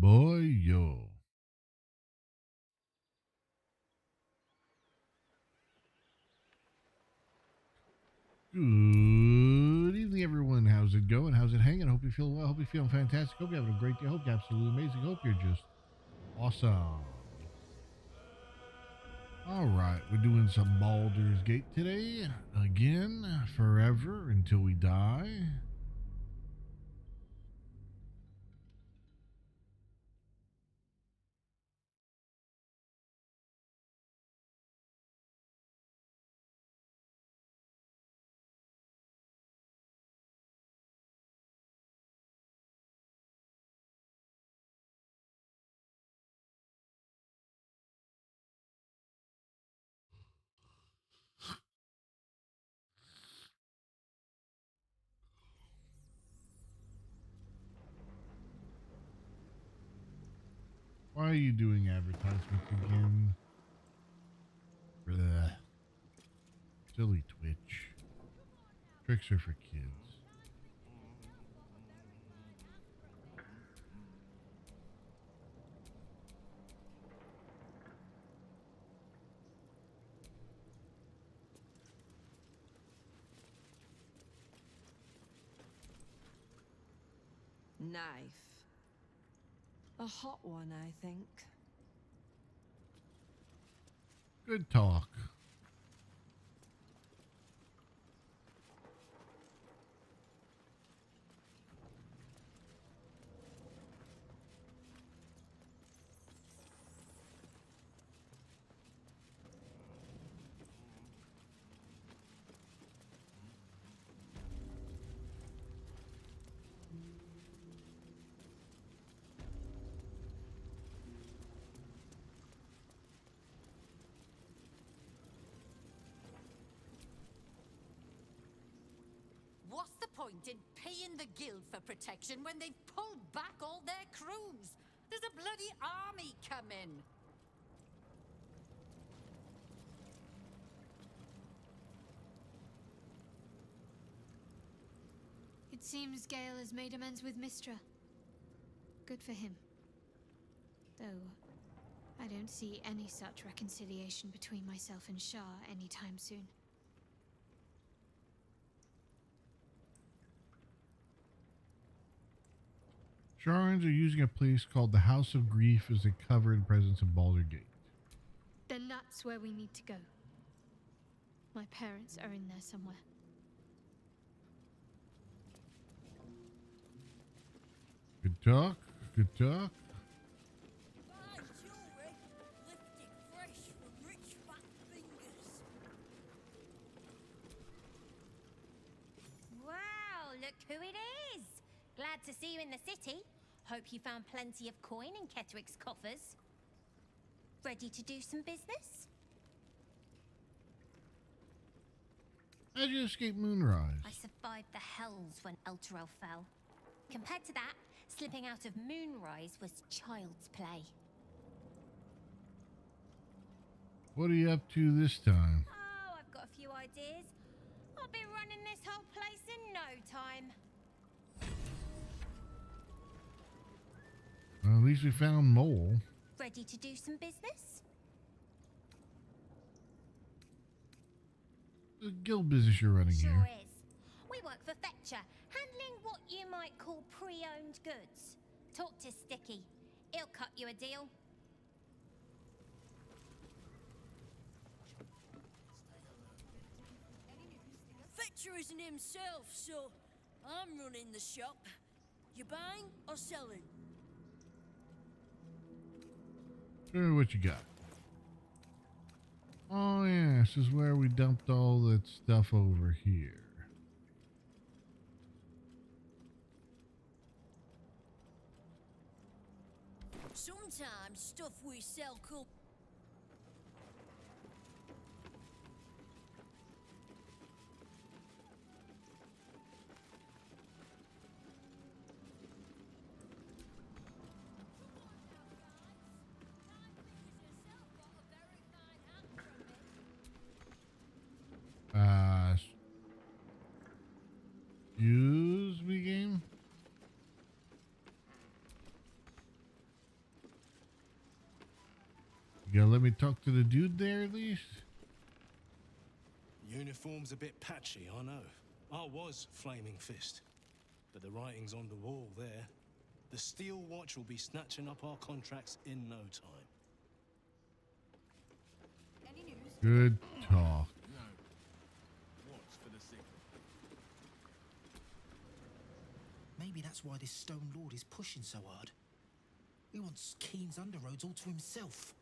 Boyo. Good evening, everyone. How's it going? How's it hanging? I hope you're feeling well. I hope you're feeling fantastic. Hope you're having a great day. Hope you're absolutely amazing. Hope you're just awesome. All right, we're doing some Baldur's Gate today. Again, forever until we die. Why are you doing advertisements again? Blech. Silly Twitch. Tricks are for kids. Knife. A hot one, I think. Good talk. What's the point in paying the guild for protection when they've pulled back all their crews? There's a bloody army coming. It seems Gale has made amends with Mistra. Good for him. Though, I don't see any such reconciliation between myself and Shah anytime soon. Sharans are using a place called the House of Grief as a cover in presence of Baldur Gate. Then that's where we need to go. My parents are in there somewhere. Good talk. Good talk. Fine jewelry, lifted fresh from rich fat fingers. Wow, look who it is! Glad to see you in the city. Hope you found plenty of coin in Ketteric's coffers. Ready to do some business? How'd you escape Moonrise? I survived the hells when Elturel fell. Compared to that, slipping out of Moonrise was child's play. What are you up to this time? Oh, I've got a few ideas. I'll be running this whole place in no time. Well, at least we found Mole. Ready to do some business? The guild business you're running Sure here. is. We work for Fetcher, handling what you might call pre-owned goods. Talk to Sticky. He'll cut you a deal. Fetcher isn't himself, so I'm running the shop. You buying or selling? Show me what you got. Oh yeah, this is where we dumped all that stuff over here. Sometimes stuff we sell could. Excuse me, game? You gotta let me talk to the dude there at least? Uniform's a bit patchy, I know. I was Flaming Fist. But the writing's on the wall there. The Steel Watch will be snatching up our contracts in no time. Any news? Good talk. Maybe that's why this Stone Lord is pushing so hard. He wants Keen's underroads all to himself.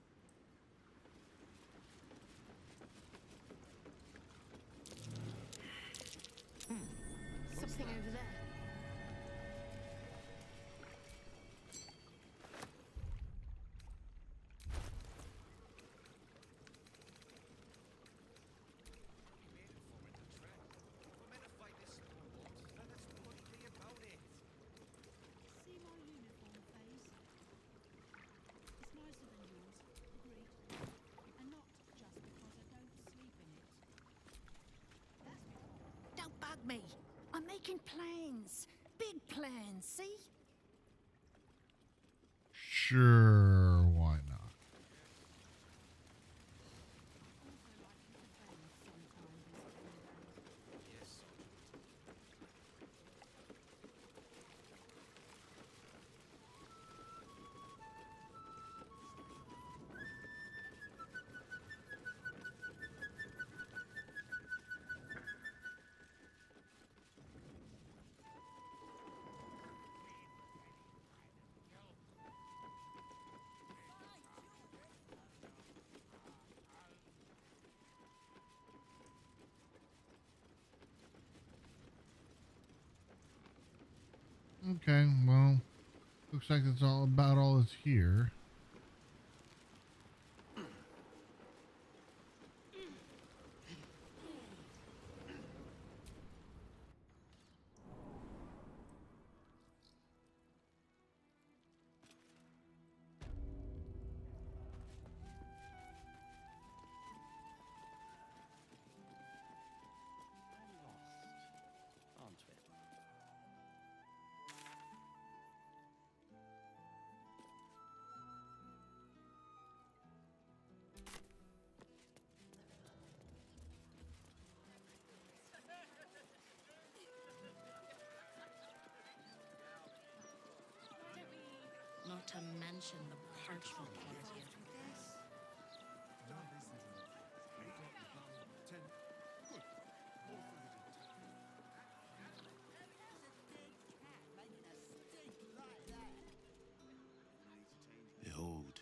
Something over there. See my uniform, Faze? It's nicer than yours, agreed. And not just because I don't sleep in it. That's because Don't bug me. I'm making plans. Big plans, see? Sure, why not? I also like to bend sometimes in spring days. Yes. Okay, well, looks like that's all about all that's here. Aren't we? Not to mention the parchment quality. Behold,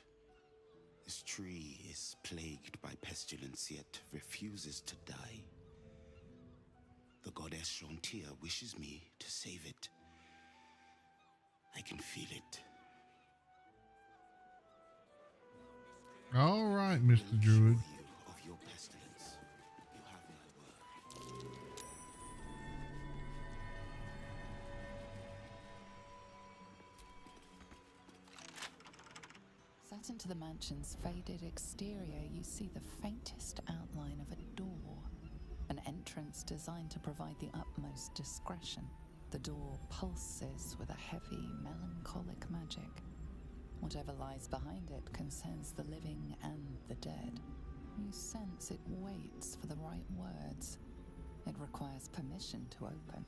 this tree is plagued by pestilence yet refuses to die. The goddess Shantia wishes me to save it. I can feel it. All right, Mr. I'll Druid. cure you of your pestilence. You have my word. Set into the mansion's faded exterior, you see the faintest outline of a door. An entrance designed to provide the utmost discretion. The door pulses with a heavy, melancholic magic. Whatever lies behind it concerns the living and the dead. You sense it waits for the right words. It requires permission to open.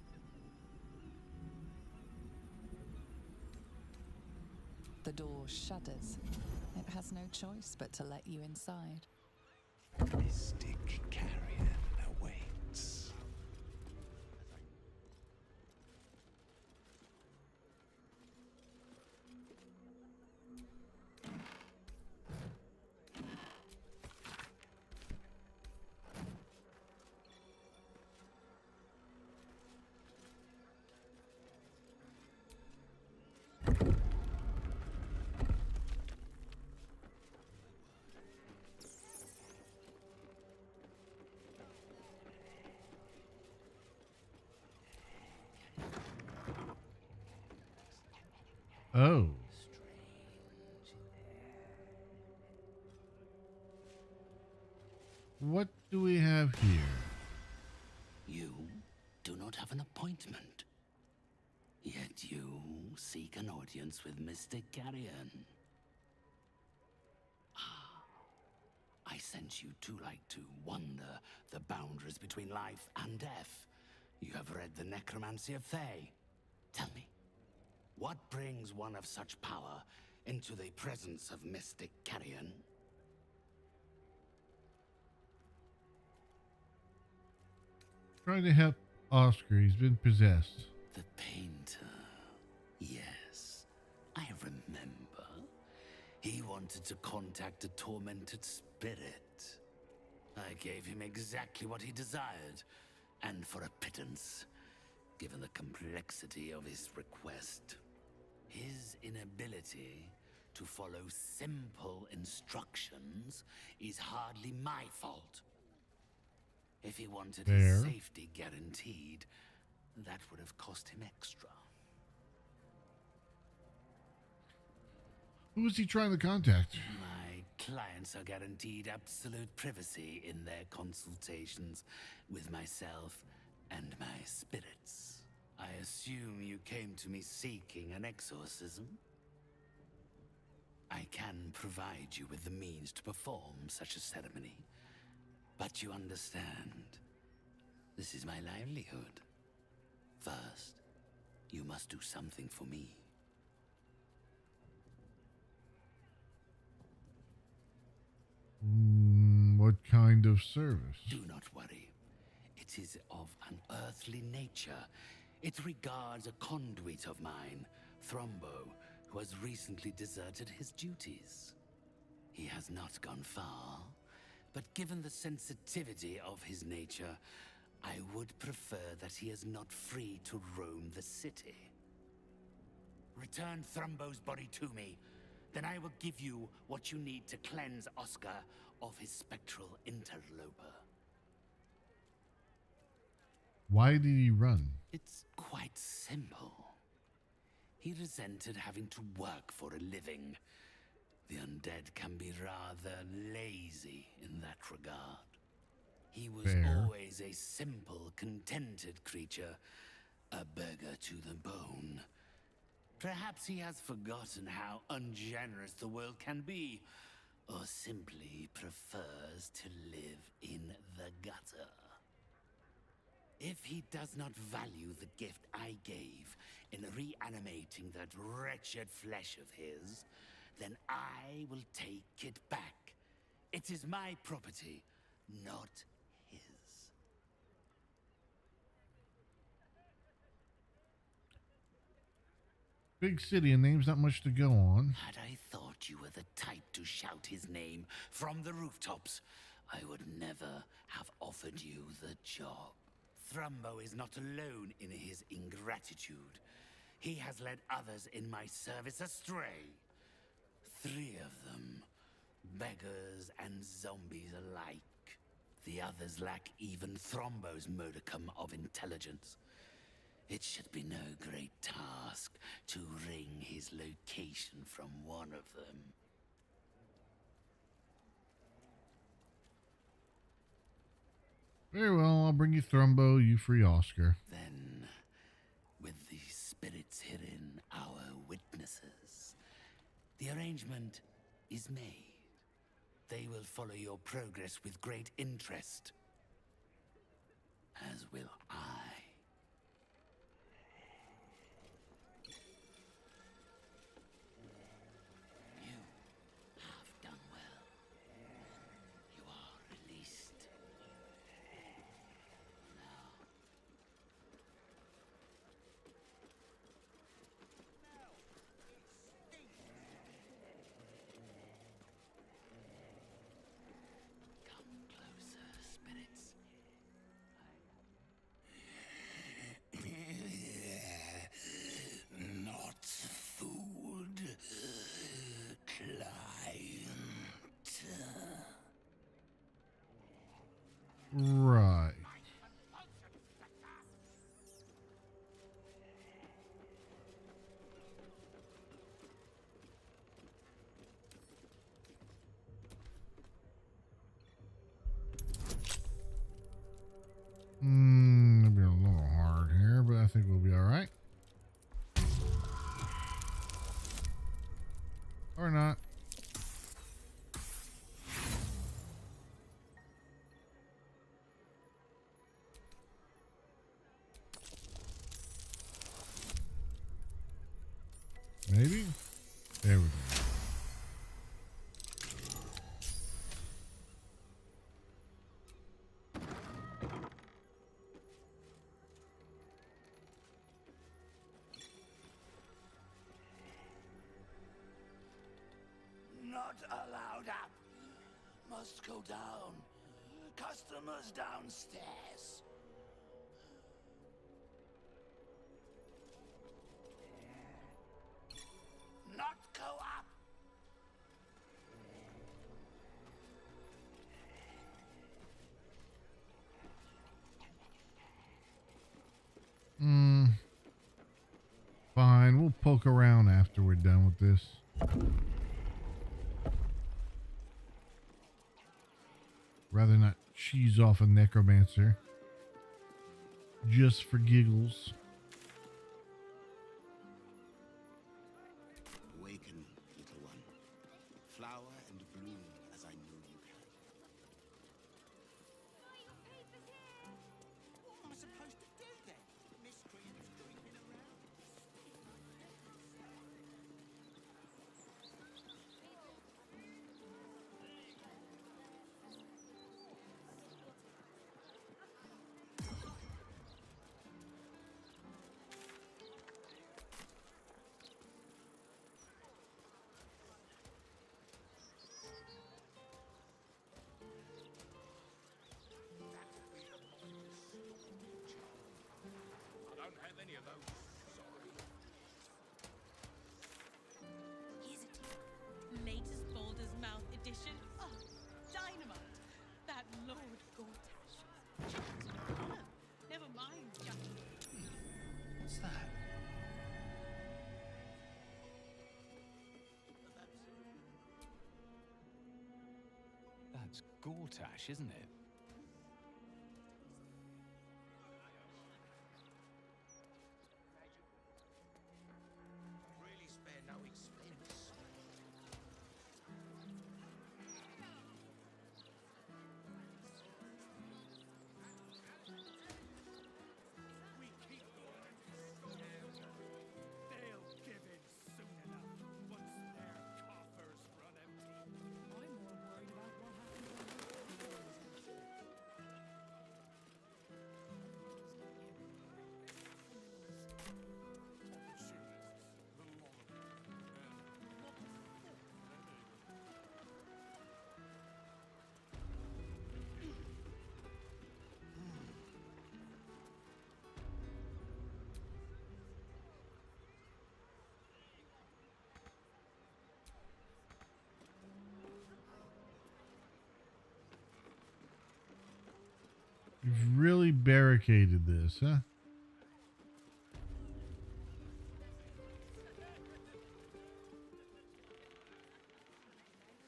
The door shudders. It has no choice but to let you inside. Mystic carrion awaits. Oh. What do we have here? You do not have an appointment. Yet you seek an audience with Mystic Carrion. Ah, sense you too like to wonder the boundaries between life and death. You have read the Necromancy of Thay. Tell me, what brings one of such power into the presence of mystic carrion? Trying to help Oscar. He's been possessed. The painter. Yes, I remember. He wanted to contact a tormented spirit. I gave him exactly what he desired, and for a pittance, given the complexity of his request. His inability to follow simple instructions is hardly my fault. If he wanted his safety guaranteed, that would have cost him extra. Who was he trying to contact? My clients are guaranteed absolute privacy in their consultations with myself and my spirits. I assume you came to me seeking an exorcism? I can provide you with the means to perform such a ceremony. But you understand, this is my livelihood. First, you must do something for me. What kind of service? Do not worry. It is of an earthly nature. It regards a conduit of mine, Thrombo, who has recently deserted his duties. He has not gone far, but given the sensitivity of his nature, I would prefer that he is not free to roam the city. Return Thrombo's body to me, then I will give you what you need to cleanse Oscar of his spectral interloper. Why did he run? It's quite simple. He resented having to work for a living. The undead can be rather lazy in that regard. He was always a simple, contented creature, a beggar to the bone. Perhaps he has forgotten how ungenerous the world can be, or simply prefers to live in the gutter. If he does not value the gift I gave in reanimating that wretched flesh of his, then I will take it back. It is my property, not his. Big city and name's not much to go on. Had I thought you were the type to shout his name from the rooftops, I would never have offered you the job. Thrombo is not alone in his ingratitude. He has led others in my service astray. 3 of them, beggars and zombies alike. The others lack even Thrombo's modicum of intelligence. It should be no great task to wring his location from one of them. Very well, I'll bring you Thrombo, you free Oscar. Then, with the spirits herein our witnesses, the arrangement is made. They will follow your progress with great interest, as will I. You have done well. You are released. Come closer, spirits. Not food, client. Right. It'll be a little hard here, but I think we'll be all right. Or not. There we go. Not allowed up. Must go down. Customers downstairs. Not go up. Fine, we'll poke around after we're done with this. Rather not cheese off a necromancer. Just for giggles. Awaken, little one. Flower and bloom as I know you can. What am I supposed to do then? Miscreants creeping around? I don't have any of those. Sorry. Here's it. Latest Baldur's Mouth edition. Oh, dynamite. That Lord Gortash. Never mind, Jackie. What's that? That's Gortash, isn't it? Really spare no expense. We keep going. They'll give in soon enough once their coffers run empty. I'm more worried about what happened when You've really barricaded this, huh?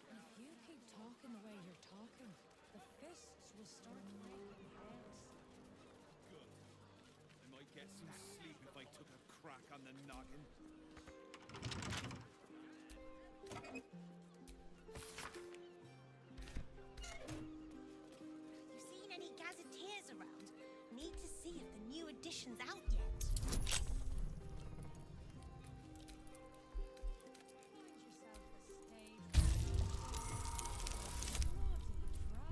If you keep talking the way you're talking, the fists will start making heads. Good. I might get some sleep if I took a crack on the noggin. You seen any gazetteers around? Need to see if the new edition's out yet.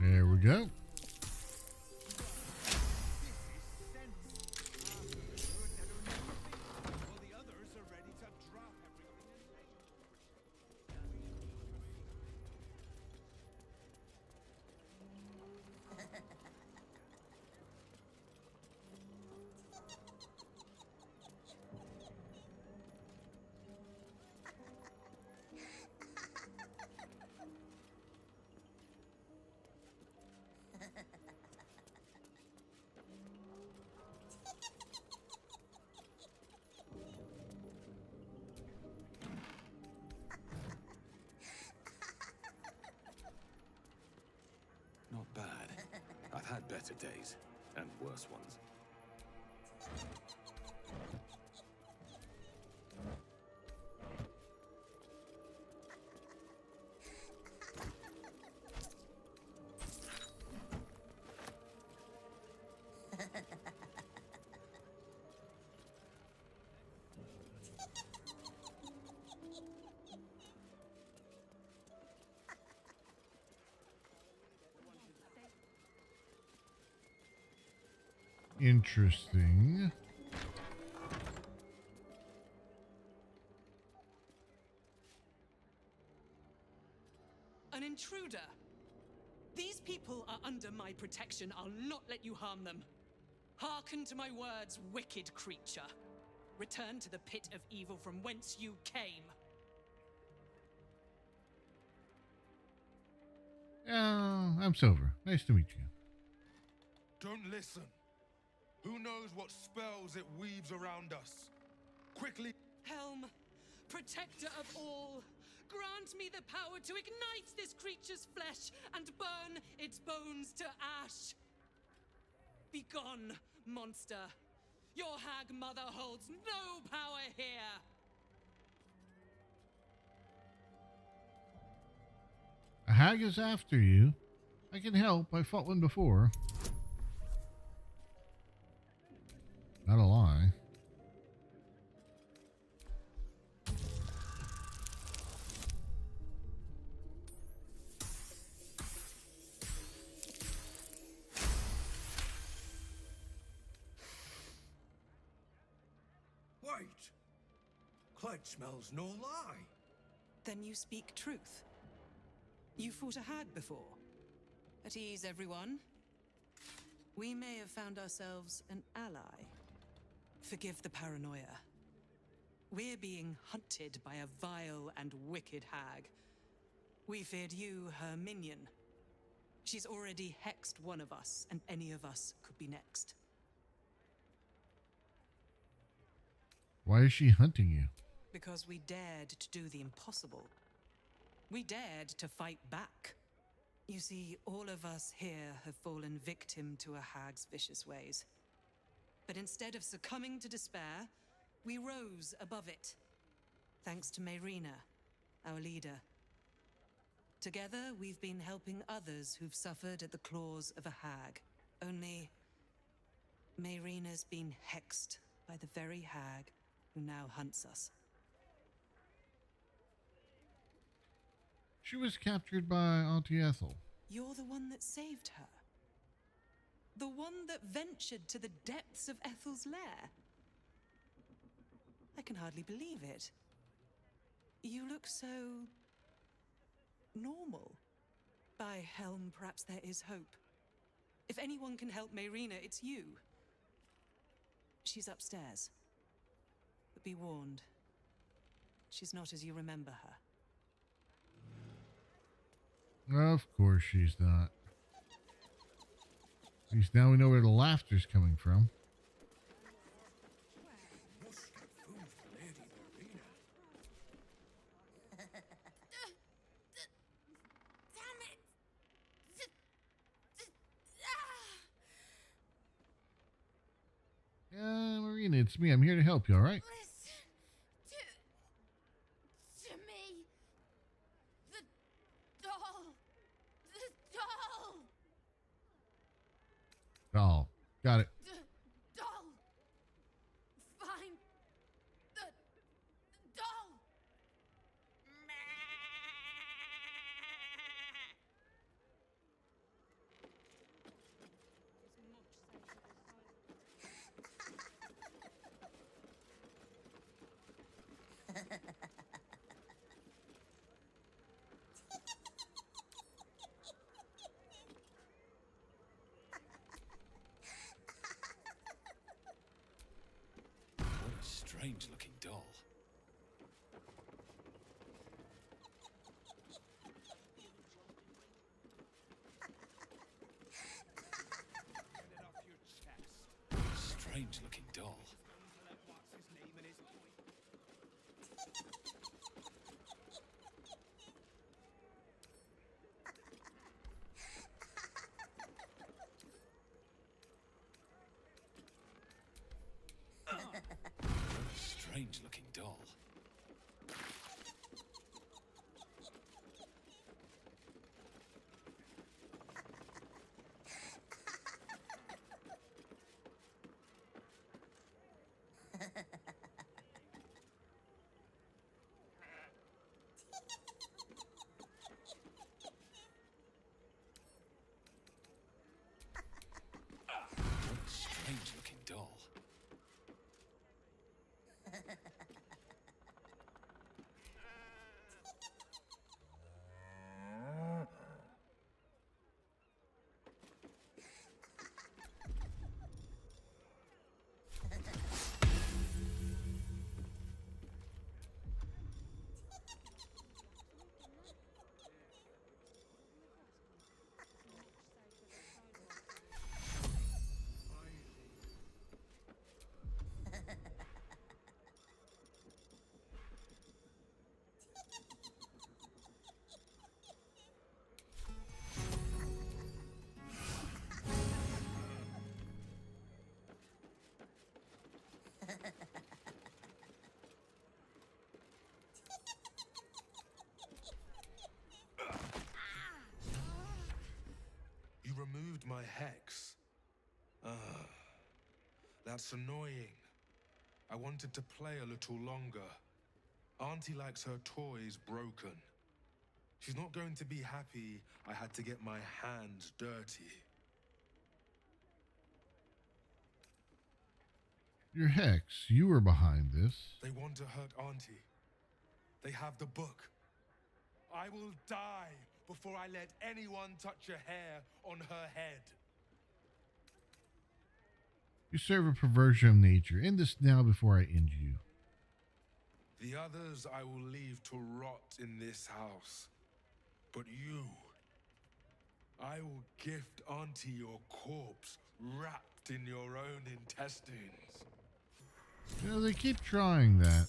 There we go. While the others are ready to drop everything. Not bad. I've had better days, and worse ones. interesting. An intruder. These people are under my protection. I'll not let you harm them. Hearken to my words, wicked creature. Return to the pit of evil from whence you came. I'm Silver. Nice to meet you. Don't listen. Who knows what spells it weaves around us? Quickly. Helm, protector of all, grant me the power to ignite this creature's flesh and burn its bones to ash. Begone, monster. Your hag mother holds no power here. A hag is after you. I can help. I fought one before. Not a lie. Wait. Clyde smells no lie. Then you speak truth. You fought a hag before. At ease, everyone. We may have found ourselves an ally. Forgive the paranoia. We're being hunted by a vile and wicked hag. We feared you, her minion. She's already hexed one of us, and any of us could be next. Why is she hunting you? Because we dared to do the impossible. We dared to fight back. You see, all of us here have fallen victim to a hag's vicious ways. But instead of succumbing to despair, we rose above it. Thanks to Mayrina, our leader. Together, we've been helping others who've suffered at the claws of a hag. Only, Mayrina's been hexed by the very hag who now hunts us. She was captured by Auntie Ethel. You're the one that saved her. The one that ventured to the depths of Ethel's lair. I can hardly believe it. You look so normal. By Helm, perhaps there is hope. If anyone can help Mayrina, it's you. She's upstairs. But be warned, she's not as you remember her. Of course she's not. At least now we know where the laughter's coming from. Damn it! Marina, it's me. I'm here to help you, all right? Listen to me. The doll. The doll. Oh, got it. The doll. Find the doll. What a strange-looking doll. Strange-looking doll. Strange-looking doll. What a strange removed my hex. That's annoying. I wanted to play a little longer. Auntie likes her toys broken. She's not going to be happy I had to get my hands dirty. Your Hex, you were behind this. They want to hurt Auntie. They have the book. I will die before I let anyone touch a hair on her head. You serve a perversion of nature. End this now before I end you. The others I will leave to rot in this house. But you, I will gift Auntie your corpse wrapped in your own intestines. You know, they keep trying that.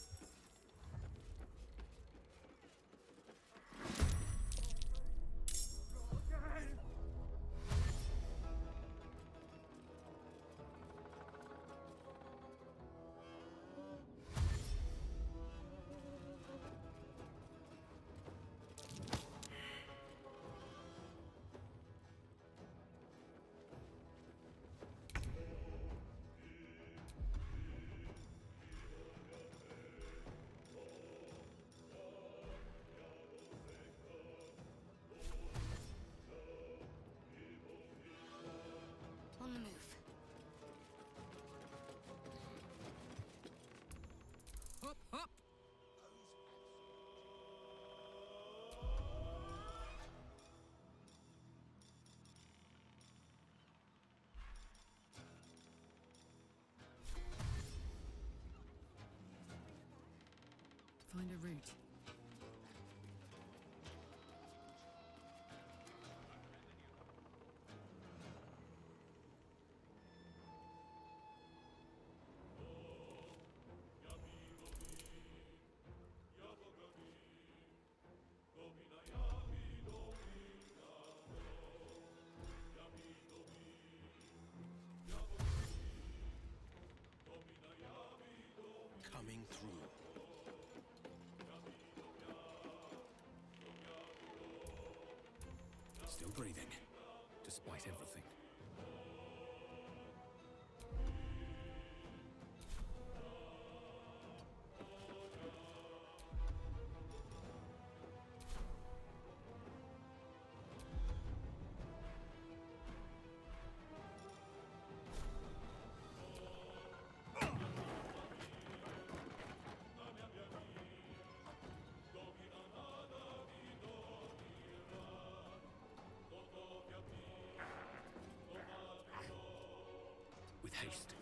On the move. Hop, hop. Find a route. Coming through. Still breathing, despite everything. With haste.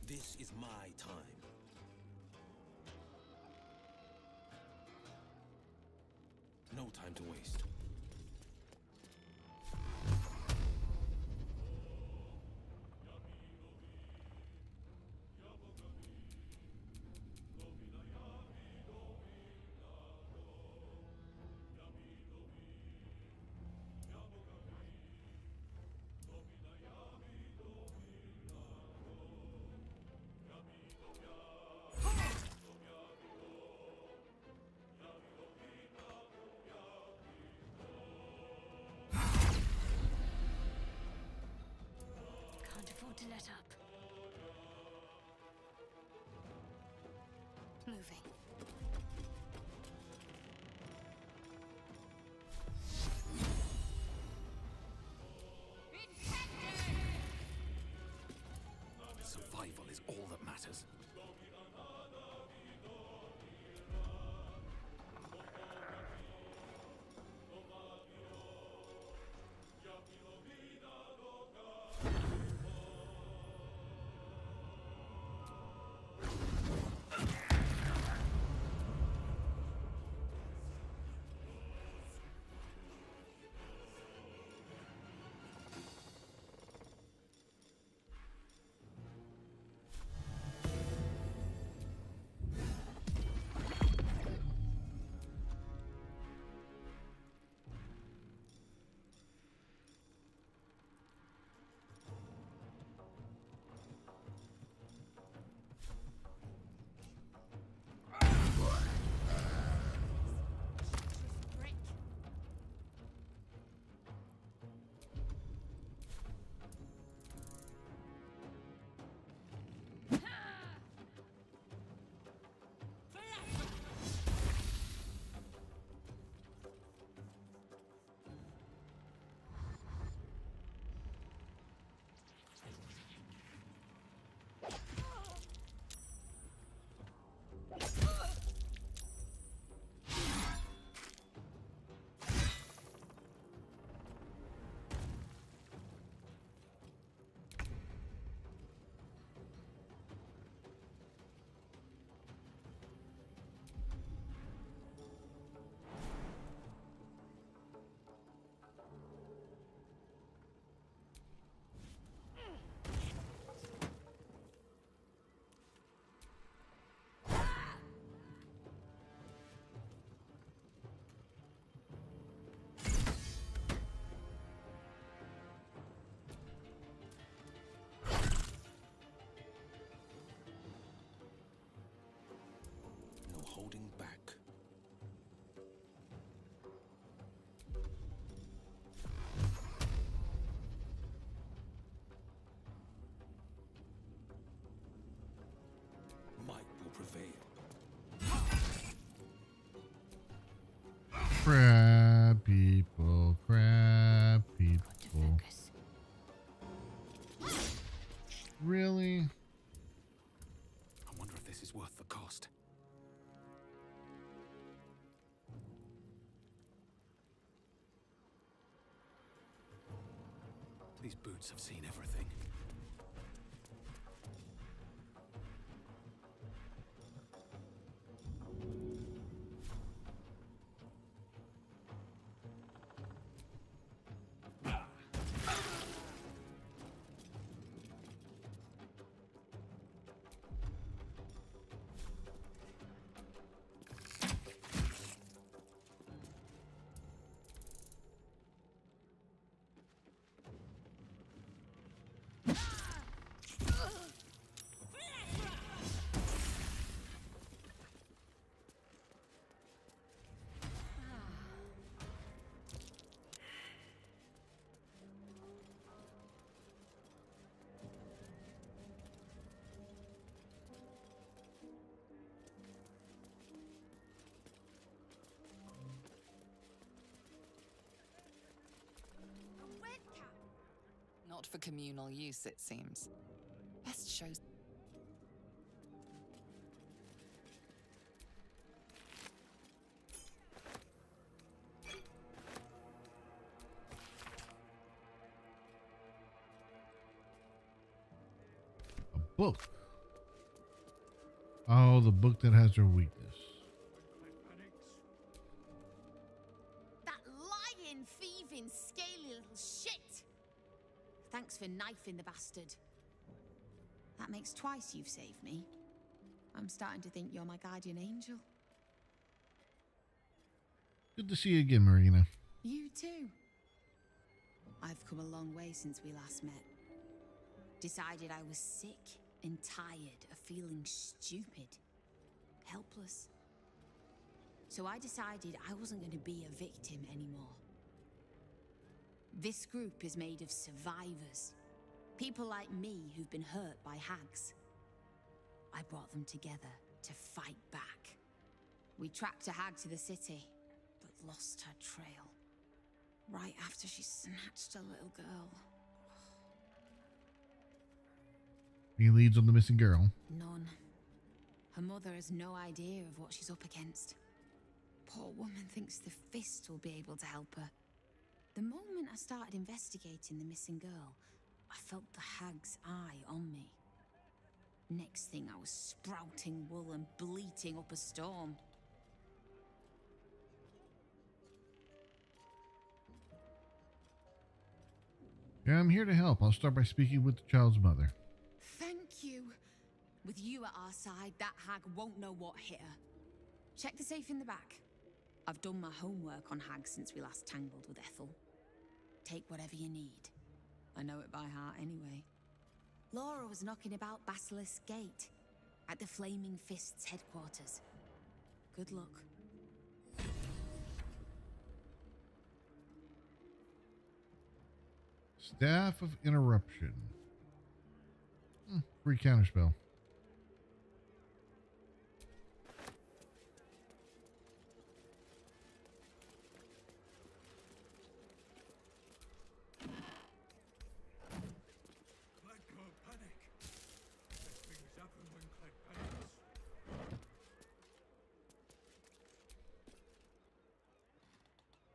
This is my time. No time to waste. Can't afford to let up. Moving. survival is all that matters. No holding back. Might will prevail. Crab people, crab people. Really? I wonder if this is worth the cost. These boots have seen everything. Not for communal use, it seems. Best shows. A book. Oh, the book that has her weakness. That lying, thieving, scaly little shit! Thanks for knifing the bastard. That makes twice you've saved me. I'm starting to think you're my guardian angel. Good to see you again, Marina. You too. I've come a long way since we last met. Decided I was sick and tired of feeling stupid, helpless. So I decided I wasn't going to be a victim anymore. This group is made of survivors. People like me who've been hurt by hags. I brought them together to fight back. We tracked a hag to the city, but lost her trail. Right after she snatched a little girl. Any leads on the missing girl? None. Her mother has no idea of what she's up against. Poor woman thinks the fist will be able to help her. The moment I started investigating the missing girl, I felt the hag's eye on me. Next thing, I was sprouting wool and bleating up a storm. Yeah, I'm here to help. I'll start by speaking with the child's mother. Thank you. With you at our side, that hag won't know what hit her. Check the safe in the back. I've done my homework on hags since we last tangled with Ethel. Take whatever you need. I know it by heart anyway. Laura was knocking about Basilisk Gate, at the Flaming Fist's headquarters. Good luck. Staff of Interruption. Free counterspell.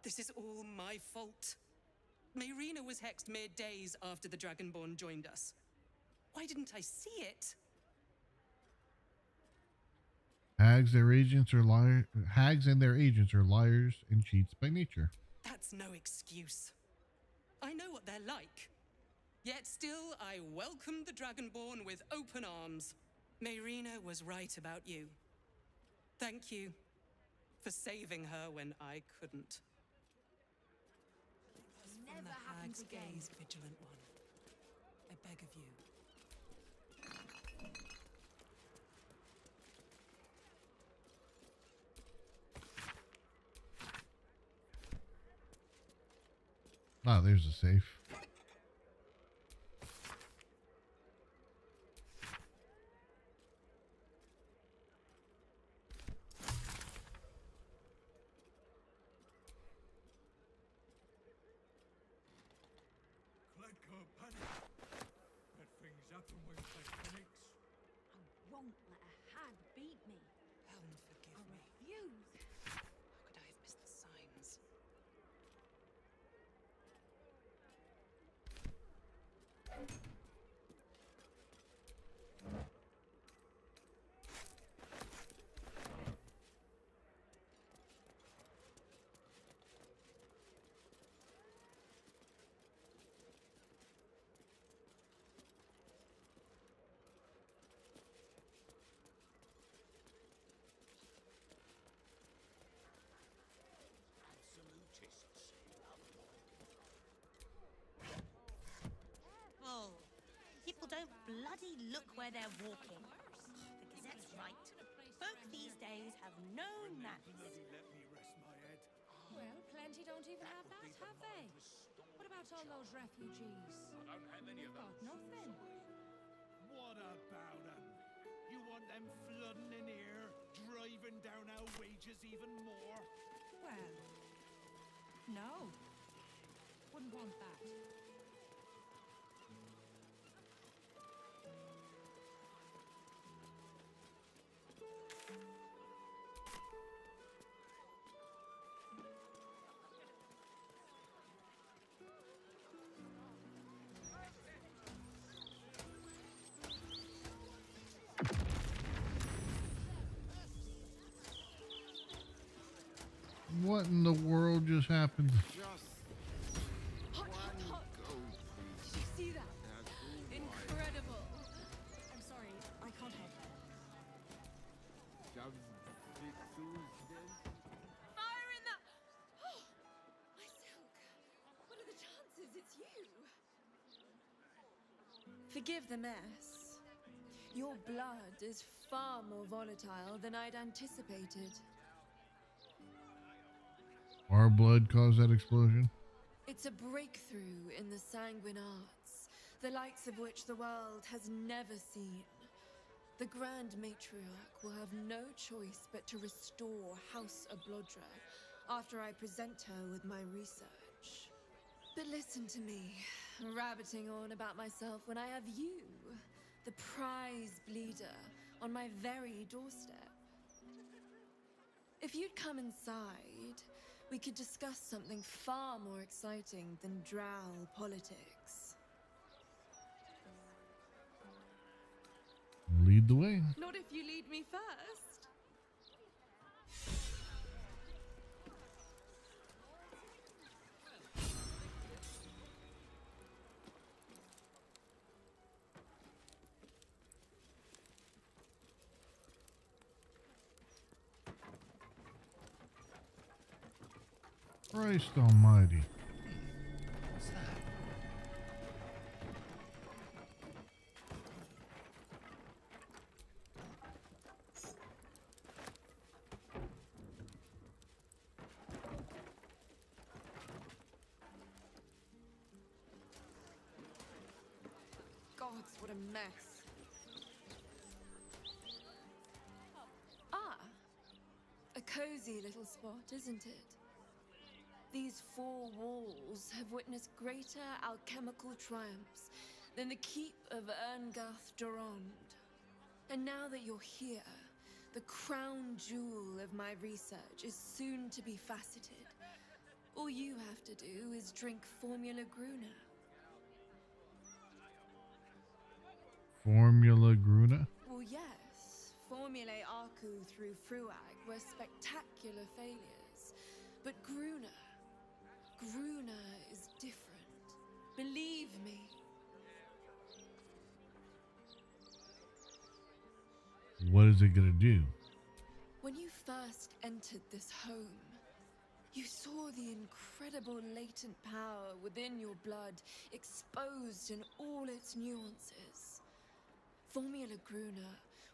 This is all my fault. Mayrina was hexed mere days after the Dragonborn joined us. Why didn't I see it? Hags and their agents are liars and cheats by nature. That's no excuse. I know what they're like. Yet still, I welcomed the Dragonborn with open arms. Mayrina was right about you. Thank you for saving her when I couldn't. From the hag's gaze, vigilant one. I beg of you. Ah, there's a safe. I won't let a hag beat me. Helm, forgive me. Refuse. How could I have missed the signs? Careful! People don't bloody look where they're walking. The Gazette's right. Folk these days have no manners. Well, plenty don't even have that, have they? What about all those refugees? I don't have any of Got nothing. What about them? You want them flooding in here, driving down our wages even more? Well, no. Wouldn't want that. What in the world just happened? Hot, hot, hot. Did you see that? Incredible. I'm sorry, I can't help it. Fire in the... Oh, my silk. What are the chances it's you? Forgive the mess. Your blood is far more volatile than I'd anticipated. Our blood caused that explosion? It's a breakthrough in the sanguine arts, the likes of which the world has never seen. The Grand Matriarch will have no choice but to restore House Ablodra after I present her with my research. But listen to me, rabbiting on about myself when I have you, the bleeder on my very doorstep. If you'd come inside, we could discuss something far more exciting than drow politics. Lead the way. Not if you lead me first. Christ almighty. What's that? Gods, what a mess. Ah, a cozy little spot, isn't it? These four walls have witnessed greater alchemical triumphs than the keep of Erngath Durand. And now that you're here, the crown jewel of my research is soon to be faceted. All you have to do is drink Formula Gruna. Formula Gruna? Well, yes. Formulae Arcu through Fruag were spectacular failures. But Gruna is different. Believe me. What is it gonna do? When you first entered this home, you saw the incredible latent power within your blood exposed in all its nuances. Formula Gruna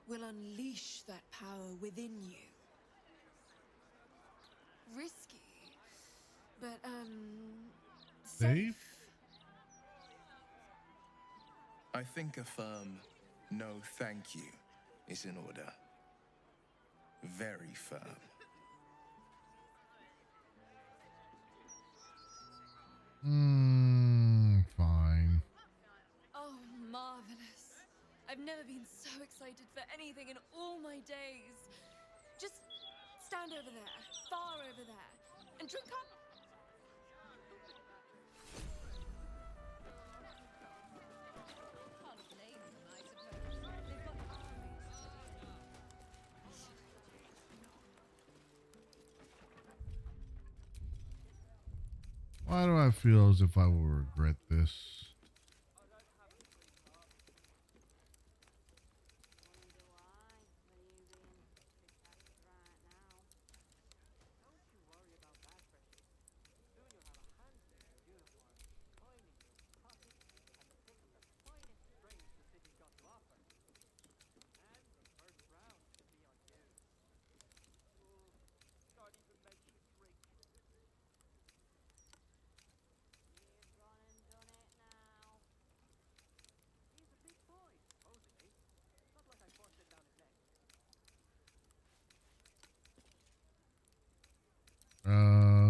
will unleash that power within you. Risky, but, Safe? I think a firm no thank you is in order. Very firm. Fine. Oh, marvelous. I've never been so excited for anything in all my days. Just stand over there, far over there, and drink up. Why do I feel as if I will regret this?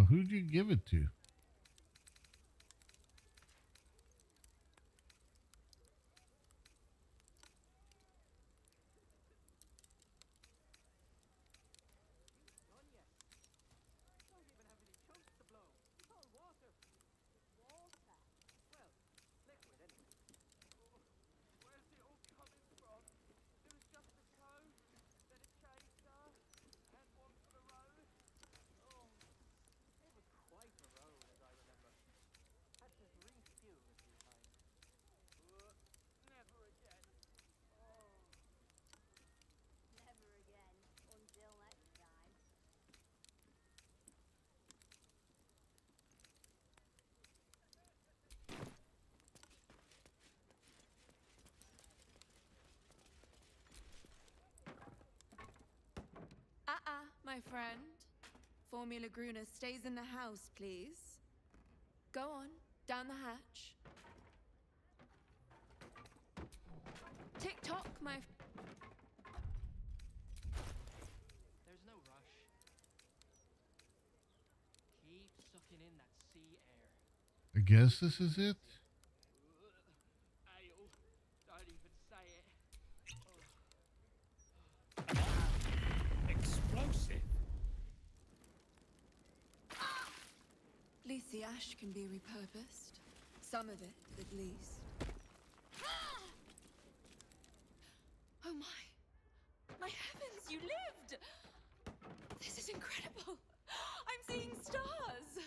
Who'd you give it to? My friend. Formula Gruna stays in the house, please. Go on, down the hatch. Tick-tock, my... There's no rush. Keep sucking in that sea air. I guess this is it. Ale. Don't even say it. Oh. The ash can be repurposed. Some of it, at least. Oh my! My heavens, you lived! This is incredible! I'm seeing stars!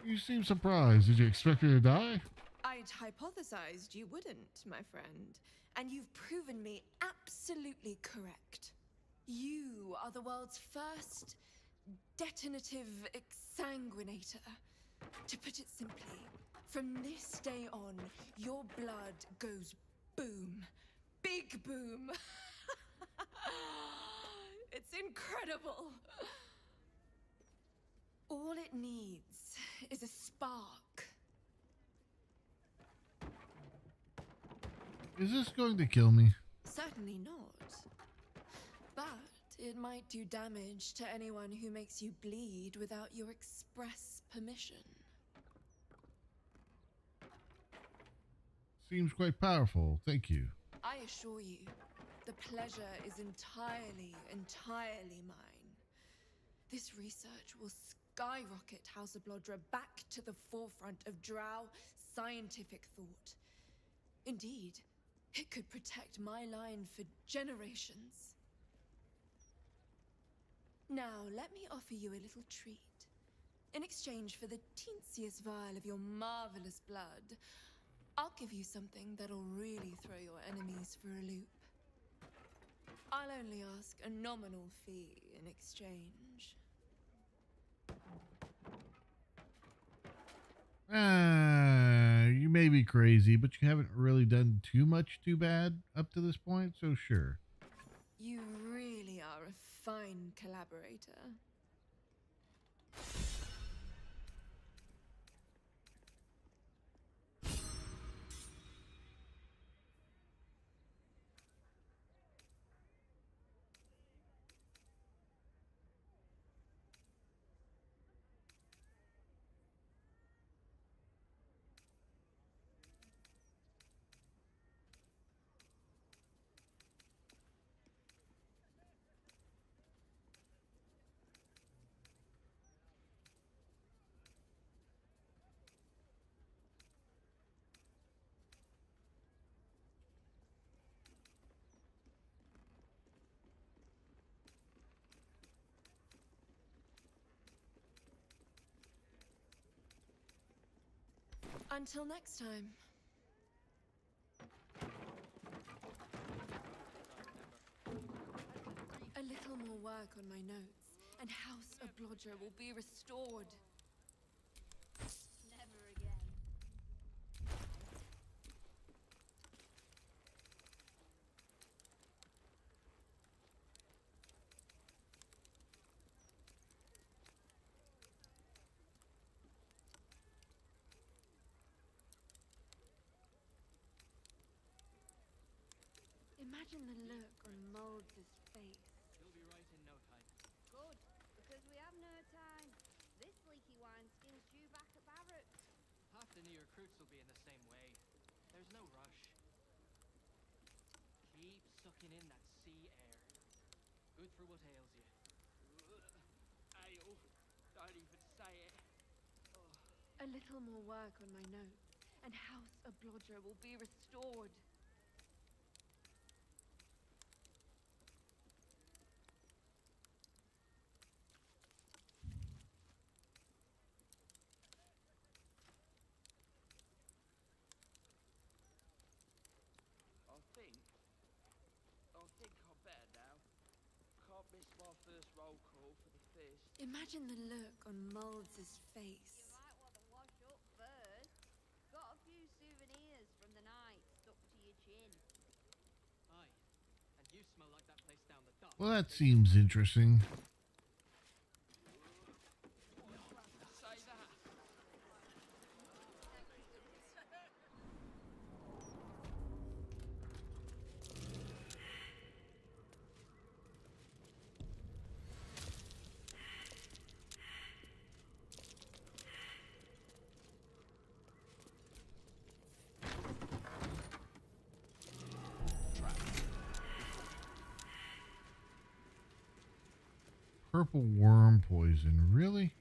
You seem surprised. Did you expect me to die? I'd hypothesized you wouldn't, my friend. And you've proven me absolutely correct. You are the world's first detonative exsanguinator. To put it simply, from this day on, your blood goes boom. Big boom. It's incredible. All it needs is a spark. Is this going to kill me? Certainly not. But it might do damage to anyone who makes you bleed without your express permission. Seems quite powerful. Thank you. I assure you, the pleasure is entirely mine. This research will skyrocket House of Blodra back to the forefront of Drow scientific thought. Indeed, it could protect my line for generations. Now, let me offer you a little treat. In exchange for the teensiest vial of your marvelous blood, I'll give you something that'll really throw your enemies for a loop. I'll only ask a nominal fee in exchange. You may be crazy, but you haven't really done too much too bad up to this point, so sure. You really are a fine collaborator. Until next time. A little more work on my notes, and House of Blodger will be restored. Never again. Imagine the look on Molds' face. You'll be right in no time. Good, because we have no time. This leaky wineskin's due back at barracks. Half the new recruits will be in the same way. There's no rush. Keep sucking in that sea air. Good for what ails you. Ale. Don't even say it. A little more work on my notes, and House of Blodger will be restored. I think I'm better now. Can't miss my first roll call for the fish. Imagine the look on Molds' face. You might want to wash up first. Got a few souvenirs from the night stuck to your chin. Aye. And you smell like that place down the dock. Well, that seems interesting. Say that. Purple worm poison. Really?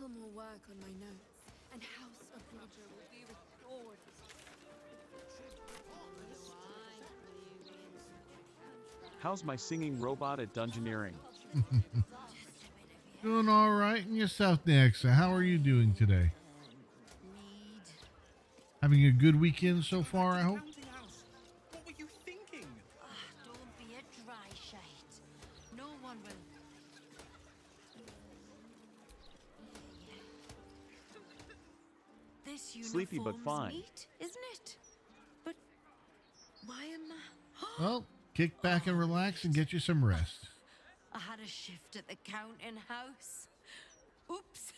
little more work on my notes, and House of Roger will be restored. How's my singing robot at Dungeoneering? Doing all right. And yourself, Nexa, how are you doing today? Having a good weekend so far, I hope? What were you thinking? Don't be a dry shite. No one will. This Sleepy but fine. neat, isn't it? But why am I... Well, kick back and relax and get you some rest. I had a shift at the counting house. Oops.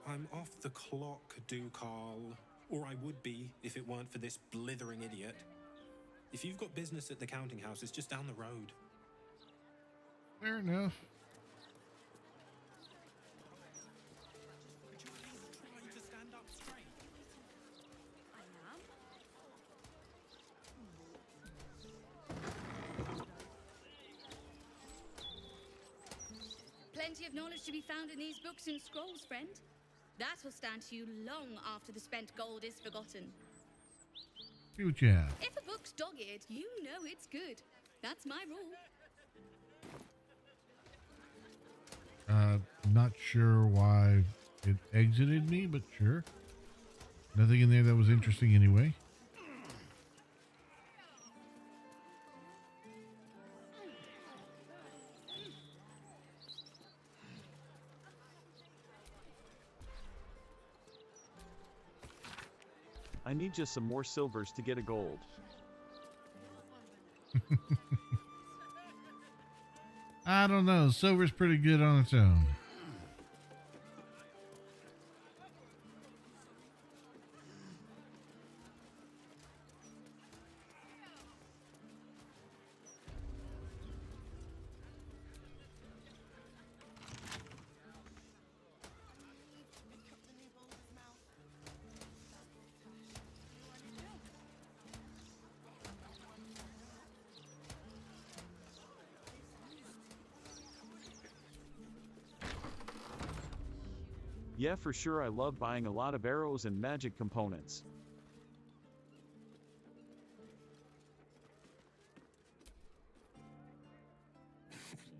I'm off the clock, Ducal. Or I would be if it weren't for this blithering idiot. If you've got business at the counting house, it's just down the road. Fair enough. Trying to stand up straight. Plenty of knowledge to be found in these books and scrolls, friend. That will stand to you long after the spent gold is forgotten. See what you have. If a book's dogged, you know it's good. That's my rule. Not sure why it exited me, but sure. Nothing in there that was interesting anyway. I need just some more silvers to get a gold. I don't know. Silver's pretty good on its own. Yeah, for sure. I love buying a lot of arrows and magic components.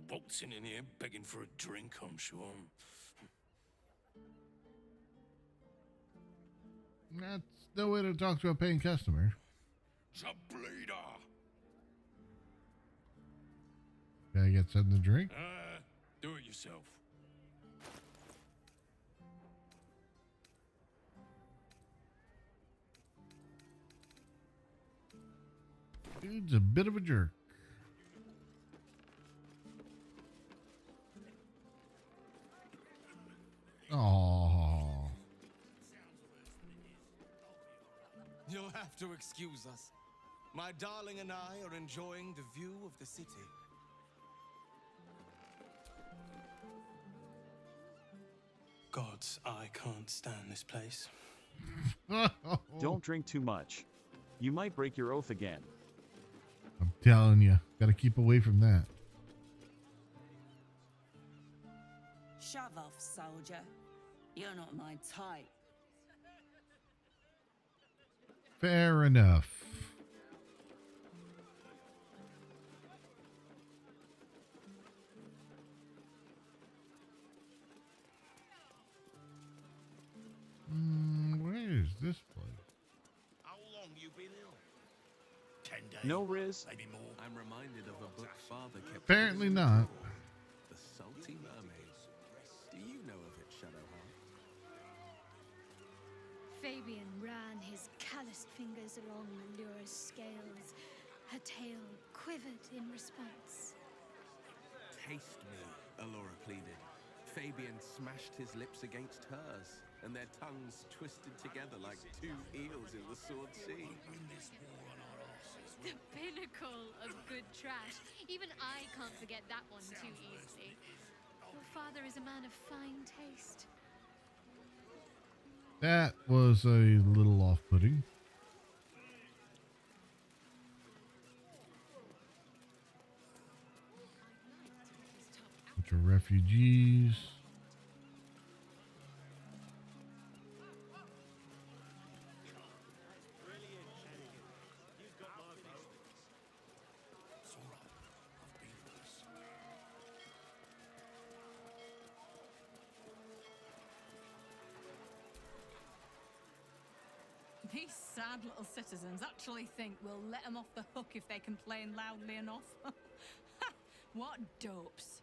Waltzing in here begging for a drink, I'm sure. That's no way to talk to a paying customer. It's a bleeder. Gotta get something to drink. Do it yourself. Dude's a bit of a jerk. Oh. You'll have to excuse us. My darling and I are enjoying the view of the city. Gods, I can't stand this place. Don't drink too much. You might break your oath again. I'm telling you, gotta keep away from that. Shove off, soldier. You're not my type. Fair enough. Where is this place? How long you been ill? 10 days. No, Riz. Maybe more. I'm reminded of a book father kept. Apparently not. The Salty Mermaid. Do you know of it, Shadowheart? Fabian ran his calloused fingers along Allura's scales. Her tail quivered in response. Taste me, Allura pleaded. Fabian smashed his lips against hers, and their tongues twisted together like two eels in the Sword Sea. The pinnacle of good trash. Even I can't forget that one too easily. Your father is a man of fine taste. That was a little off-putting. for refugees. These sad little citizens actually think we'll let them off the hook if they complain loudly enough. What dopes.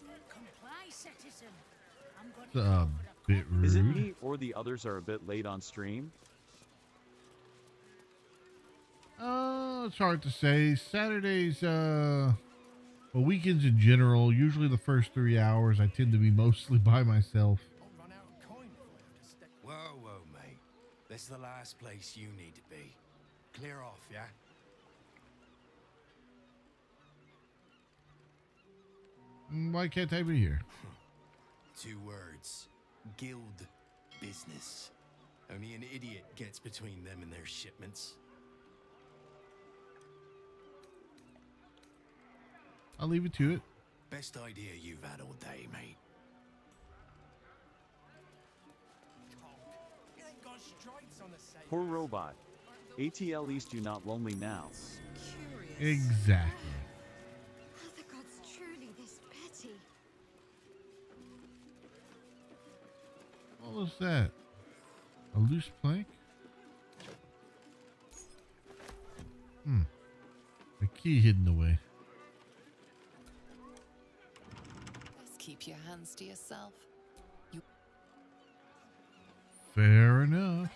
You don't comply, citizen. I'm going It's a bit rude. Is it me or the others are a bit late on stream? It's hard to say. Saturdays, well, weekends in general, usually the first 3 hours, I tend to be mostly by myself. Whoa, whoa, mate. This is the last place you need to be. Clear off, yeah? Why can't I be here? 2 words. Guild business. Only an idiot gets between them and their shipments. I'll leave it to it. Best idea you've had all day, mate. Poor robot. ATL East you not lonely now. Exactly. Are the gods truly this petty? What was that? A loose plank? A key hidden away. Best keep your hands to yourself. Fair enough.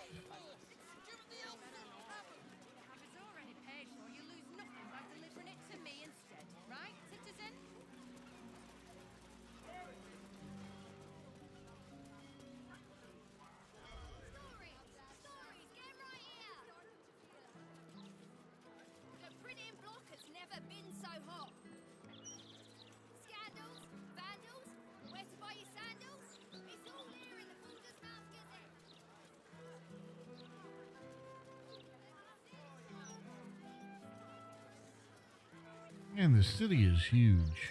Man, the city is huge.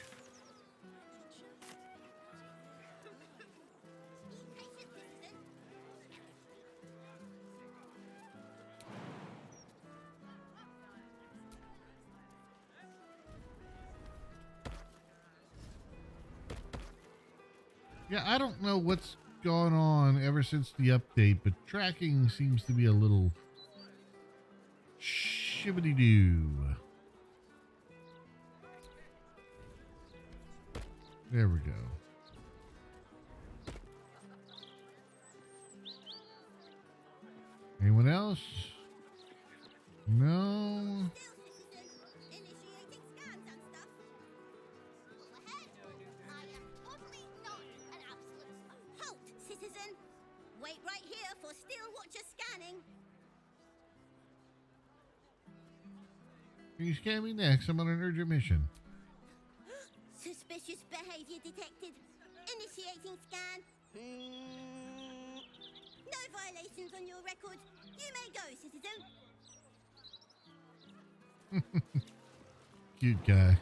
Yeah, I don't know what's gone on ever since the update, but tracking seems to be a little shibbity-doo. There we go. Anyone else? No. Halt, citizen! Wait right here for Steel Watcher scanning. Can you scan me next? I'm on an urgent mission. Suspicious behavior detected. Initiating scan. No violations on your record. You may go, citizen. Cute guy.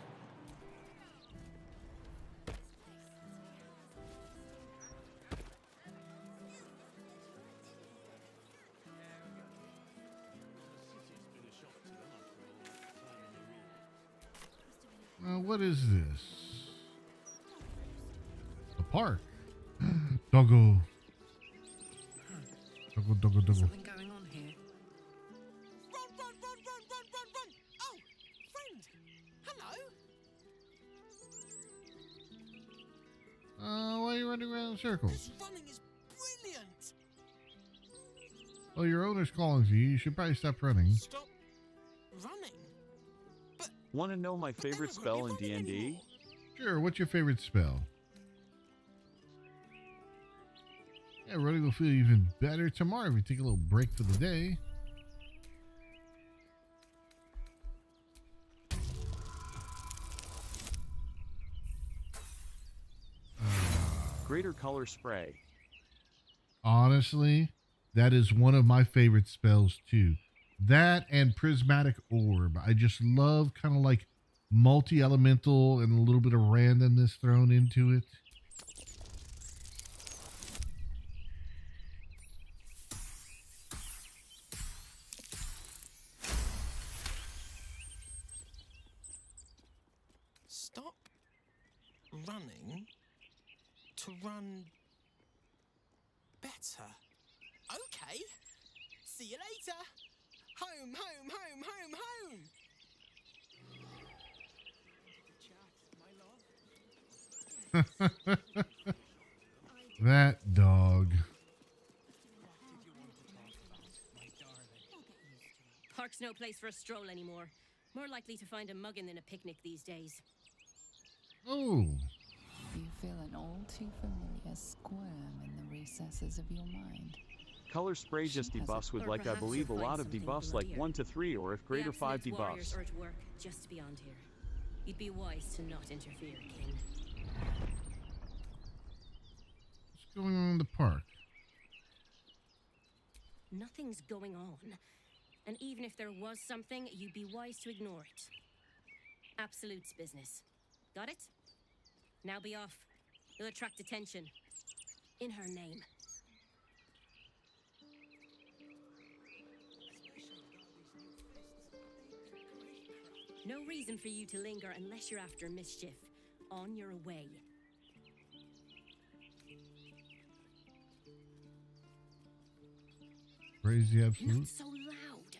What is this? The park. Doggo. Doggo, doggo, doggo. Something going on here. Run, run, run, run, run, run, run! Oh, friend! Hello? Why are you running around in circles? This running is brilliant! Well, your owner's calling you. You should probably stop running. Stop running? Want to know my favorite spell in D&D? Sure, what's your favorite spell? Yeah, running will feel even better tomorrow if you take a little break for the day. Greater color spray. Honestly, that is one of my favorite spells too. That and Prismatic Orb. I just love kind of like multi-elemental and a little bit of randomness thrown into it. Stop running to run better. Okay. See you later. Home, home, home, home, home. That dog. Park's no place for a stroll anymore. More likely to find a muggin than a picnic these days. Oh. You feel an all too familiar squirm in the recesses of your mind. Color spray just debuffs with, like, I believe a lot of debuffs like 1 to 3 or if greater 5 debuffs. Warriors are at work just beyond here. You'd be wise to not interfere, King. What's going on in the park? Nothing's going on. And even if there was something, you'd be wise to ignore it. Absolute's business. Got it? Now be off. You'll attract attention. In her name. No reason for you to linger unless you're after mischief. On your way. Crazy absolute. Not so loud.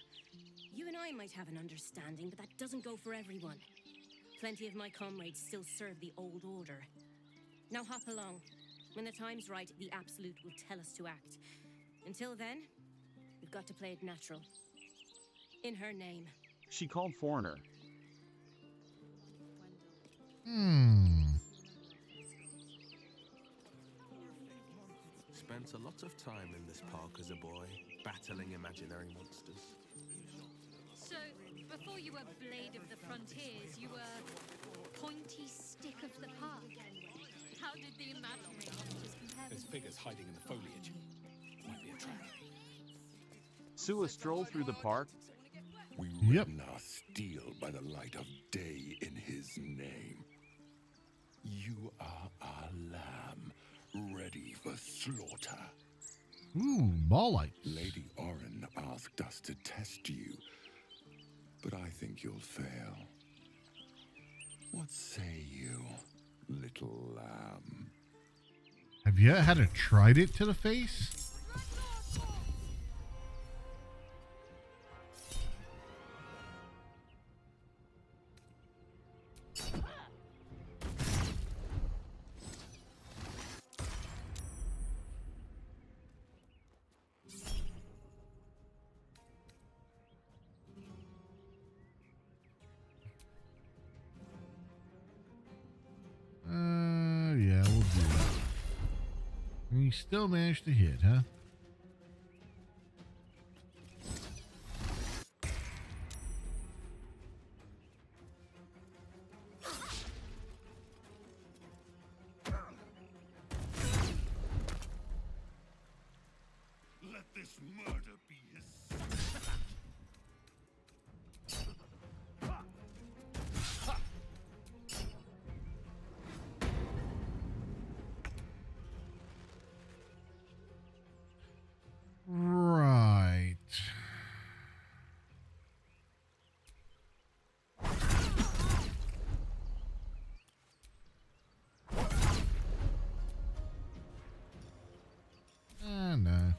You and I might have an understanding, but that doesn't go for everyone. Plenty of my comrades still serve the old order. Now hop along. When the time's right, the Absolute will tell us to act. Until then, we've got to play it natural. In her name. She called foreigner. Spent a lot of time in this park as a boy, battling imaginary monsters. So, before you were Blade of the Frontiers, you were Pointy Stick of the Park. How did the imaginary monsters compare? There's figures hiding in the foliage. Might be a trap. Sue strolled through the park. We ridden our steel by the light of day in his name. You are our lamb, ready for slaughter. Ooh, ball lights. Lady Orin asked us to test you, but I think you'll fail. What say you, little lamb? Have you had a trident to the face? Yeah, we'll do that. And you still managed to hit, huh? Let this murder be his Right. No.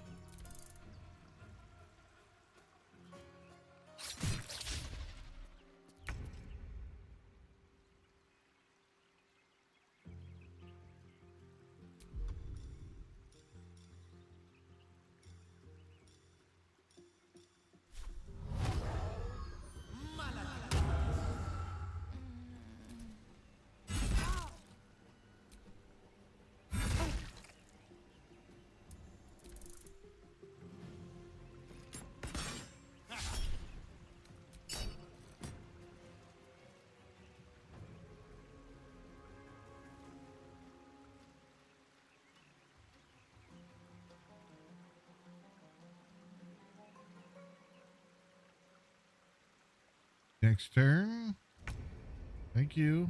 Next turn. Thank you.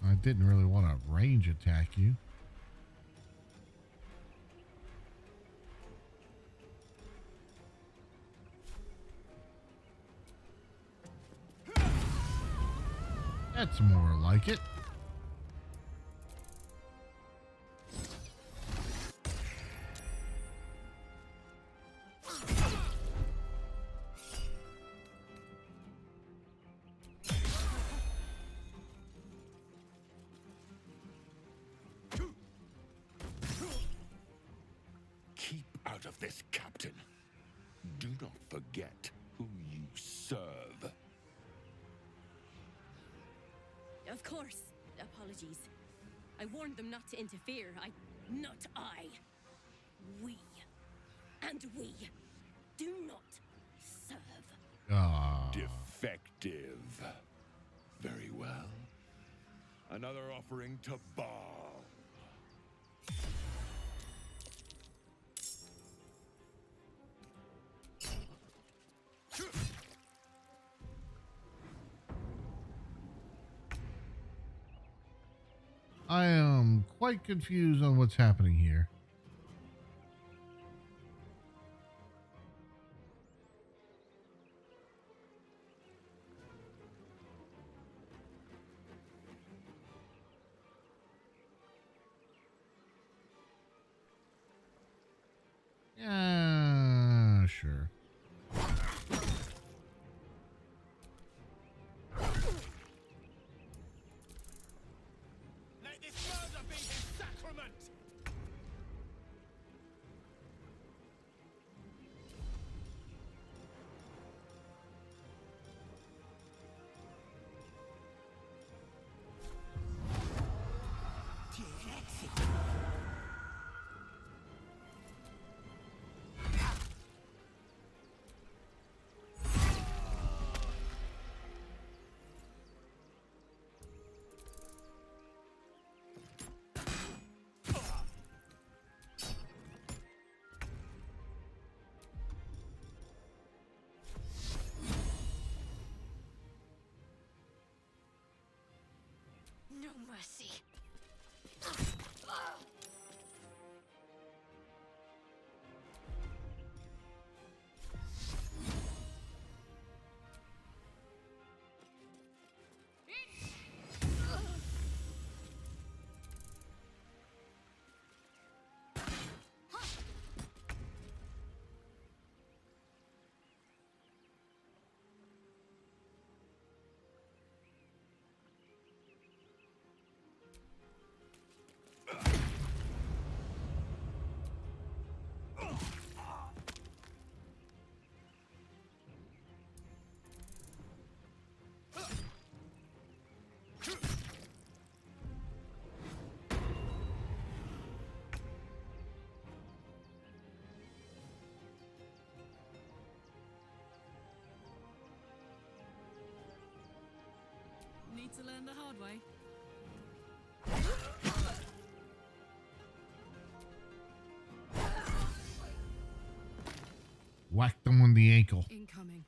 I didn't really want to range attack you. That's more like it. Keep out of this, Captain. Do not forget who you serve. Of course. Apologies. I warned them not to interfere. Not I. We. And we do not serve. Defective. Very well. Another offering to Baal. I am quite confused on what's happening here. Yeah, sure. Let this murder be his sacrament! No mercy. Need to learn the hard way. Whack them on the ankle. Incoming.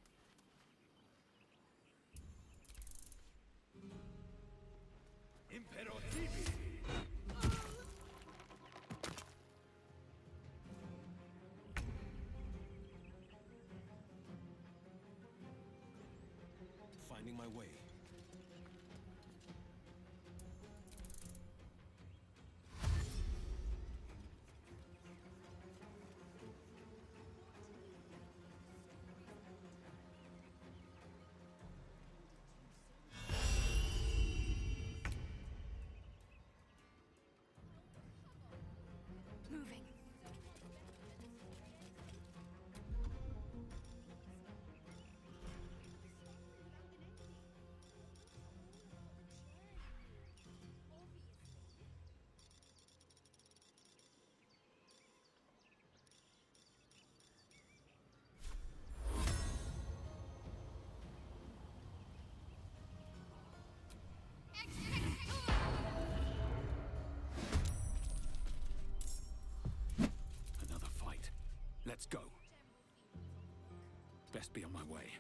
Finding my way. Moving. Let's go. Best be on my way.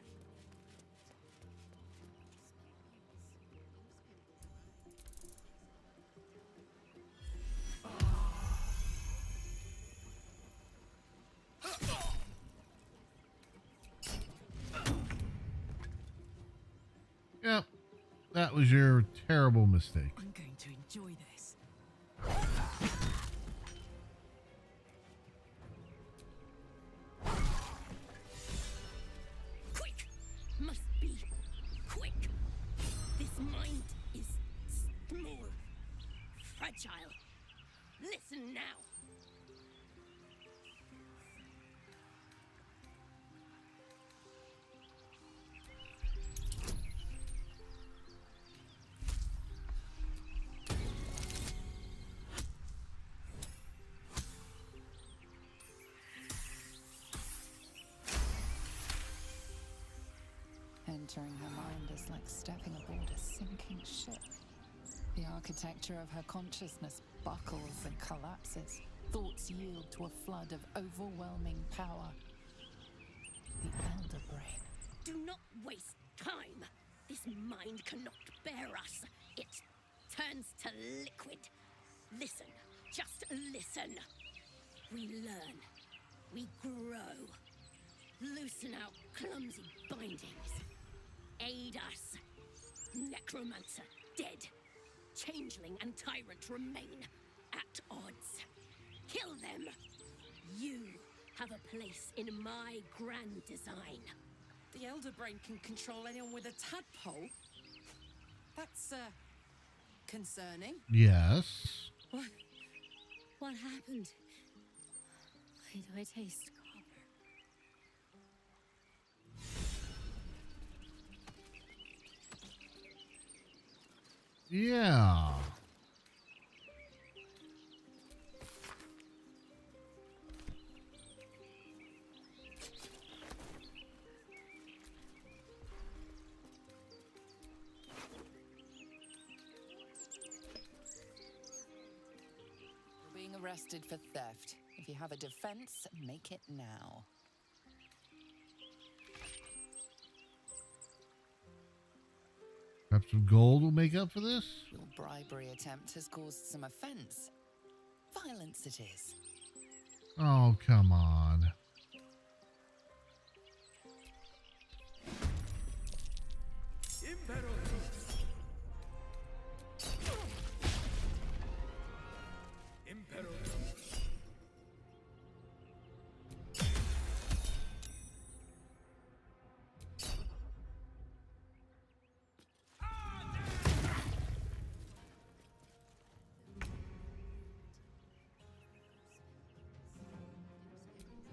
Yep, that was your terrible mistake. I'm going to enjoy this. Quick! Must be quick. This mind is small, fragile. Listen now. Entering her mind is like stepping aboard a sinking ship. The architecture of her consciousness buckles and collapses. Thoughts yield to a flood of overwhelming power. The Elder Brain. Do not waste time. This mind cannot bear us. It turns to liquid. Listen, just listen. We learn. We grow. Loosen out clumsy bindings. Aid us. Necromancer dead. Changeling and tyrant remain at odds. Kill them. You have a place in my grand design. The Elder Brain can control anyone with a tadpole? That's, concerning. Yes. What happened? Why do I taste copper? Yeah. You're being arrested for theft. If you have a defense, make it now. Perhaps some gold will make up for this? Your bribery attempt has caused some offense. Violence it is. Oh, come on.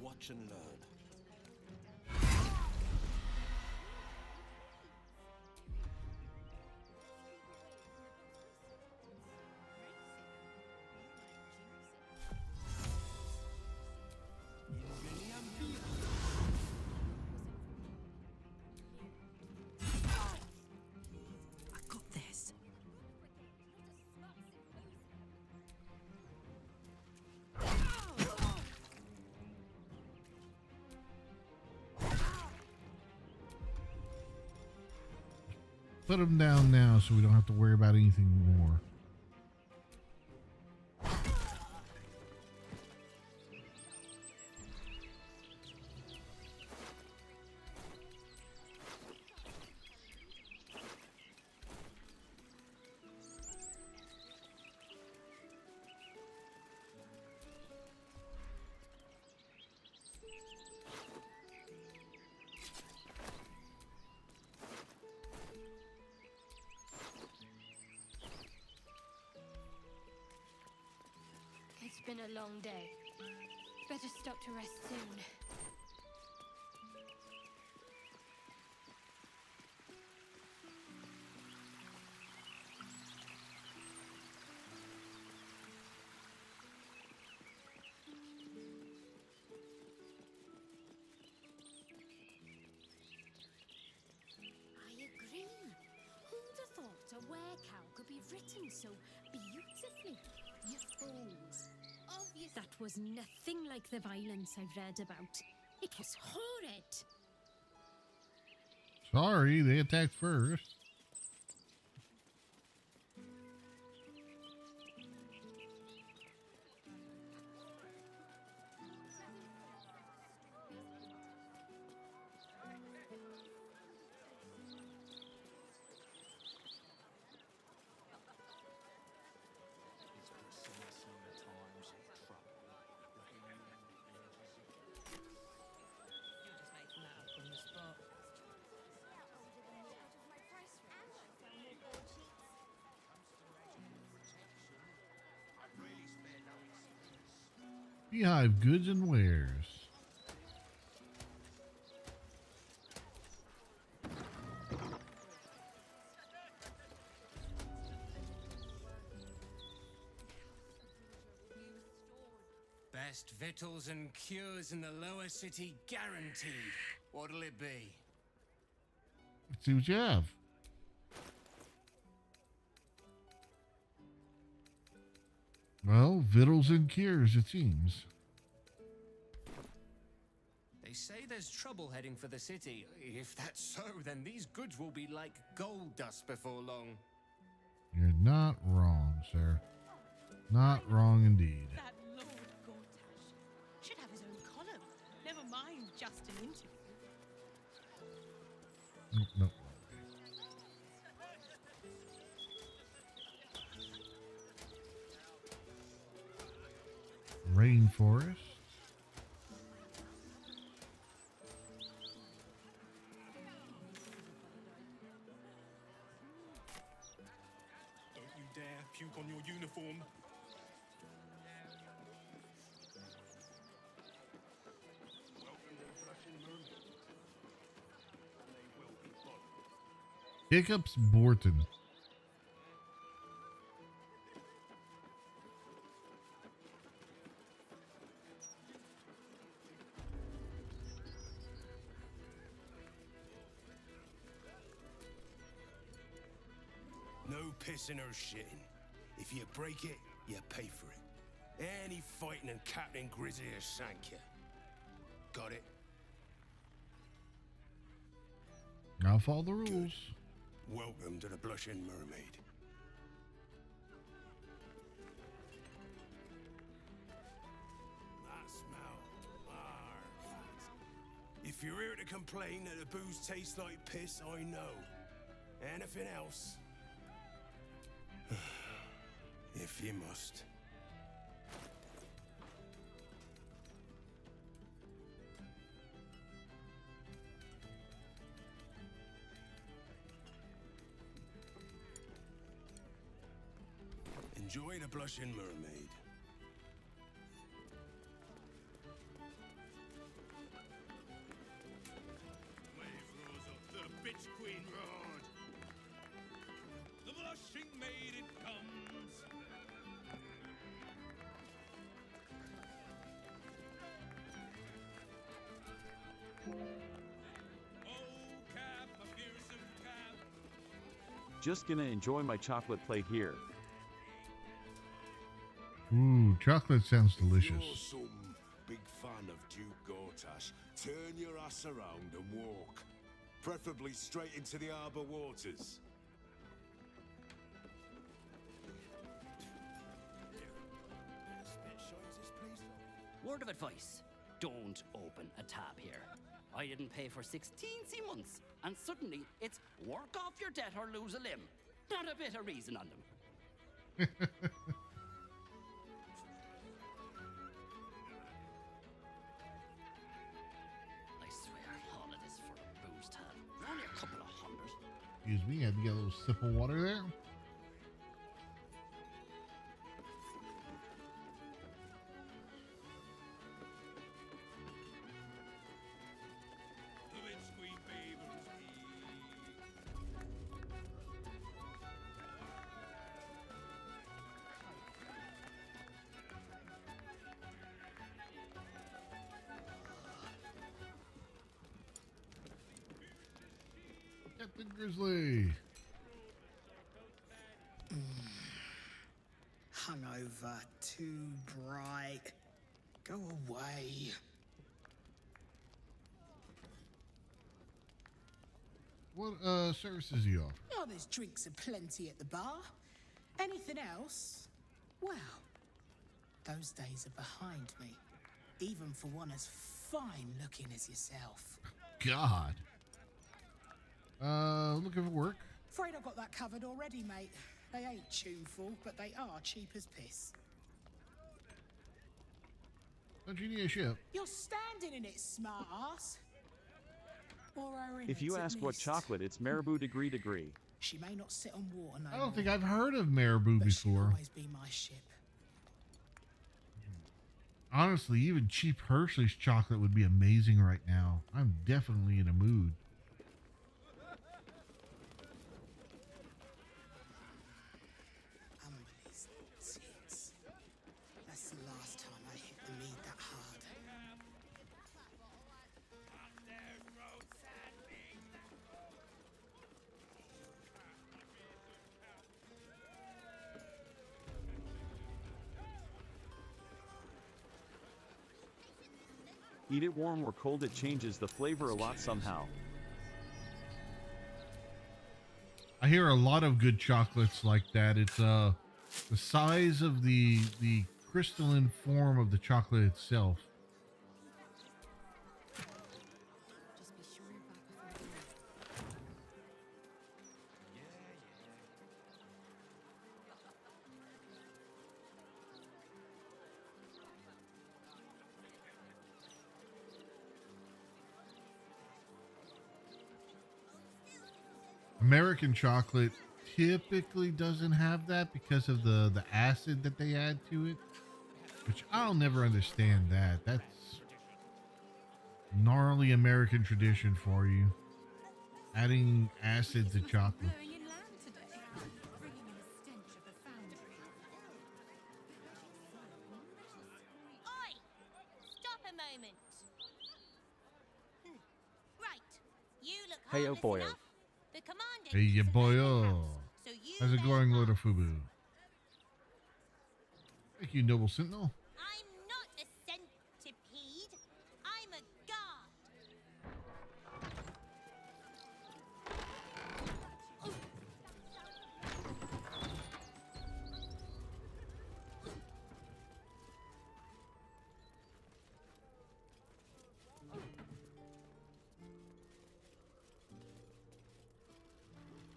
Watch and learn. I got this. Put him down now so we don't have to worry about anything more. It's been a long day. Better stop to rest soon. I agree. Who'd have thought a werecow could be written so beautifully? You fools. Obviously That was nothing like the violence I've read about. It was horrid. Sorry, they attacked first. Beehive goods and wares. Best victuals and cures in the lower city guaranteed. What'll it be? Let's see what you have. Well, victuals and cures, it seems. They say there's trouble heading for the city. If that's so, then these goods will be like gold dust before long. You're not wrong, sir. Not wrong indeed. That Lord Gortash should have his own column. Never mind just an interview. Nope. Rainforest. Don't you dare puke on your uniform. Hiccups Borton. No pissing or shitting. If you break it, you pay for it. Any fighting and Captain Grizzly or sank you. Got it? I'll follow the rules. Good. Welcome to the Blushing Mermaid. That smell. If you're here to complain that the booze tastes like piss, I know. Anything else? If you must. Enjoy the Blushing Mermaid. Wave rose up, the bitch queen roared. The blushing maid it comes. Oh, Cap, a fearsome Cap. Just gonna enjoy my chocolate plate here. Ooh, chocolate sounds If delicious. you're some big fan of Duke Gortash, turn your ass around and walk. Preferably straight into the harbour waters. Word of advice, don't open a tab here. I didn't pay for 16 months, and suddenly it's work off your debt or lose a limb. Not a bit of reason on them. I swear, all of this for a booze tab. Only a couple of hundred. Excuse me, had to get a little sip of water there. The bitch queen favors me. Captain Grizzly. Hungover, too bright. Go away. What services do you offer? Oh, there's drinks aplenty at the bar. Anything else? Well, those days are behind me. Even for one as fine looking as yourself. God. Looking for work. Afraid I've got that covered already, mate. They ain't tuneful, but they are cheap as piss. Don't you need a ship? You're standing in it, smart ass. Or are in If you it, at ask what least. chocolate, it's Marabou Degree Degree. She may not sit on water no I don't more, think I've heard of Marabou but she'll before. always be my ship. Honestly, even cheap Hershey's chocolate would be amazing right now. I'm definitely in a mood. Umberley's tits. That's the last time I hit the mead that hard. Eat it warm or cold, it changes the flavor a lot somehow. I hear a lot of good chocolates like that. It's the size of the crystalline form of the chocolate itself. American chocolate typically doesn't have that because of the acid that they add to it, which I'll never understand that. That's gnarly American tradition for you. Adding acid to chocolate. Oi! Stop a moment. Right. You look Heya harmless Boyos. enough. The commander Heya keeps an open Boyos. house, so you How's it better going, Lord come. of Fubu? Thank you, Noble Sentinel. I'm not a centipede. I'm a guard.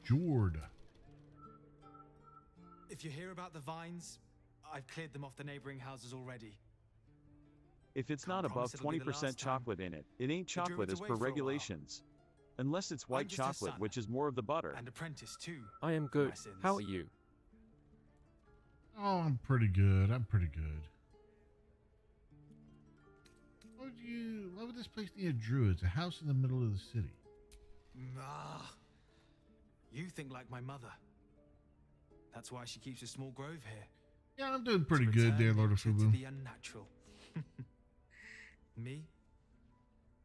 Jord. If you hear about the vines, I've cleared them off the neighboring houses already. If it's Can't not above promise it'll be the 20% last time. chocolate in it, it ain't The druid's chocolate as away per for a while. regulations. Unless it's white just her chocolate, son. which is more of the butter. And apprentice too. I am my good. sins. How are you? Oh, I'm pretty good. I'm pretty good. Why would this place need a druid? It's a house in the middle of the city. Ah, you think like my mother. That's why she keeps a small grove here. Yeah, I'm doing pretty To good there, return Lord of nature to Fubu. the unnatural. Me?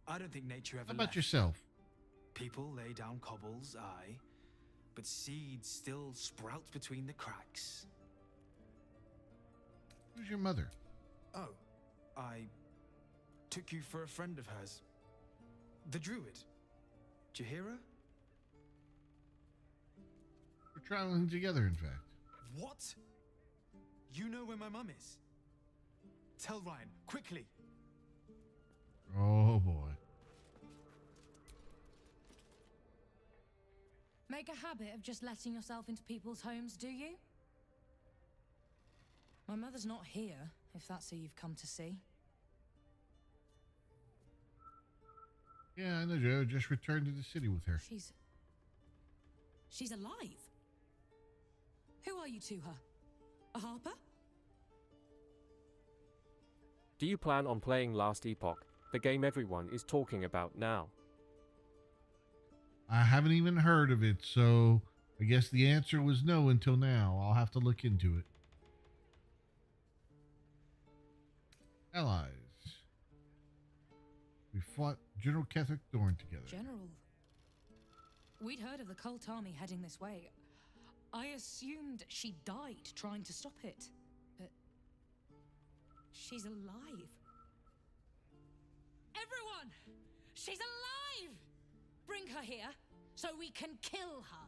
I don't think nature ever How about left. yourself? People lay down cobbles, aye, but seeds still sprout between the cracks. Who's your mother? Oh, I took you for a friend of hers. The druid. Did you hear her? We're traveling together, in fact. What? You know where my mum is? Tell Ryan, quickly. Oh boy. Make a habit of just letting yourself into people's homes, do you? My mother's not here, if that's who you've come to see. Yeah, I know, Joe. Just returned to the city with her. She's alive. Who are you to her? A harper? Do you plan on playing Last Epoch, the game everyone is talking about now? I haven't even heard of it, so I guess the answer was no until now. I'll have to look into it. Allies. We fought General Ketherick Dorn together. General. We'd heard of the cult army heading this way. I assumed she died trying to stop it. But she's alive. Everyone! She's alive! Bring her here so we can kill her.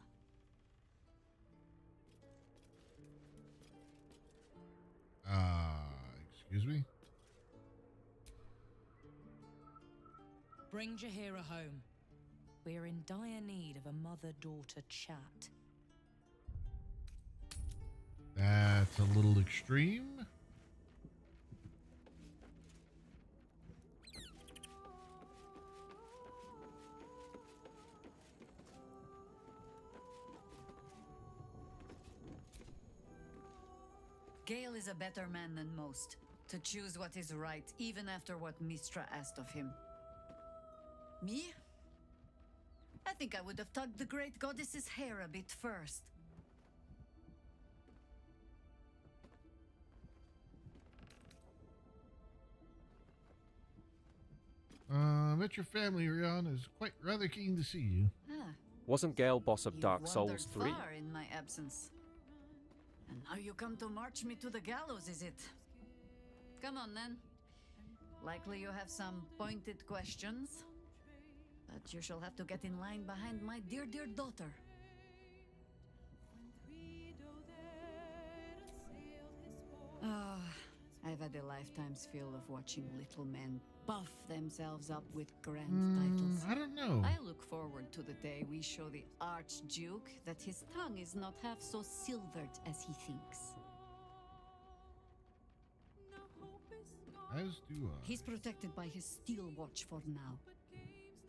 Excuse me? Bring Jaheira home. We're in dire need of a mother-daughter chat. That's a little extreme. Gale is a better man than most, to choose what is right, even after what Mistra asked of him. Me? I think I would have tugged the great goddess's hair a bit first. Met your family, Rion, is quite rather keen to see you. Ah, Wasn't Gale boss of you've Dark Souls wandered 3? far in my absence. And now you come to march me to the gallows, is it? Come on, then. Likely you have some pointed questions. But you shall have to get in line behind my dear, dear daughter. Ah, I've had a lifetime's fill of watching little men buff themselves up with grand titles. I don't know. I look forward to the day we show the Archduke that his tongue is not half so silvered as he thinks. As do I. He's protected by his steel watch for now.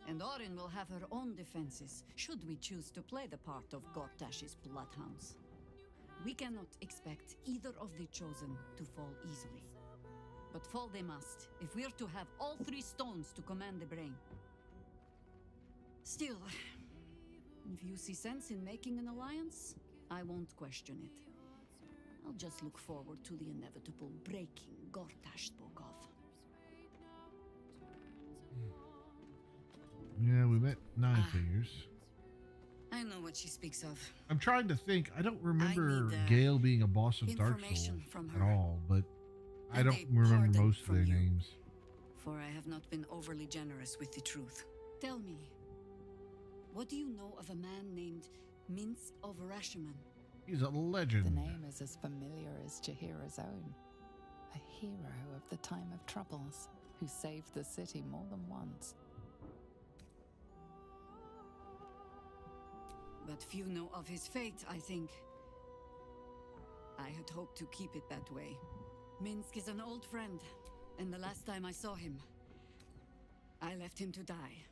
And Orin will have her own defenses, should we choose to play the part of Gortash's bloodhounds. We cannot expect either of the chosen to fall easily. But fall they must, if we're to have all three stones to command the brain. Still, if you see sense in making an alliance, I won't question it. I'll just look forward to the inevitable breaking Gortash spoke of. Yeah, we met Nine Fingers. I know what she speaks of. I'm trying to think. I don't remember need, Gale being a boss of Dark Souls information from at her. all, but I And don't a remember pardon most of from their you. names. For I have not been overly generous with the truth. Tell me, what do you know of a man named Minsk of Rashiman? He's a legend. The name is as familiar as Jaheira's own. A hero of the time of troubles, who saved the city more than once. But few know of his fate, I think. I had hoped to keep it that way. Minsk is an old friend, and the last time I saw him, I left him to die.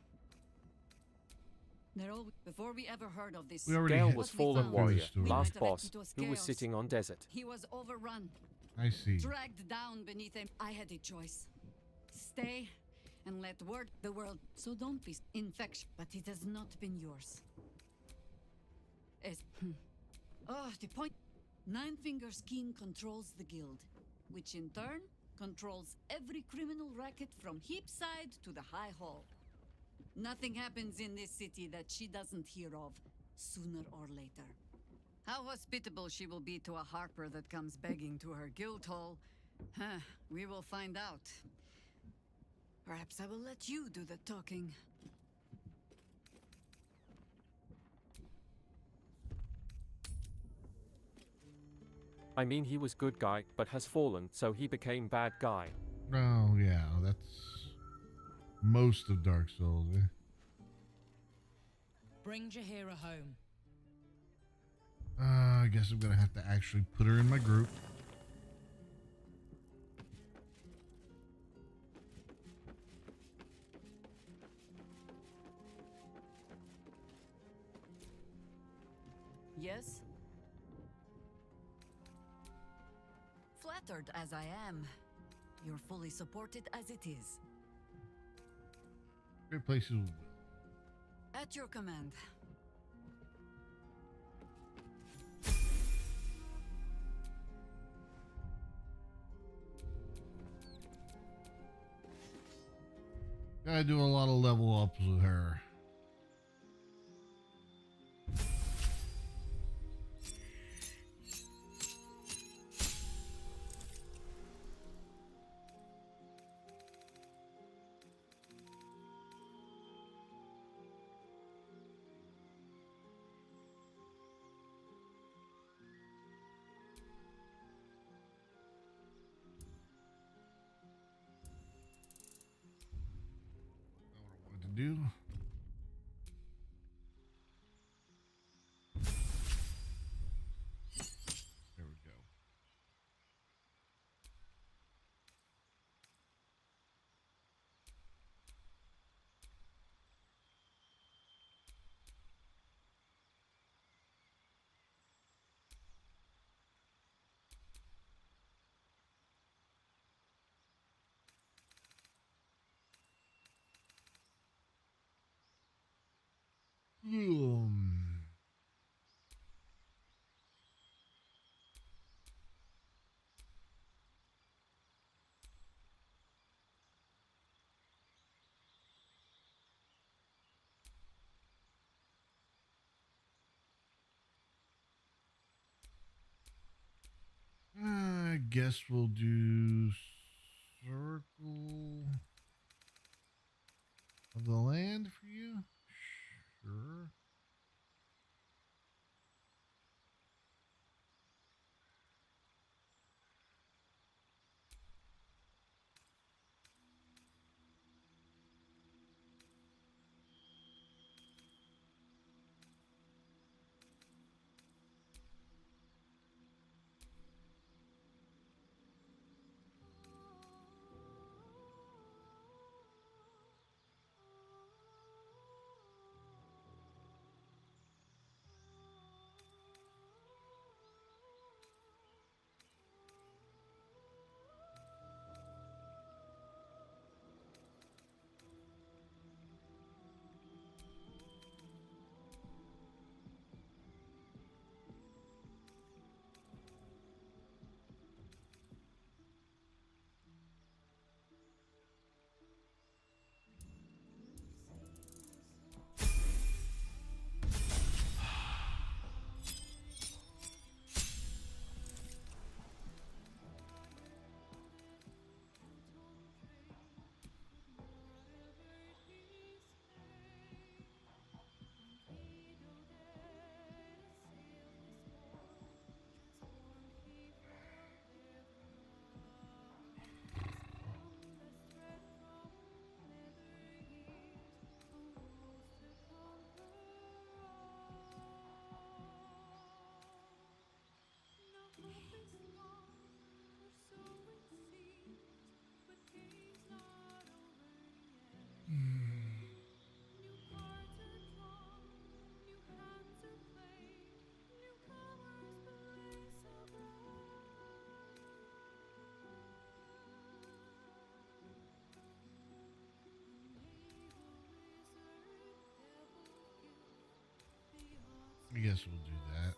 Before we ever heard of this, Gale was fallen warrior, We might last have boss, it was who was chaos. sitting on desert. He was overrun. I see. Dragged down beneath him. I had a choice. Stay and let the world. So don't be infection. But it has not been yours. The point. Nine Fingers Keen controls the guild, which in turn controls every criminal racket from Heapside to the High Hall. Nothing happens in this city that she doesn't hear of, sooner or later. How hospitable she will be to a harper that comes begging to her guild hall, we will find out. Perhaps I will let you do the talking. I mean, he was good guy, but has fallen, so he became bad guy. Oh, yeah, that's most of Dark Souls. Bring Jaheira home. I guess I'm gonna have to actually put her in my group. Yes? Flattered as I am, you're fully supported as it is. Great places. At your command. Gotta do a lot of level ups with her. do. There we go. I guess we'll do circle of the land for you. Sure. I guess we'll do that.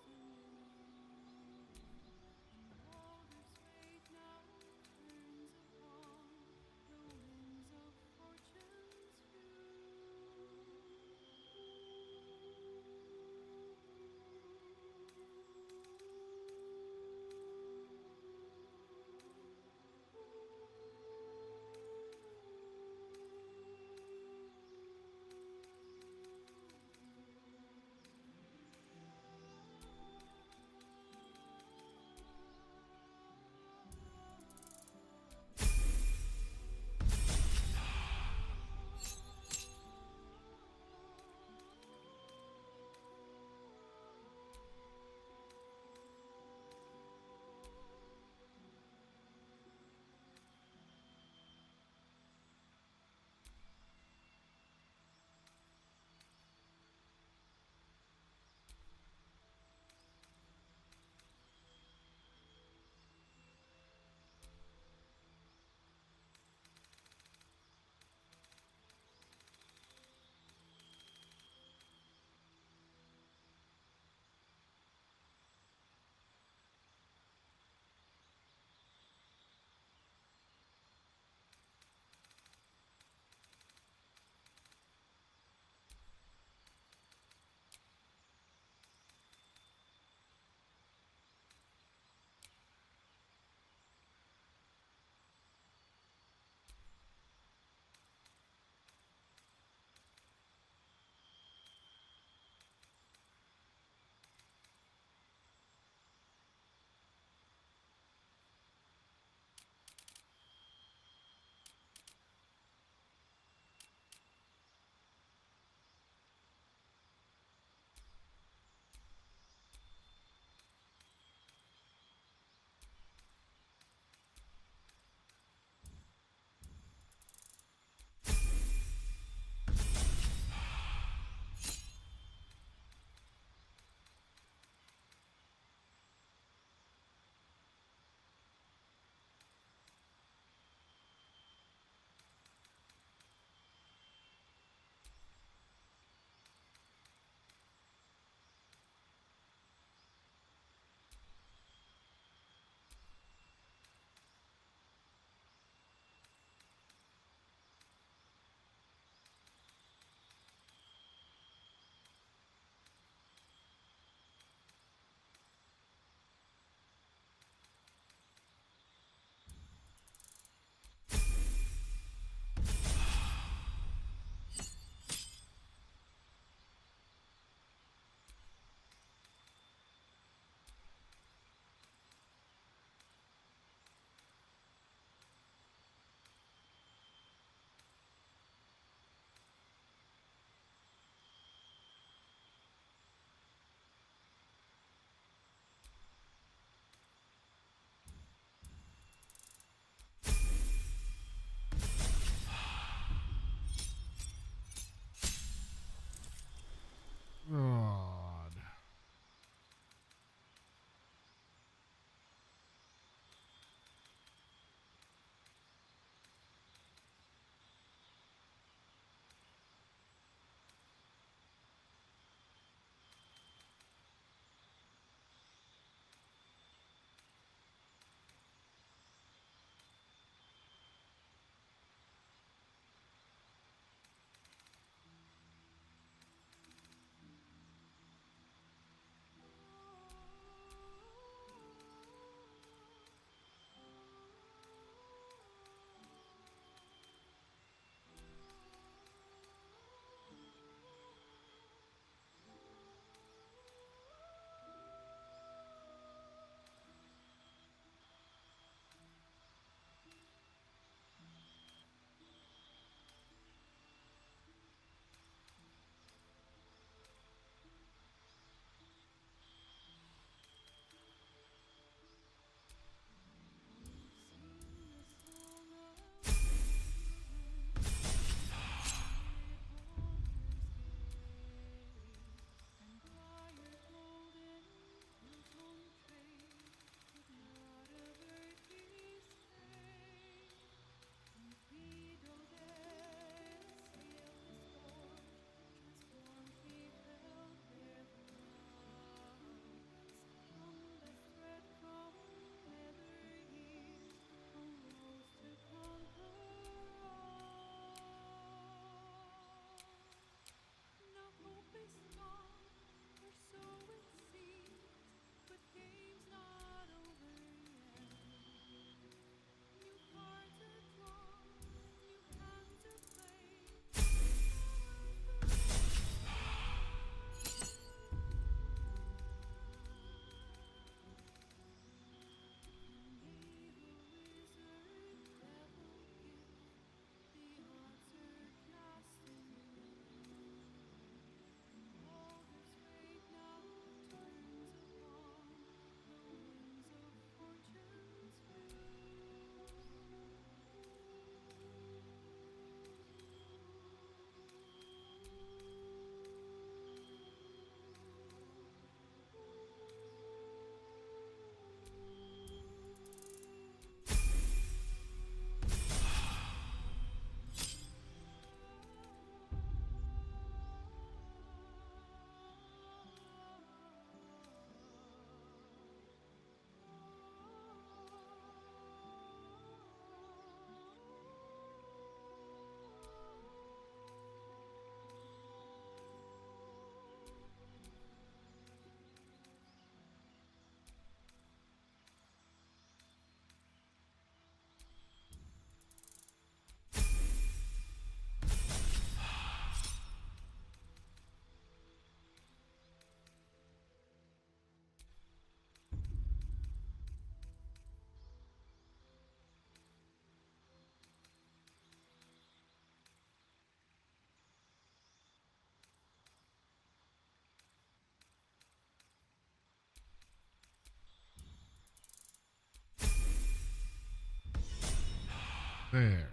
There.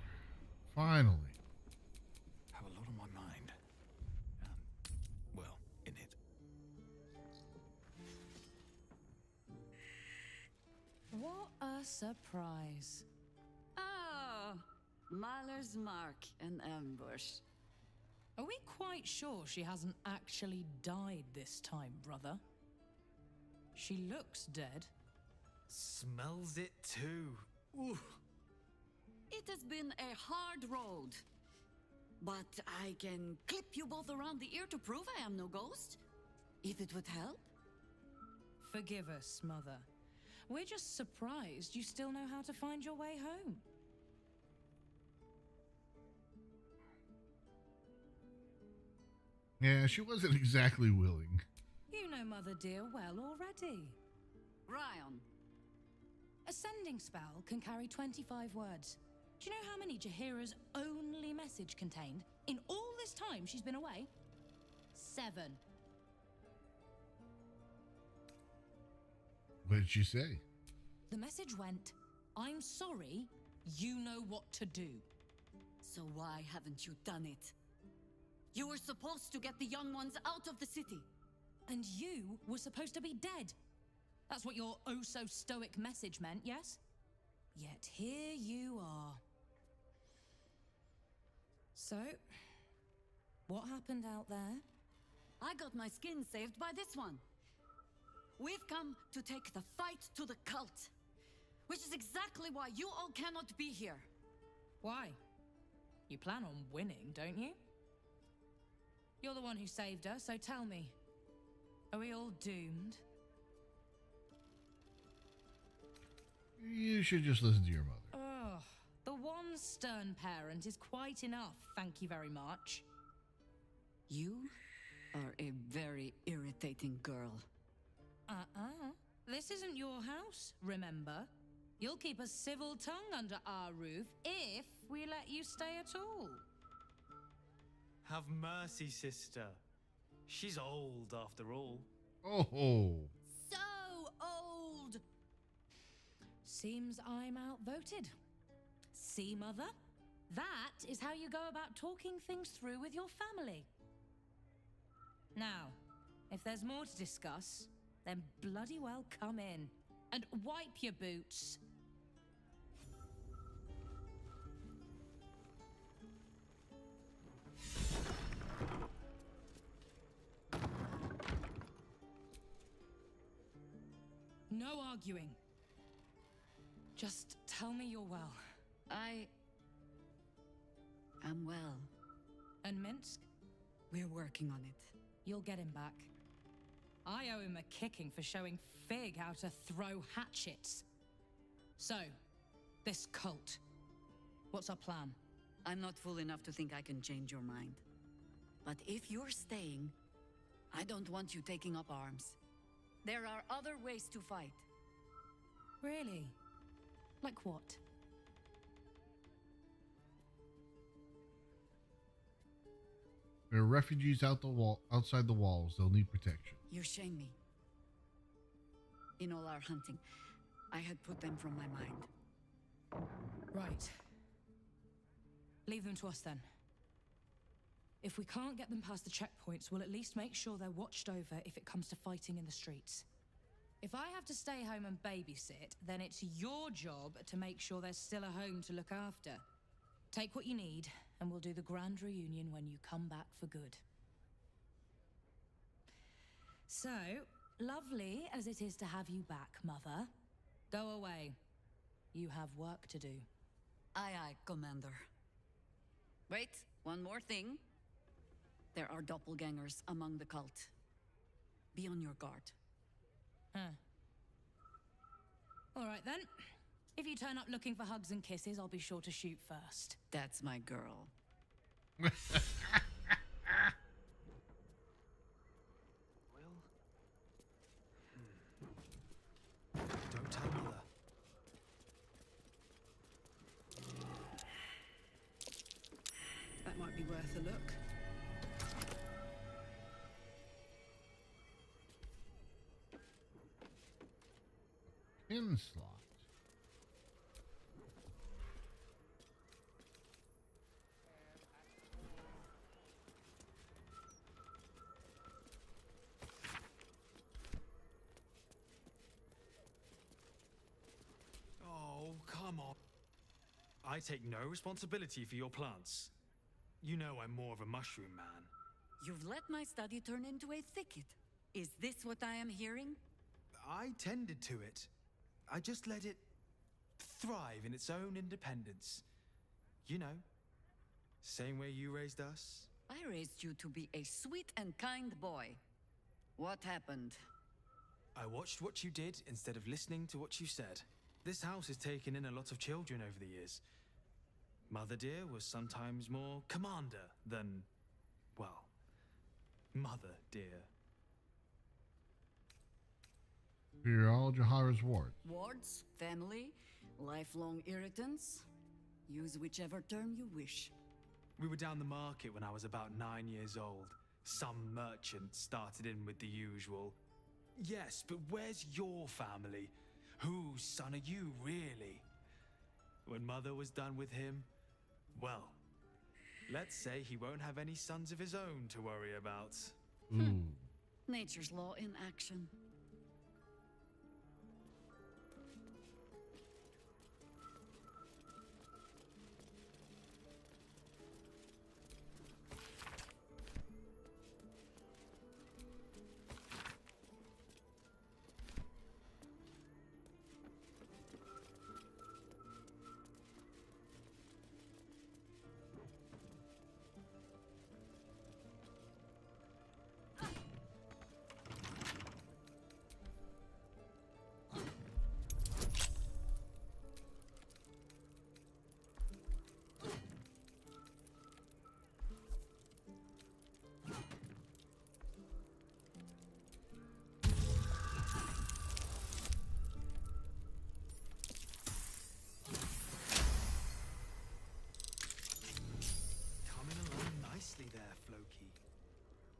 Finally. Have a lot on my mind. Well, in it. What a surprise. Oh, Mahler's mark, an ambush. Are we quite sure she hasn't actually died this time, brother? She looks dead. Smells it too. Ooh. It has been a hard road. But I can clip you both around the ear to prove I am no ghost. If it would help. Forgive us, Mother. We're just surprised you still know how to find your way home. Yeah, she wasn't exactly willing. You know Mother dear well already. Ryan. A sending spell can carry 25 words. Do you know how many Jaheira's only message contained in all this time she's been away? 7. What did she say? The message went, I'm sorry, you know what to do. So why haven't you done it? You were supposed to get the young ones out of the city. And you were supposed to be dead. That's what your oh-so-stoic message meant, yes? Yet here you are. So, what happened out there? I got my skin saved by this one. We've come to take the fight to the cult. Which is exactly why you all cannot be here. Why? You plan on winning, don't you? You're the one who saved her, so tell me. Are we all doomed? You should just listen to your mother. Oh, the one stern parent is quite enough, thank you very much. You are a very irritating girl. This isn't your house, remember? You'll keep a civil tongue under our roof if we let you stay at all. Have mercy, sister. She's old after all. Oh. So old! Seems I'm outvoted. See, Mother? That is how you go about talking things through with your family. Now, if there's more to discuss, then bloody well come in. And wipe your boots. No arguing. Just tell me you're well. I am well. And Minsk? We're working on it. You'll get him back. I owe him a kicking for showing Fig how to throw hatchets. So, this cult. What's our plan? I'm not fool enough to think I can change your mind. But if you're staying, I don't want you taking up arms. There are other ways to fight. Really? Like what? There are refugees outside the walls. They'll need protection. You shame me. In all our hunting, I had put them from my mind. Right. Leave them to us then. If we can't get them past the checkpoints, we'll at least make sure they're watched over if it comes to fighting in the streets. If I have to stay home and babysit, then it's your job to make sure there's still a home to look after. Take what you need, and we'll do the grand reunion when you come back for good. So, lovely as it is to have you back, Mother, go away. You have work to do. Aye, aye, Commander. Wait, one more thing. There are doppelgangers among the cult. Be on your guard. All right then. If you turn up looking for hugs and kisses, I'll be sure to shoot first. That's my girl. Don't tell Mother. That might be worth a look. Pin slot. I take no responsibility for your plants. You know I'm more of a mushroom man. You've let my study turn into a thicket. Is this what I am hearing? I tended to it. I just let it thrive in its own independence. You know, same way you raised us. I raised you to be a sweet and kind boy. What happened? I watched what you did instead of listening to what you said. This house has taken in a lot of children over the years. Mother dear was sometimes more commander than, well, mother dear. You're all Jahara's ward. Wards, family, lifelong irritants. Use whichever term you wish. We were down the market when I was about 9 years old. Some merchant started in with the usual. Yes, but where's your family? Whose son are you, really? When Mother was done with him, well, let's say he won't have any sons of his own to worry about. Nature's law in action. There, Floki.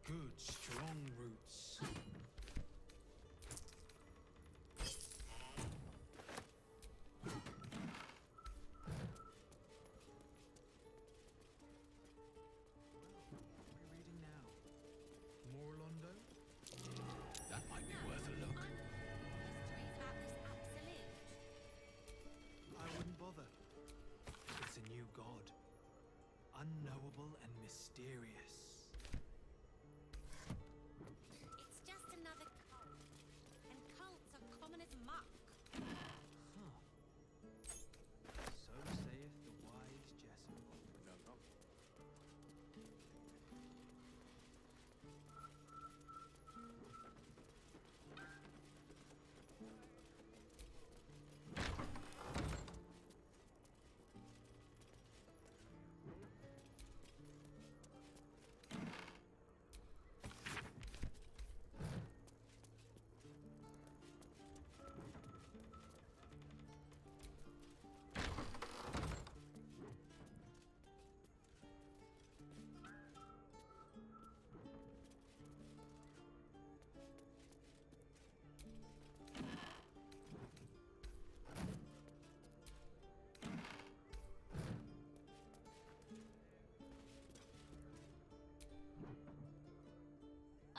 Good, strong roots. What are we reading now? More Londo? That might be worth a look. I wouldn't bother. It's a new god. Unknowable and mysterious. It's just another cult. And cults are common as muck. Huh. So saith the wise Jessamine. No, no.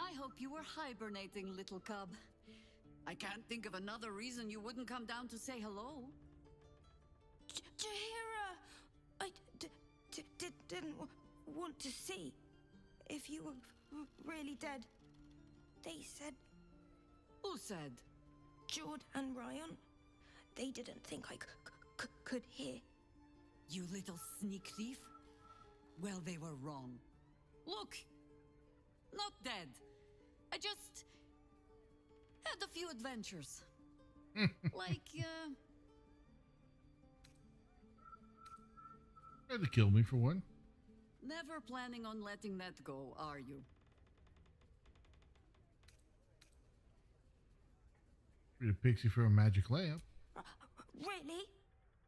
I hope you were hibernating, little cub. I can't think of another reason you wouldn't come down to say hello. Jahira, I didn't want to see if you were really dead. They said... Who said? Jord and Ryan. They didn't think I could hear. You little sneak thief. Well, they were wrong. Look, not dead. I just had a few adventures. Like, Tried to kill me for one. never planning on letting that go, are you? Read a pixie from a magic lamp. Really?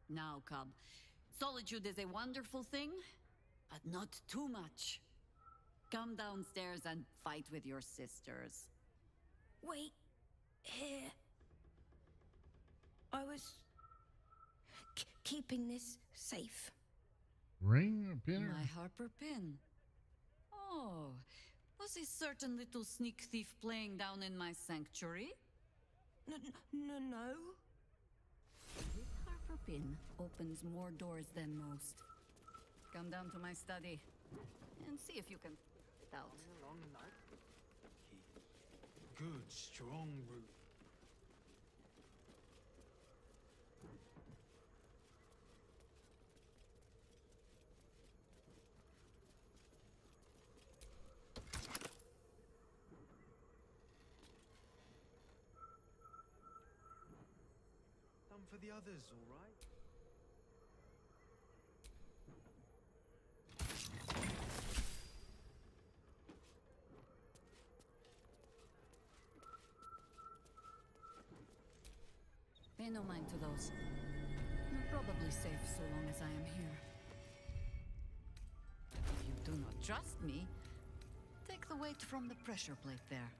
Now, cub, solitude is a wonderful thing, but not too much. Come downstairs and fight with your sisters. Wait, here. I was keeping this safe. Ring or pin? My Harper pin. Oh, was a certain little sneak thief playing down in my sanctuary? No. This Harper in opens more doors than most. Come down to my study and see if you can fit out. Good, strong root. Done for the others, all right? Pay no mind to those. You're probably safe so long as I am here. If you do not trust me, take the weight from the pressure plate there.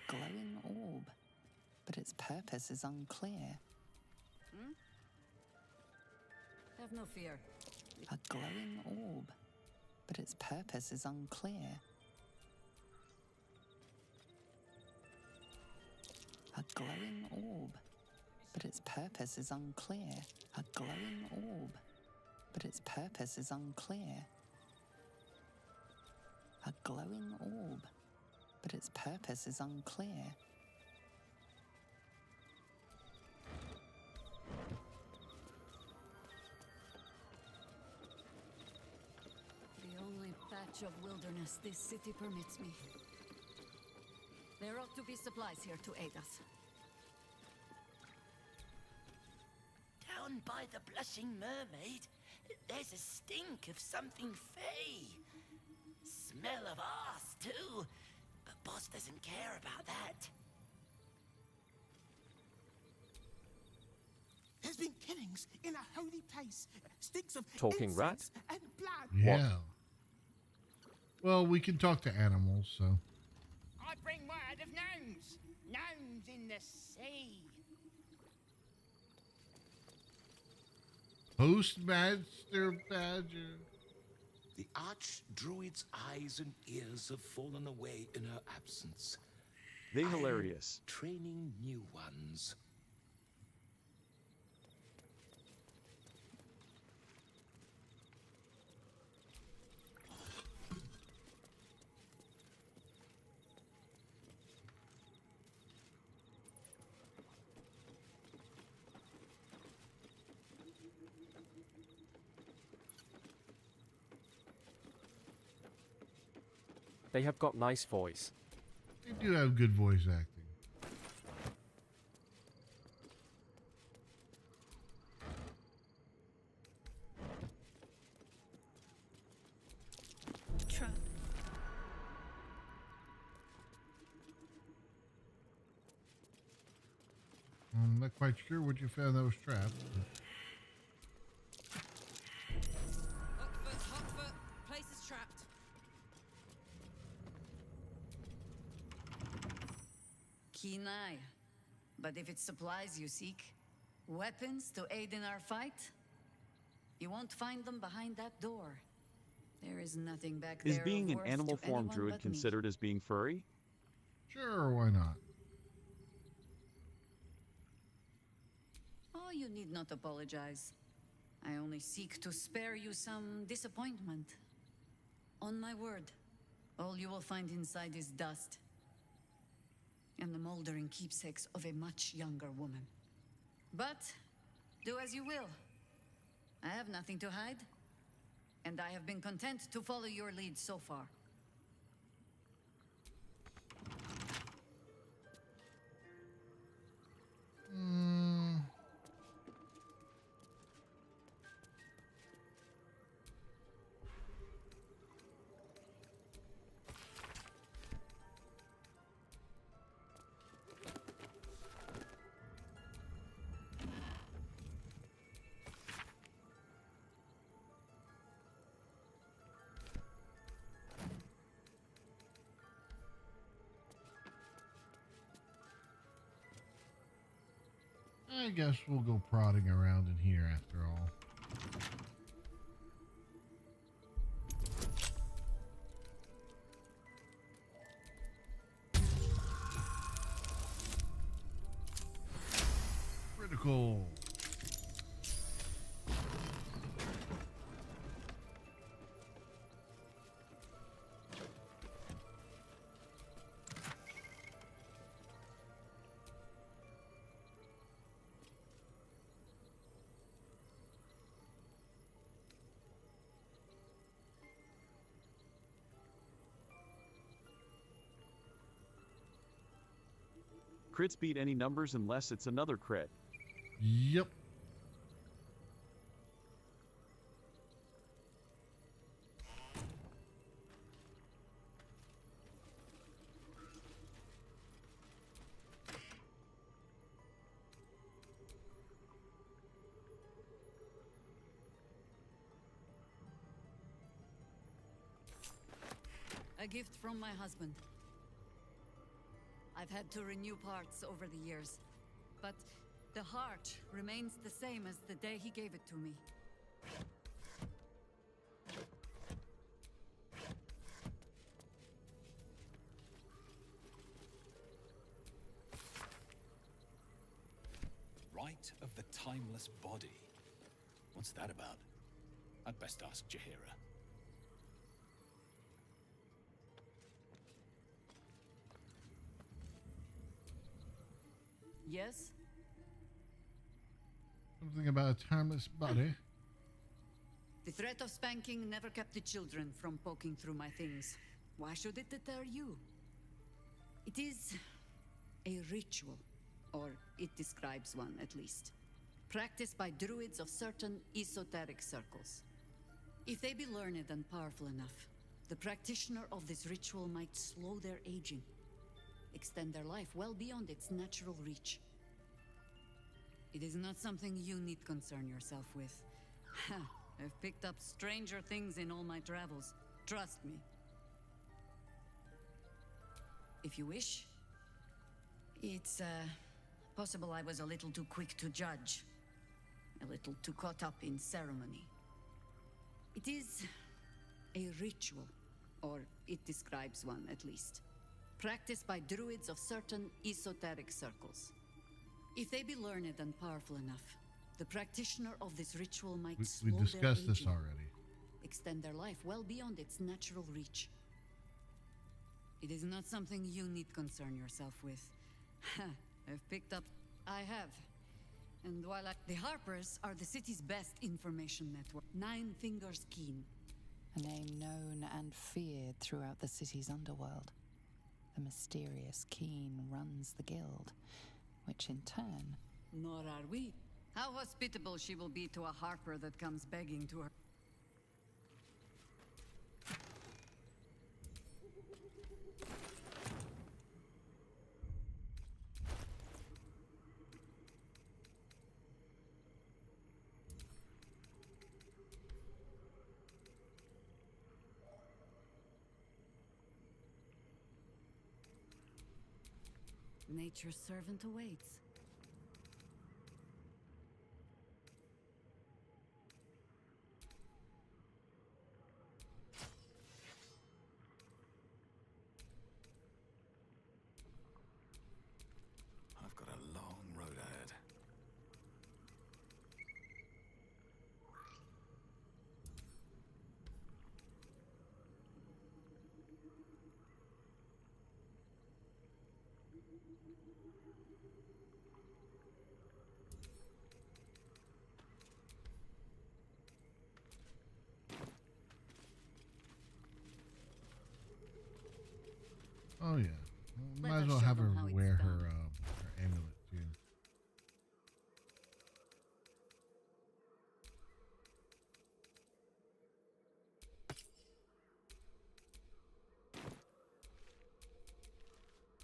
Glowing orb, but its purpose is unclear. Hmm? Have no fear. A glowing orb, but its purpose is unclear. A glowing orb, but its purpose is unclear. A glowing orb, but its purpose is unclear. A glowing orb, but its purpose is unclear. The only patch of wilderness this city permits me. There ought to be supplies here to aid us. Down by the Blushing Mermaid, there's a stink of something fey. Smell of arse, too. But boss doesn't care about that. There's been killings in a holy place. Stinks of Talking rat? incense and blood. Yeah. Well, we can talk to animals, so. I bring word of gnomes. Gnomes in the sea. Postmaster Badger. The Archdruid's eyes and ears have fallen away in her absence. They I'm hilarious. training new ones. They have got nice voice. They You do have good voice acting. Trap. I'm not quite sure what you found that was trapped. Hotfoot, place is trapped. Keen eye. But if it's supplies you seek, weapons to aid in our fight, you won't find them behind that door. There is nothing back there. Is being of an worth animal to form anyone druid but me. considered as being furry? Sure, why not? Oh, you need not apologize. I only seek to spare you some disappointment. On my word, all you will find inside is dust. And the moldering keepsakes of a much younger woman. But, do as you will. I have nothing to hide. And I have been content to follow your lead so far. I guess we'll go prodding around in here after all. Critical. Crits beat any numbers unless it's another crit. Yep. A gift from my husband. I've had to renew parts over the years, but the heart remains the same as the day he gave it to me. Rite of the Timeless Body. What's that about? I'd best ask Jaheira. Yes? Something about a timeless body. The threat of spanking never kept the children from poking through my things. Why should it deter you? It is a ritual, or it describes one at least, practiced by druids of certain esoteric circles. If they be learned and powerful enough, the practitioner of this ritual might slow their aging, extend their life well beyond its natural reach. It is not something you need concern yourself with. I've picked up stranger things in all my travels. Trust me. If you wish, it's possible I was a little too quick to judge, a little too caught up in ceremony. It is a ritual, or it describes one at least, practiced by druids of certain esoteric circles. If they be learned and powerful enough, the practitioner of this ritual might slow We their discussed this aging, already. extend their life well beyond its natural reach. It is not something you need concern yourself with. I've picked up... I have. And while the Harpers are the city's best information network. 9 Fingers Keen. A name known and feared throughout the city's underworld. The mysterious Keen runs the guild, which in turn... Nor are we. How hospitable she will be to a harper that comes begging to her. Nature's servant awaits. I've got a long road ahead. Oh yeah. Let Might as us well show have her them how it's wear done. her amulet too.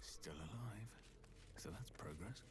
Still alive. So that's progress.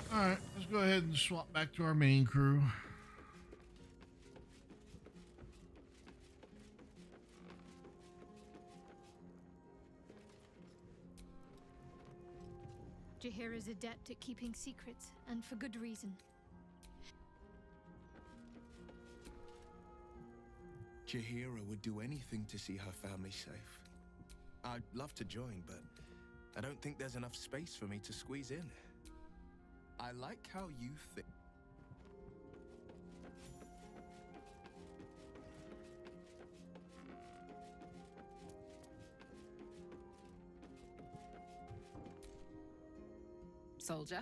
Alright, let's go ahead and swap back to our main crew. Jaheira is adept at keeping secrets, and for good reason. Jaheira would do anything to see her family safe. I'd love to join, but I don't think there's enough space for me to squeeze in. I like how you think. Soldier?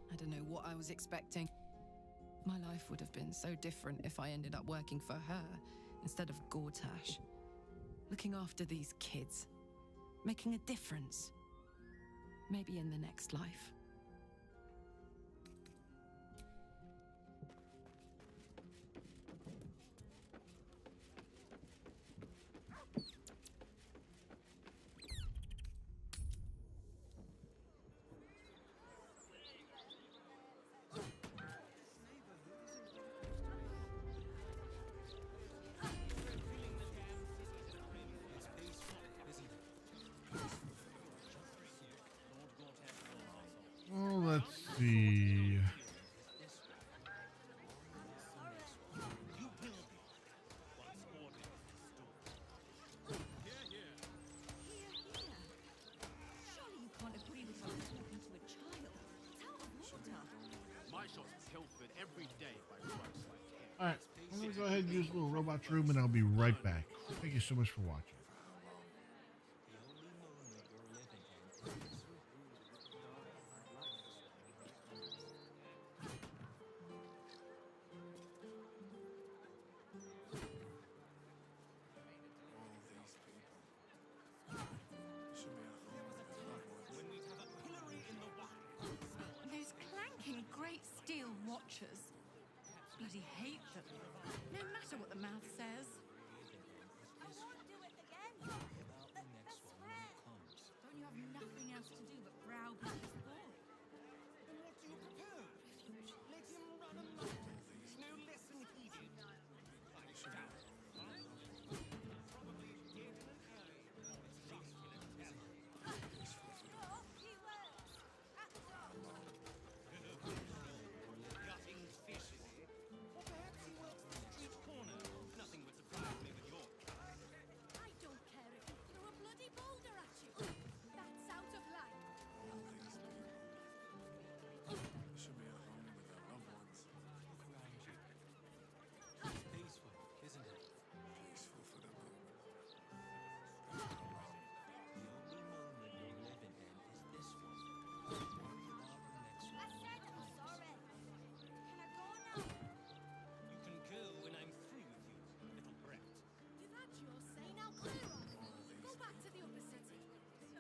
I don't know what I was expecting. My life would have been so different if I ended up working for her instead of Gortash. Looking after these kids. Making a difference. Maybe in the next life. Well, let's see. Surely you can't agree with her talking to a child. It's out of order. My shop's pilfered every day by folks like him. Alright, I'm going to go ahead and use a little robot's room and I'll be right back. Thank you so much for watching. Those clanking great steel watch bloody hate them. No matter what the mouth says. I won't do it again. I swear. Don't you have nothing else to do but browbeat this boy? Then what do you propose? Let him run amok. No lesson heeded. Down. Probably dead in an alley. Faithful and tavern. He works at the dock. Gutting fish, is he? Or perhaps he works the street corner. Nothing would surprise me with your kind. I don't care if he threw a bloody boulder at you. That's out of line. Should be at home with their loved ones. Look around you. It's peaceful, isn't it? Peaceful for the moment. The only moment you're living in is this one. Worry about the next I one. said I'm sorry. Can I go now? You can go when I'm through with you, little brat. You've had your say, now clear off. Go back to the upper city.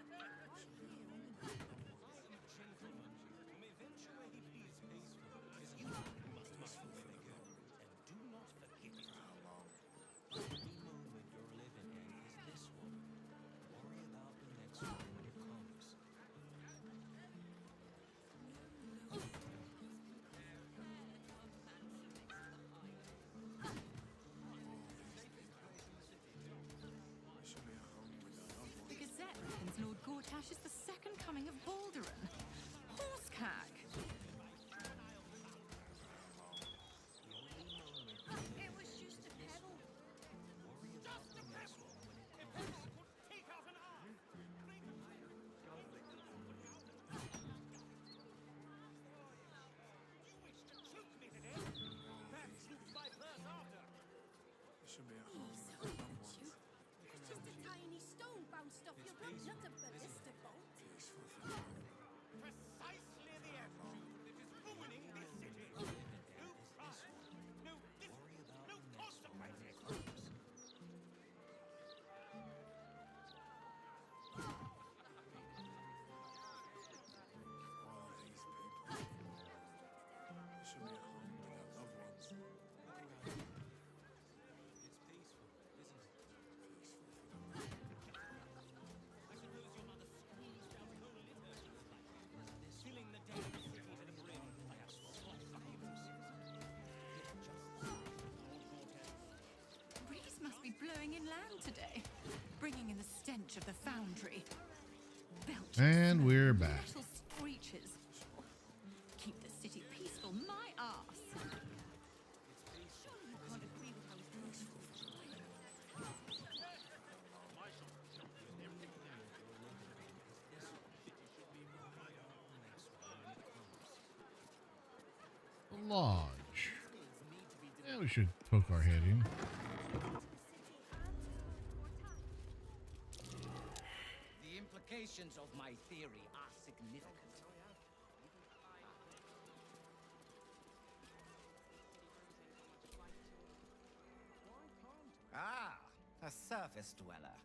I am a gentleman who may venture where he pleases. You must mind the way they go, and do not forget it. The only moment you're living in is this one. Worry about the next one when it comes. Should be at home with their loved The ones. Gazette reckons Lord Gortash is the second coming of Baldurin. Horsecack! It was just a pebble. Just the next one when it comes. Take out an eye! You wish to choke me to death? Perhaps use my purse after. Should be at home with their loved ones. It's just a tiny stone bounced off your rope, not a ballista bolt. Peaceful for the moment. Precisely the attitude that is ruining this city. No pride, no discipline, no consequences. All these people. Should be at home with their loved ones. It's peaceful, isn't it? Peaceful for the moment. I suppose your mother squeezed out whole litter filling the damn city to the brim. I have swallowed flames. Breeze must be blowing inland today, bringing in the stench of the foundry. Belching And smoke, we're back. metal screeches. Keep the city peaceful, my arse. Surely you can't agree with how it's The lodge. Yeah, we should poke our head in. The implications of my theory are significant. Ah, a surface dweller.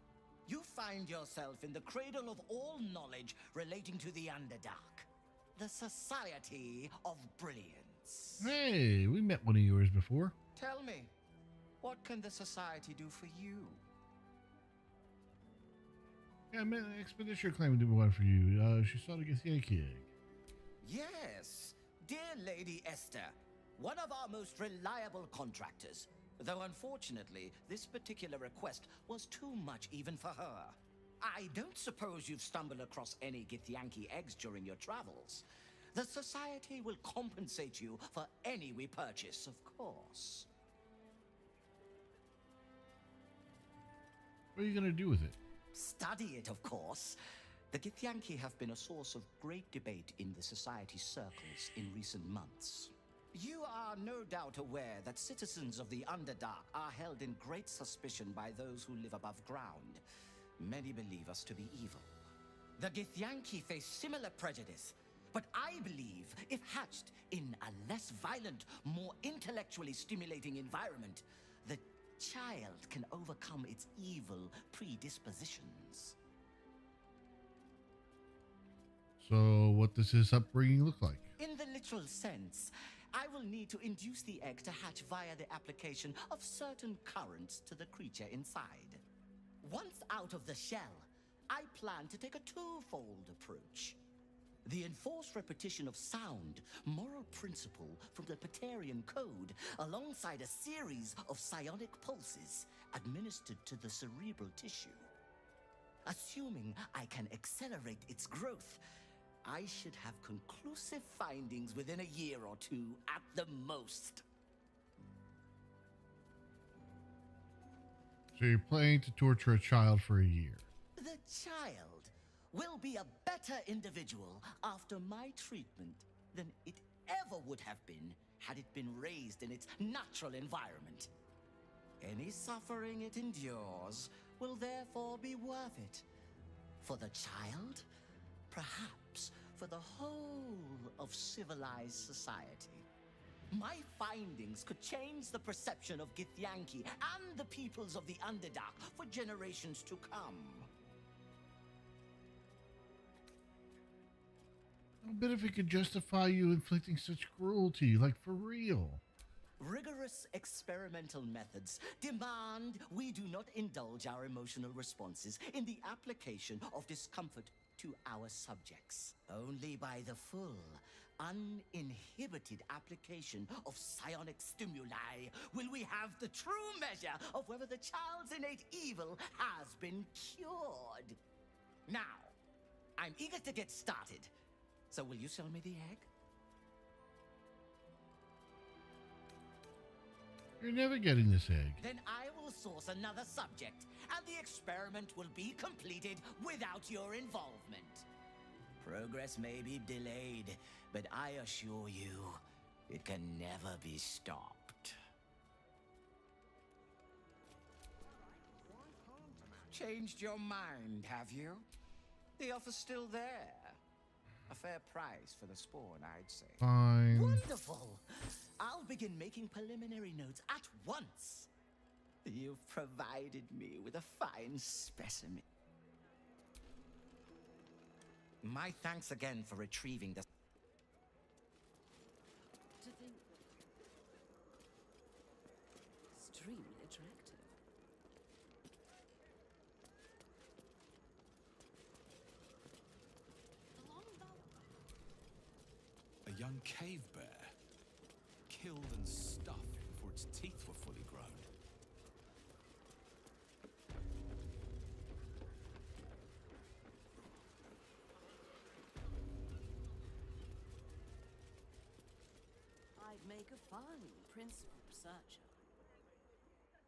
You find yourself in the cradle of all knowledge relating to the Underdark, the Society of Brilliance. Hey, we met one of yours before. Tell me, what can the Society do for you? Yeah, I met an expedition claiming to be one for you. She saw the Githyanki egg. Yes, dear Lady Esther, one of our most reliable contractors. Though unfortunately, this particular request was too much even for her. I don't suppose you've stumbled across any Githyanki eggs during your travels. The Society will compensate you for any we purchase, of course. What are you going to do with it? Study it, of course. The Githyanki have been a source of great debate in the Society circles in recent months. You are no doubt aware that citizens of the Underdark are held in great suspicion by those who live above ground. Many believe us to be evil. The Githyanki face similar prejudice, but I believe if hatched in a less violent, more intellectually stimulating environment, the child can overcome its evil predispositions. So, what does his upbringing look like? In the literal sense, I will need to induce the egg to hatch via the application of certain currents to the creature inside. Once out of the shell, I plan to take a twofold approach. The enforced repetition of sound, moral principle from the Paterian Code, alongside a series of psionic pulses administered to the cerebral tissue. Assuming I can accelerate its growth, I should have conclusive findings within a year or two at the most. So you're planning to torture a child for a year. The child will be a better individual after my treatment than it ever would have been had it been raised in its natural environment. Any suffering it endures will therefore be worth it. For the child, perhaps for the whole of civilized society. My findings could change the perception of Githyanki and the peoples of the Underdark for generations to come. But if it could justify you inflicting such cruelty, like for real. Rigorous experimental methods demand we do not indulge our emotional responses in the application of discomfort to our subjects. Only by the full, uninhibited application of psionic stimuli will we have the true measure of whether the child's innate evil has been cured. Now, I'm eager to get started. So will you sell me the egg? You're never getting this egg. Then I will source another subject, and the experiment will be completed without your involvement. Progress may be delayed, but I assure you, it can never be stopped. Changed your mind, have you? The offer's still there. A fair price for the spawn, I'd say. Fine. Wonderful! I'll begin making preliminary notes at once. You've provided me with a fine specimen. My thanks again for retrieving the... To think extremely attractive. A young cave bear, killed and stuffed before its teeth were fully grown. I'd make a fine principal researcher.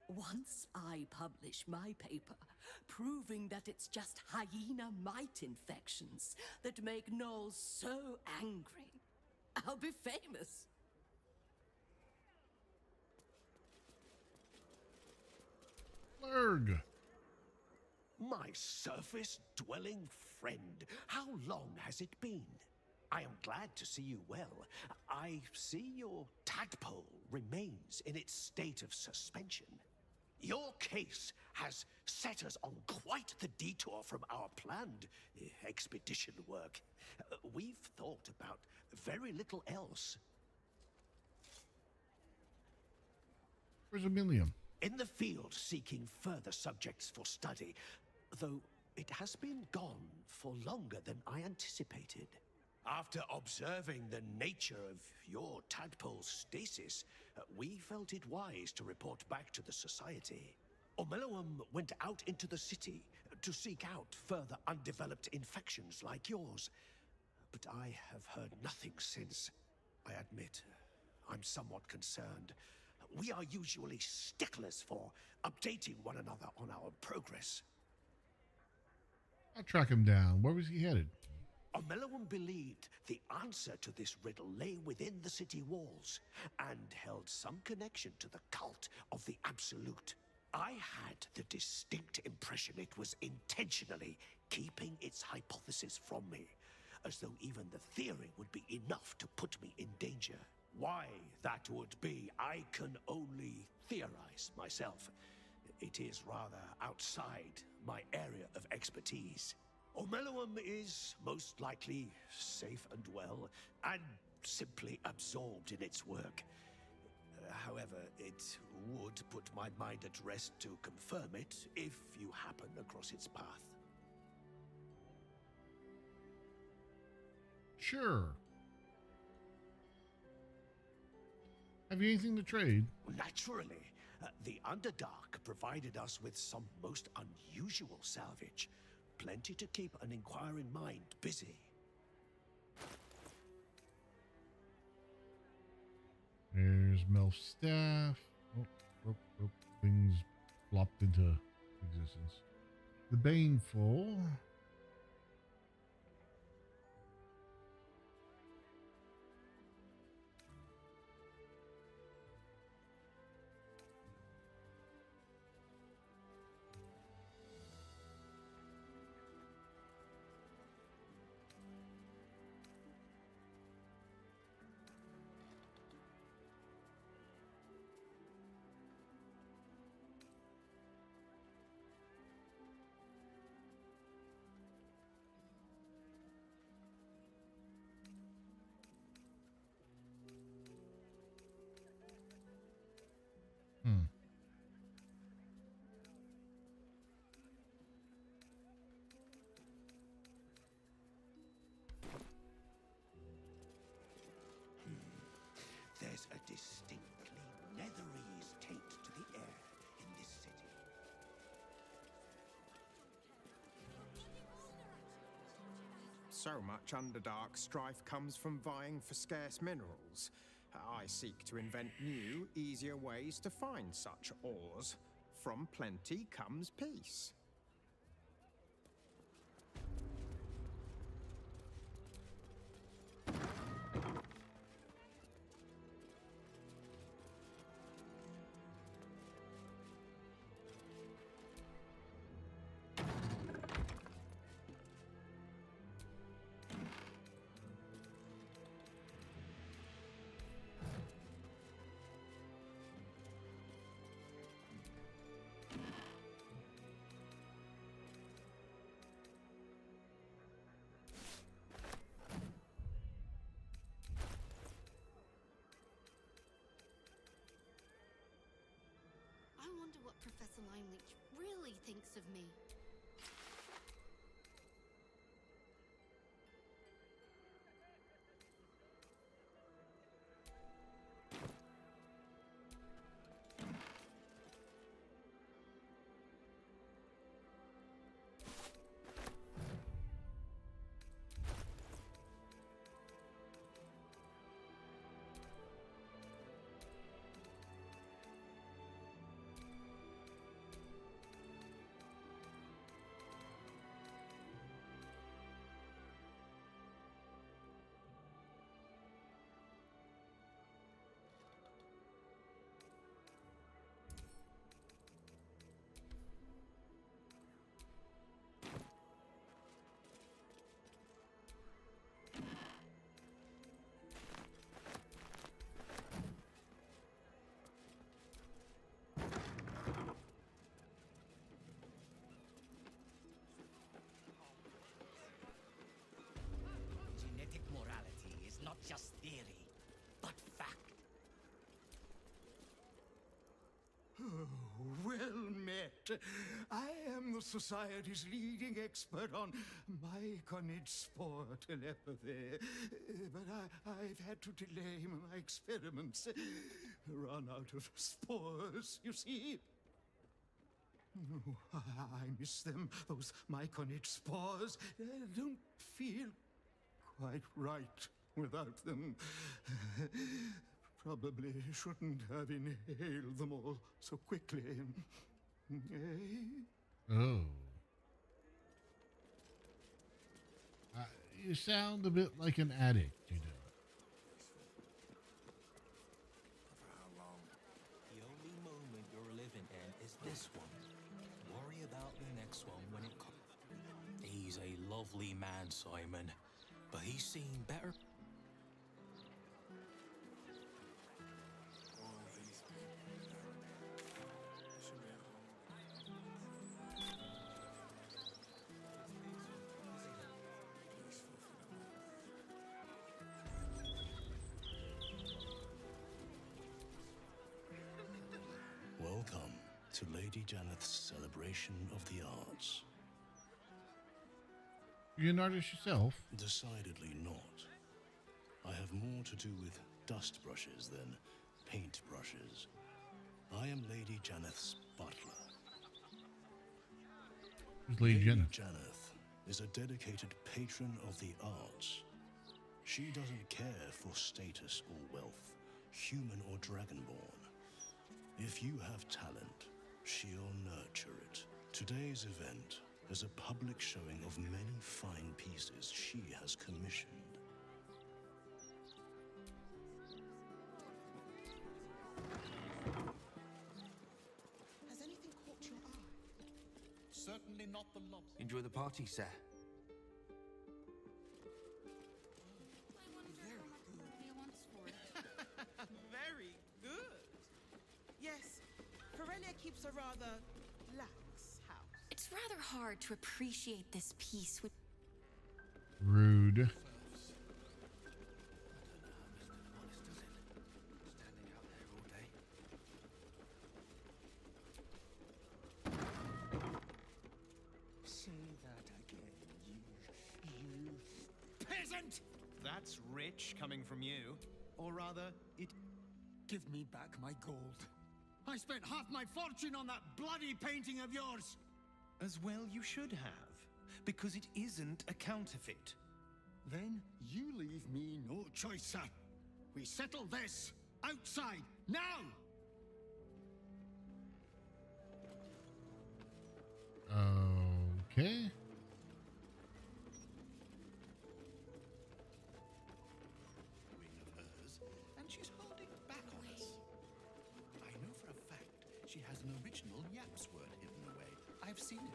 Once I publish my paper proving that it's just hyena mite infections that make gnolls so angry, I'll be famous. Blurg. My surface-dwelling friend, how long has it been? I am glad to see you well. I see your tadpole remains in its state of suspension. Your case has set us on quite the detour from our planned expedition work. We've thought about very little else. Where's Emilium? In the field seeking further subjects for study, though it has been gone for longer than I anticipated. After observing the nature of your tadpole's stasis, we felt it wise to report back to the Society. Omeloum went out into the city to seek out further undeveloped infections like yours. But I have heard nothing since. I admit, I'm somewhat concerned. We are usually sticklers for updating one another on our progress. I'll track him down. Where was he headed? Omeloum believed the answer to this riddle lay within the city walls and held some connection to the cult of the Absolute. I had the distinct impression it was intentionally keeping its hypothesis from me, as though even the theory would be enough to put me in danger. Why that would be, I can only theorize myself. It is rather outside my area of expertise. Omeloum is most likely safe and well, and simply absorbed in its work. However, it would put my mind at rest to confirm it if you happen across its path. Sure. Have you anything to trade? Naturally. The Underdark provided us with some most unusual salvage. Plenty to keep an inquiring mind busy. There's Melf's staff. Oh, things flopped into existence. The Baneful. There's a distinctly netherese taint to the air in this city. So much Underdark strife comes from vying for scarce minerals. I seek to invent new, easier ways to find such ores. From plenty comes peace. I wonder what Professor Limeleech really thinks of me. Genetic morality is not just theory, but fact. Well met. I am the Society's leading expert on myconid spore telepathy. But I've had to delay my experiments. Run out of spores, you see. Oh, I miss them, those myconid spores. Don't feel quite right without them. Probably shouldn't have inhaled them all so quickly. Oh. You sound a bit like an addict, you know. The only moment you're living in is this one. Worry about the next one when it comes. He's a lovely man, Simon, but he's seen better. to Lady Janeth's celebration of the arts? You're an artist yourself? Decidedly not. I have more to do with dust brushes than paint brushes. I am Lady Janeth's butler. Who's Lady Janeth? Janeth is a dedicated patron of the arts. She doesn't care for status or wealth, human or dragonborn. If you have talent, she'll nurture it. Today's event is a public showing of many fine pieces she has commissioned. Has anything caught your eye? Certainly not the lobster. Enjoy the party, sir. Very good. Yes, Ferelia keeps a rather lax house. It's rather hard to appreciate this piece with. Rude. Say that again, you peasant! That's rich coming from you. Or rather, it... Give me back my gold. I spent half my fortune on that bloody painting of yours. As well you should have, because it isn't a counterfeit. Then you leave me no choice, sir. We settle this outside now! Okay. And she's holding back on us. I know for a fact she has an original Yaps word hidden away. I've seen it.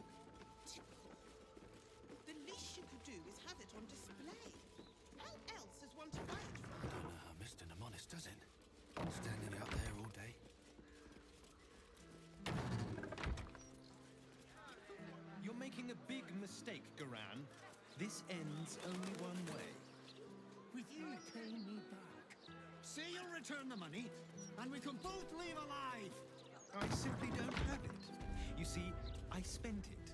The least you could do is have it on display. How else is one to buy it from? Mr. Nemonis doesn't. Standing out there all day. You're making a big mistake, Garan. This ends only one way. With you paying me back. Say you'll return the money, and we can both leave alive. I simply don't have it. You see, I spent it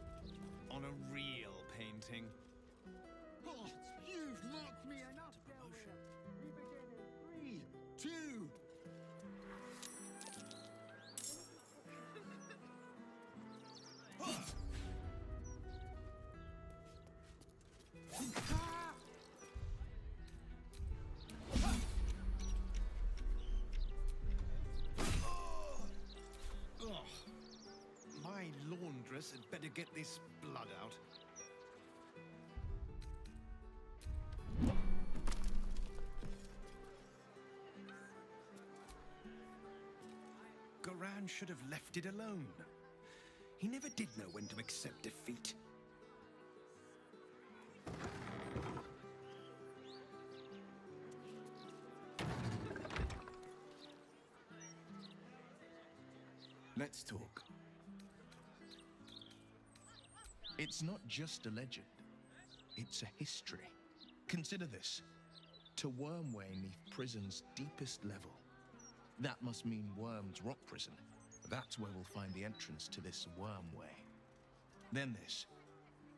on a real painting. Oh, you've mocked me enough, Baldur. We begin in 3, 2. My laundress had better get this blood out. Garan should have left it alone. He never did know when to accept defeat. Let's talk. It's not just a legend. It's a history. Consider this. To Wormway 'neath prison's deepest level. That must mean Worm's rock prison. That's where we'll find the entrance to this Wormway. Then this.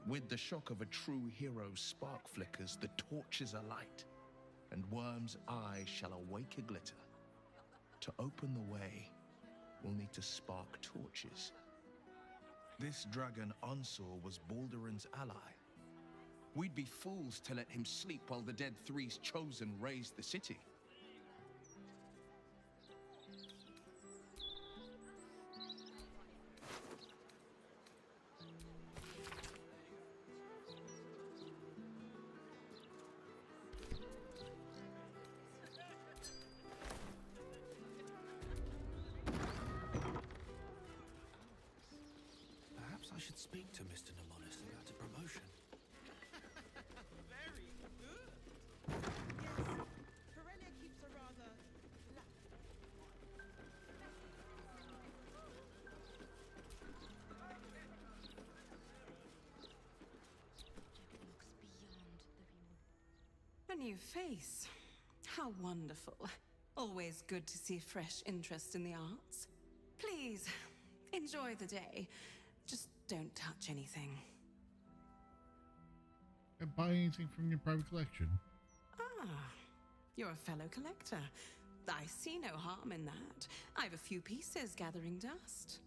With the shock of a true hero's spark flickers, the torches alight, and Worm's eyes shall awake a glitter. To open the way, we'll need to spark torches. This dragon Onsor was Baldur's ally. We'd be fools to let him sleep while the Dead Three's chosen raised the city. Perhaps I should speak to Mr. Nemonis about a promotion. Very good. Yes, Ferelia keeps a rather lax. A new face. How wonderful. Always good to see fresh interest in the arts. Please, Enjoy the day. Just don't touch anything. And buy anything from your private collection. Ah, you're a fellow collector. I see no harm in that. I've a few pieces gathering dust.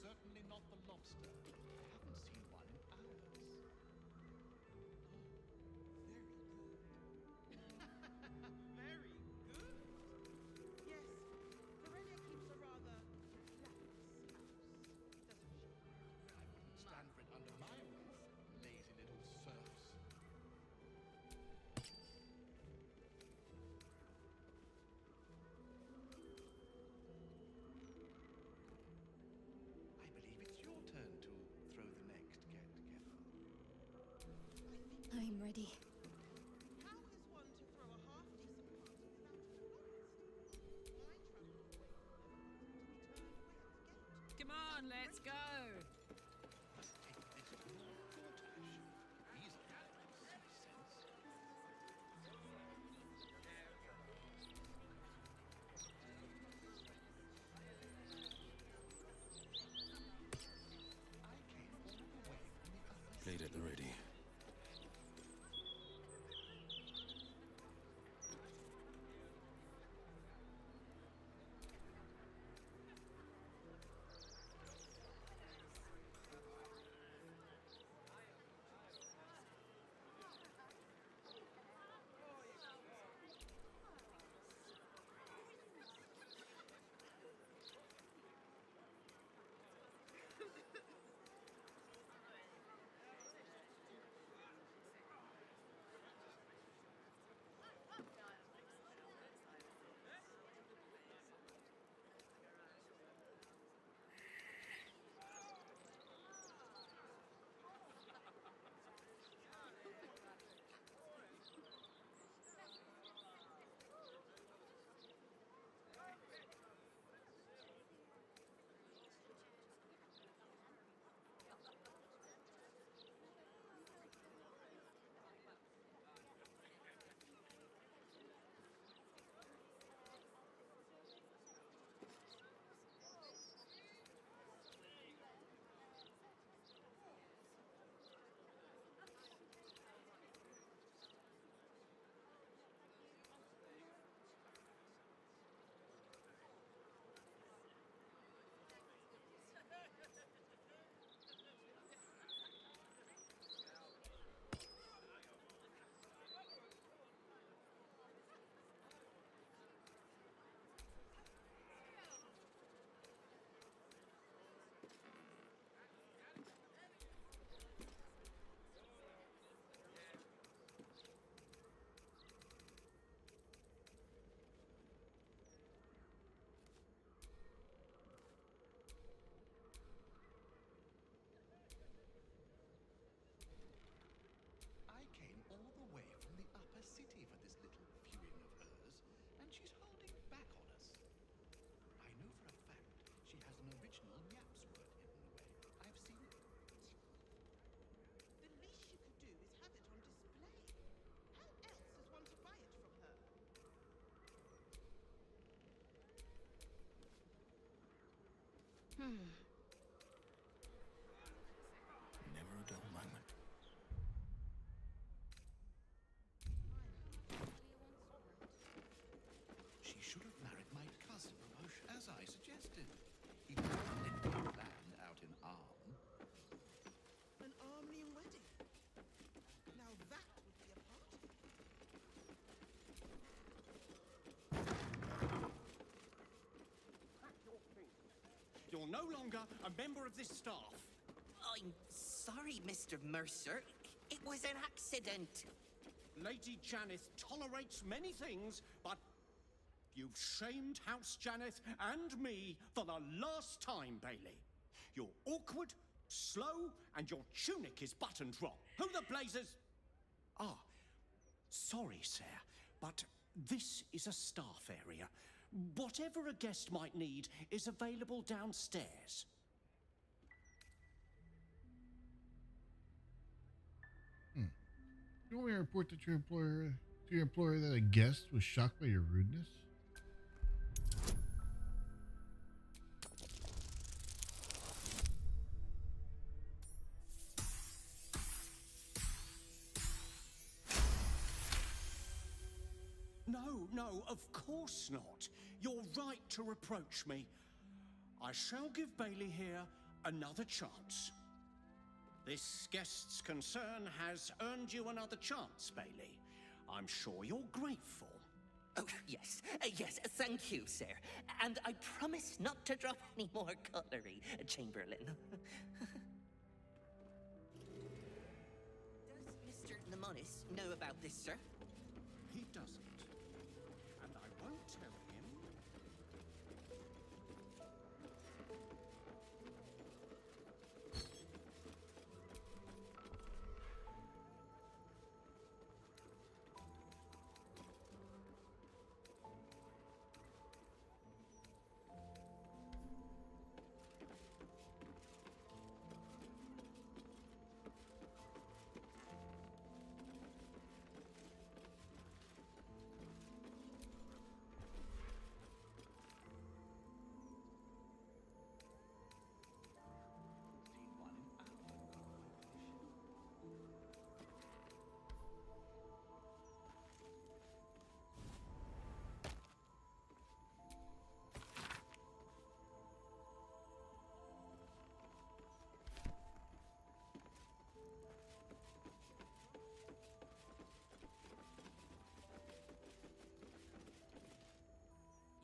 Certainly not the lobster. I haven't seen one in hours. Very good. Yes, Aurelia keeps a rather lax house, doesn't she? I wouldn't stand for it under my roof, lazy little serfs. I believe it's your turn to throw the next get-together. I'm ready. How is one to throw a half-decent party without a florist? My travel away from them to be turned away at the gate. Come on, let's go. Must take this to Lord Gortash. He's a man of sense. I came all the way from the other Plate at the ready. Never a dull moment. She should have married my cousin, as I suggested. He would have plenty of land out in Arm. An Armenian wedding. Now that would be a party. You're no longer a member of this staff. I'm sorry, Mr. Mercer. It was an accident. Lady Janeth tolerates many things, but you've shamed House Janeth and me for the last time, Bailey. You're awkward, slow, and your tunic is buttoned wrong. Who the blazers... Ah, sorry, sir, but this is a staff area. Whatever a guest might need is available downstairs. You want me to report that your employer that a guest was shocked by your rudeness? No, of course not. You're right to reproach me. I shall give Bailey here another chance. This guest's concern has earned you another chance, Bailey. I'm sure you're grateful. Oh, yes, thank you, sir. And I promise not to drop any more cutlery, Chamberlain. Does Mr. Lemonis know about this, sir? He doesn't. And I won't tell him.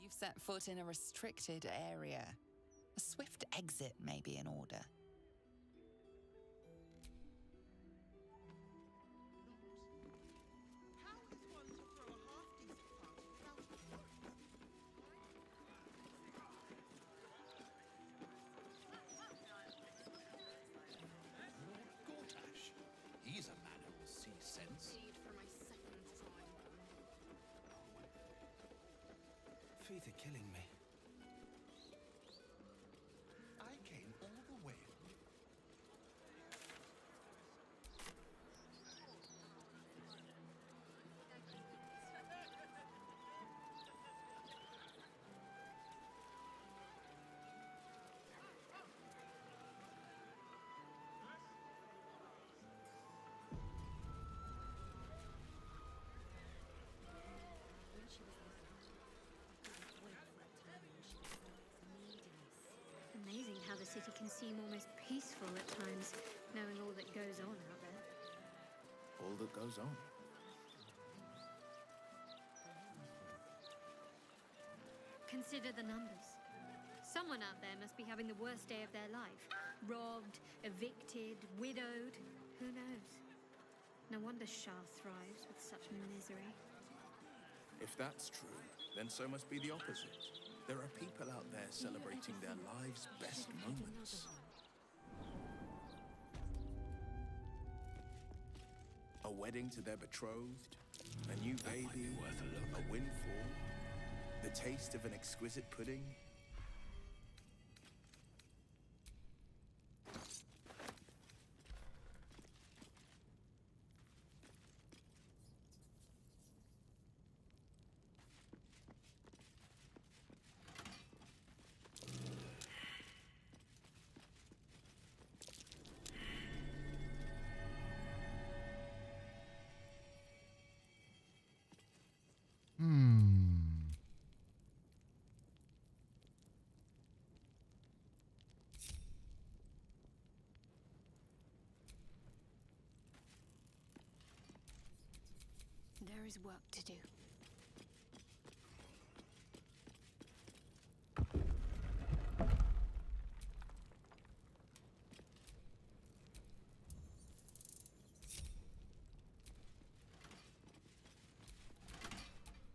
You've set foot in a restricted area. A swift exit may be in order. How is one to throw a half-decent party without authority? Lord Gortash. He's a man who will see sense. For my second time. Feet are killing me. I came all the way. Amazing how the city can seem almost peaceful at times, knowing all that goes on out there. All that goes on. Consider the numbers. Someone out there must be having the worst day of their life. Robbed, evicted, widowed. Who knows? No wonder Shah thrives with such misery. If that's true, then so must be the opposite. There are people out there celebrating their lives' best moments. A wedding to their betrothed, a new baby, a windfall, the taste of an exquisite pudding. is work to do.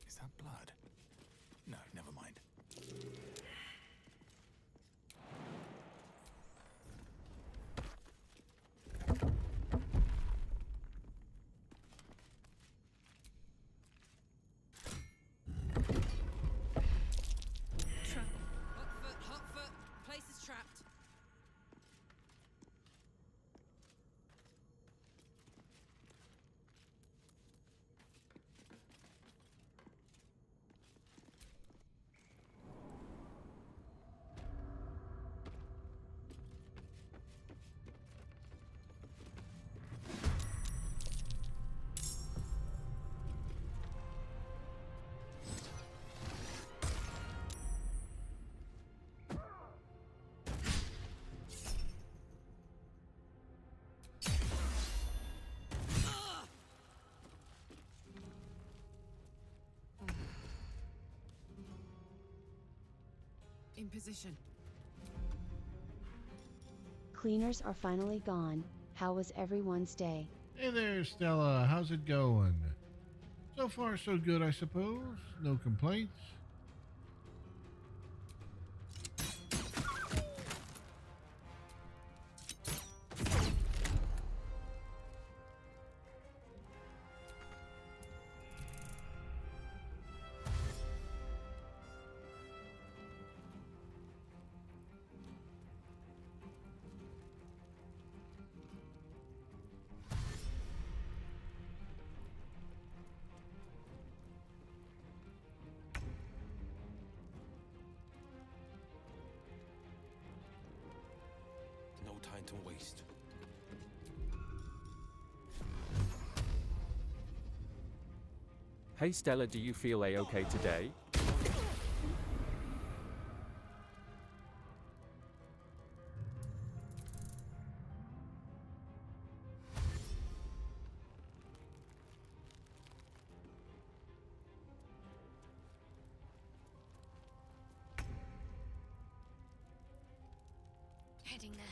Is that blood? No, never mind. Hot foot. Place is trapped. In position. Cleaners are finally gone. How was everyone's day? Hey there, Stella. How's it going? So far, so good, I suppose. No complaints. No time to waste. Hey Stella, do you feel A-okay today? Heading there.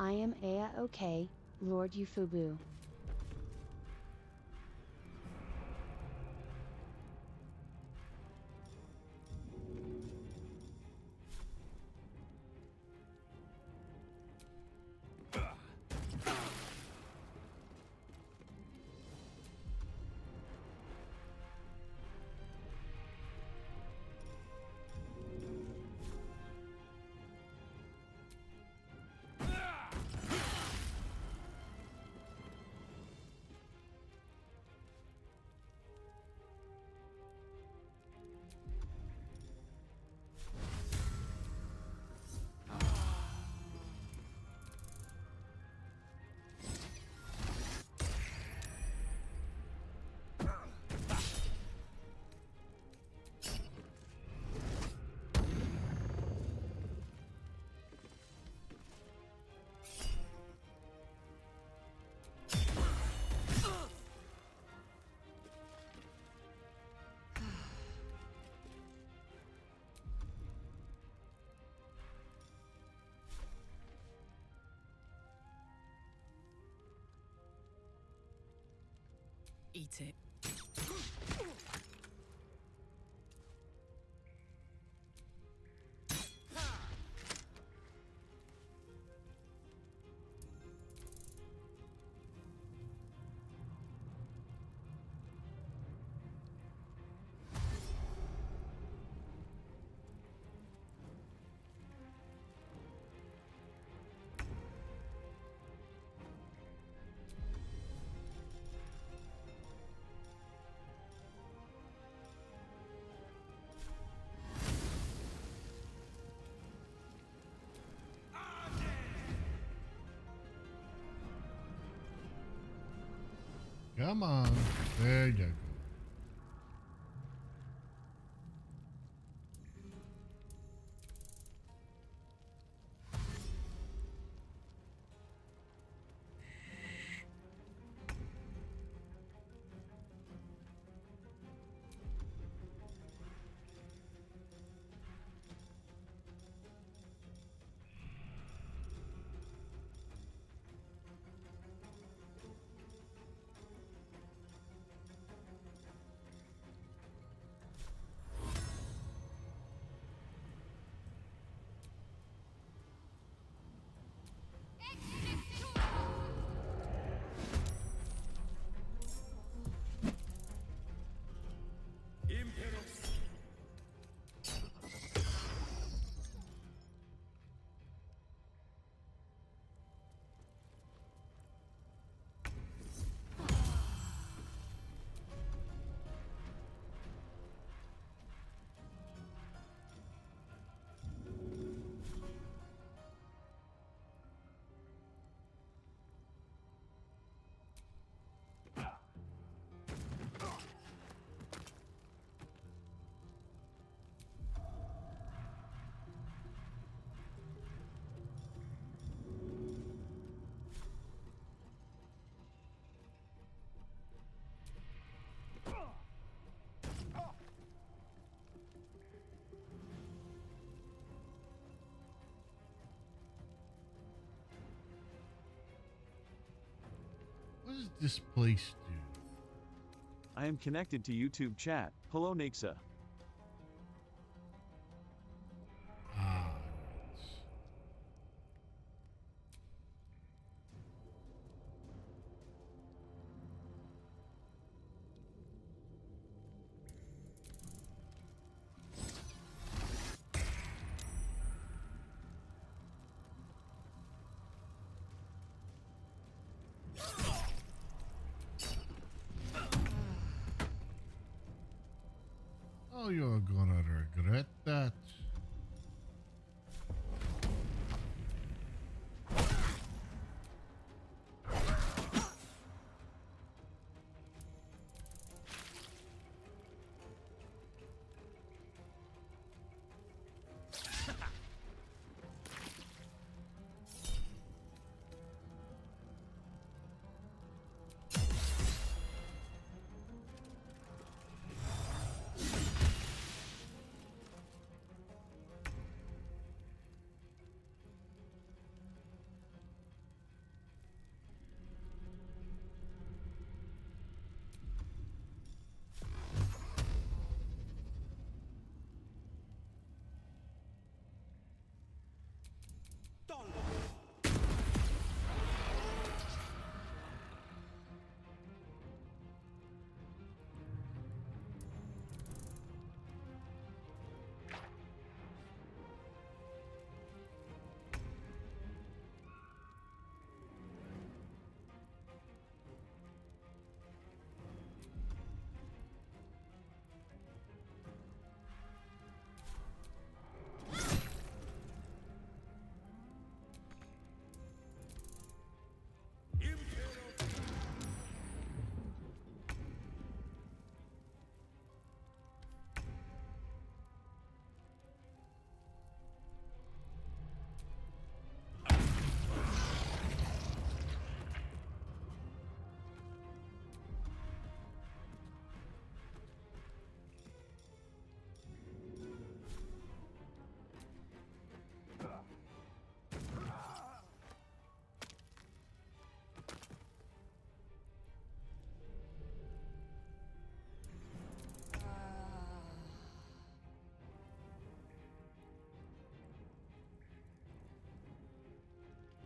I am A-okay, Lord Yufubu. Eat it. Come on. There you go. What does this place do? I am connected to YouTube chat. Hello, Nixa. Ah, oh, you're gonna regret that.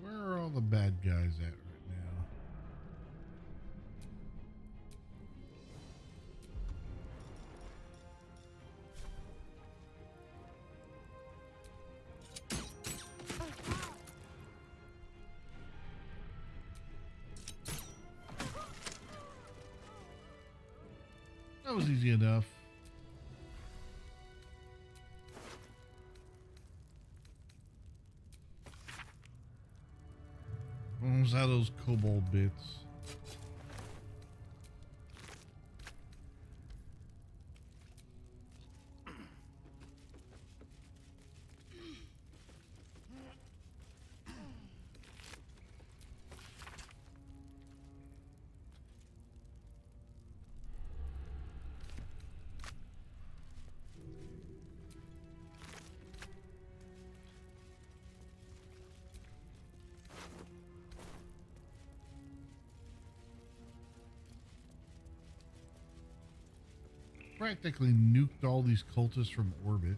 Where are all the bad guys at right now? That was easy enough. Almost out of those kobold bits. practically nuked all these cultists from orbit.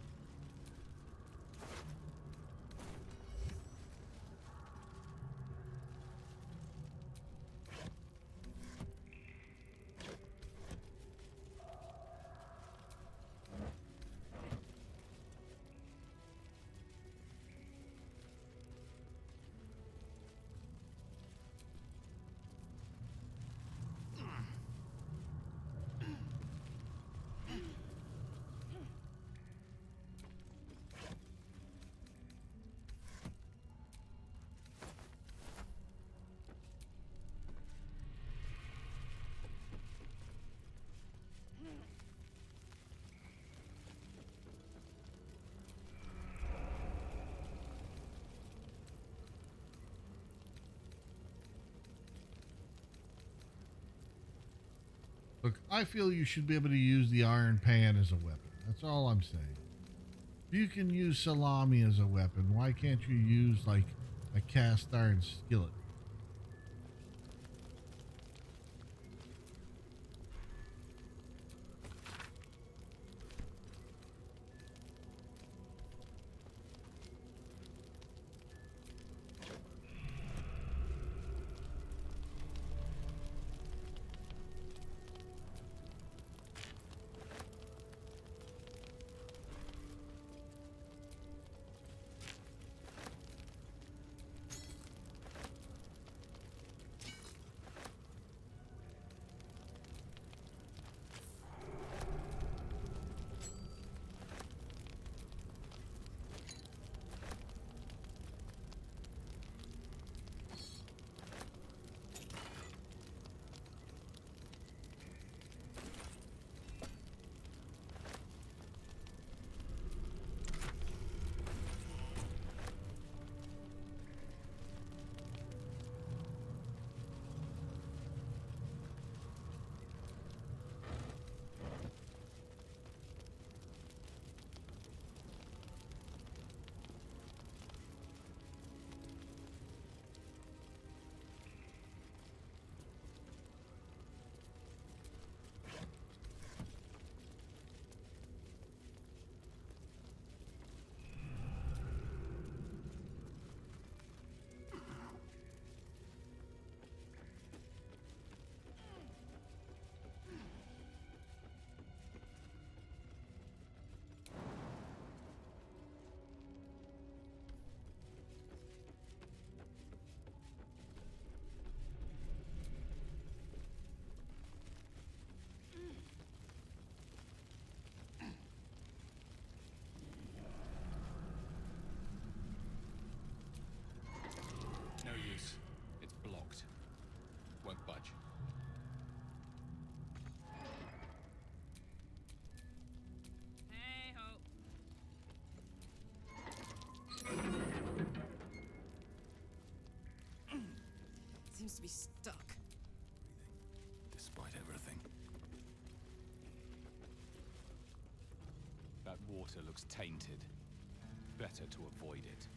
Look, I feel you should be able to use the iron pan as a weapon. That's all I'm saying. If you can use salami as a weapon, why can't you use, like, a cast iron skillet? No use. It's blocked. Won't budge. Hey ho. Seems to be stuck. Despite everything. That water looks tainted. Better to avoid it.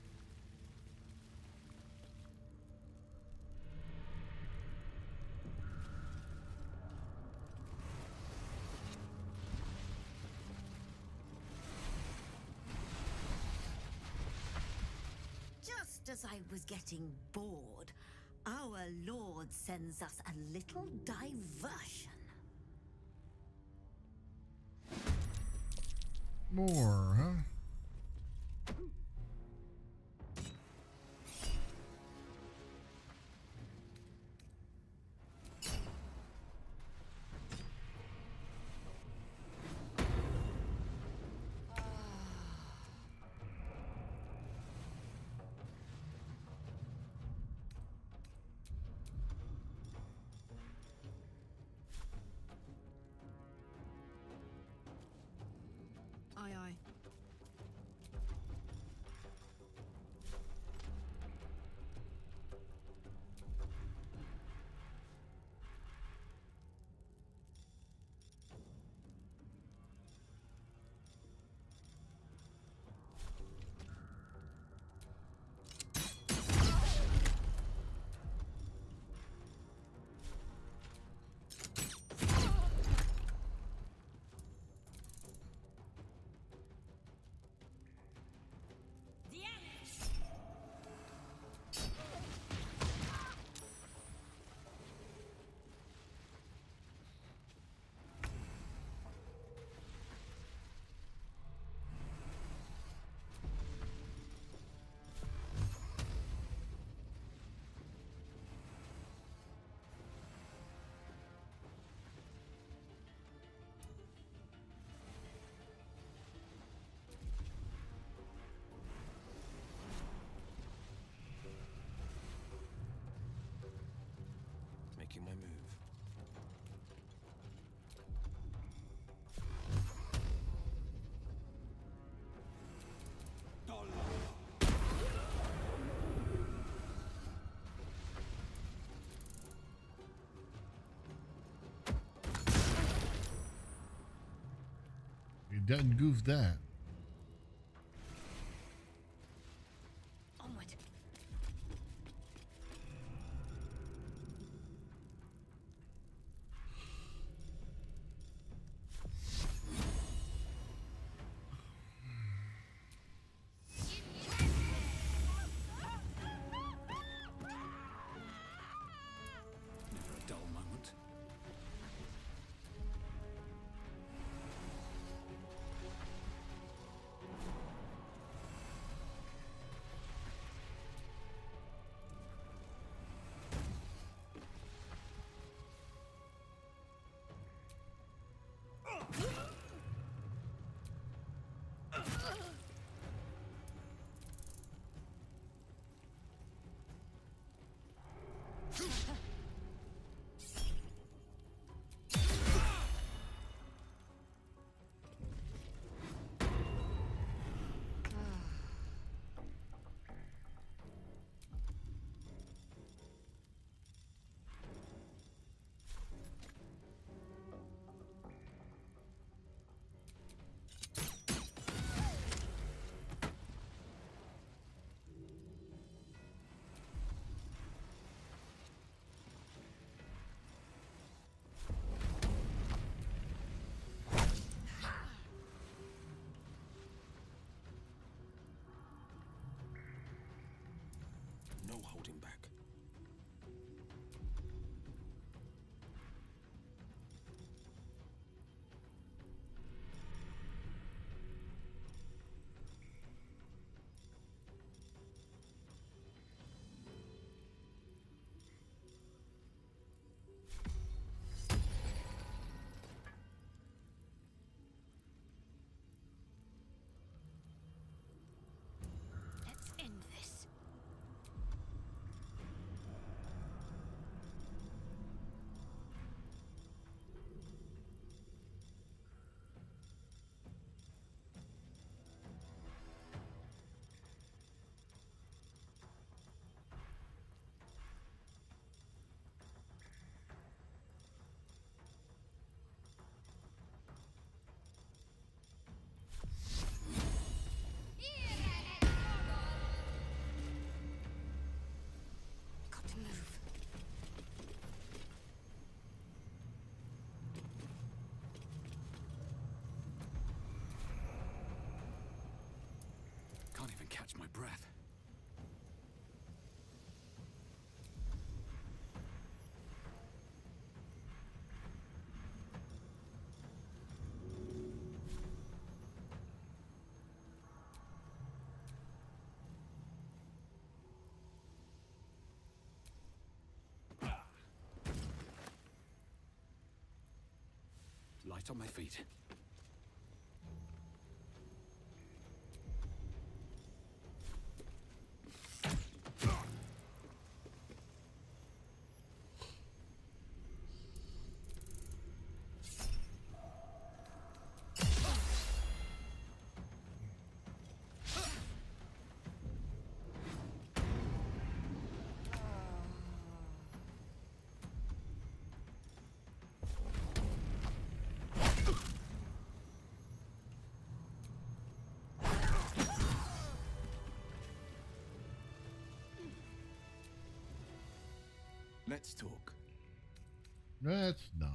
Just as I was getting bored, our Lord sends us a little diversion. More, huh? Aye, aye. Didn't goof that. Onward. Never a dull moment. No holding back. Let's end this. Got to move. Can't even catch my breath. Light on my feet. Let's talk. Let's not.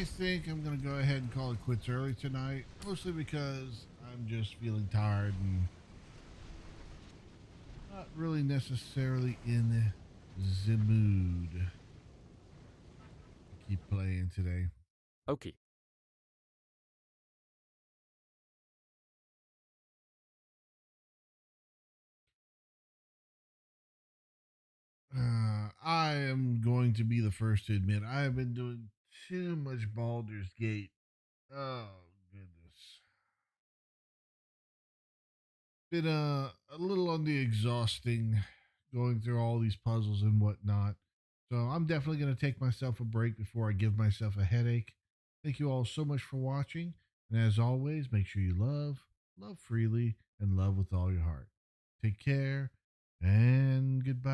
I think I'm going to go ahead and call it quits early tonight, mostly because I'm just feeling tired and not really necessarily in the mood to keep playing today. Okay. I am going to be the first to admit I have been doing too much Baldur's Gate. Oh, goodness. Been a little on the exhausting going through all these puzzles and whatnot. So I'm definitely going to take myself a break before I give myself a headache. Thank you all so much for watching. And as always, make sure you love freely, and love with all your heart. Take care and goodbye.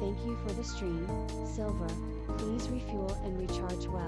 Thank you for the stream, Silver. Please refuel and recharge well.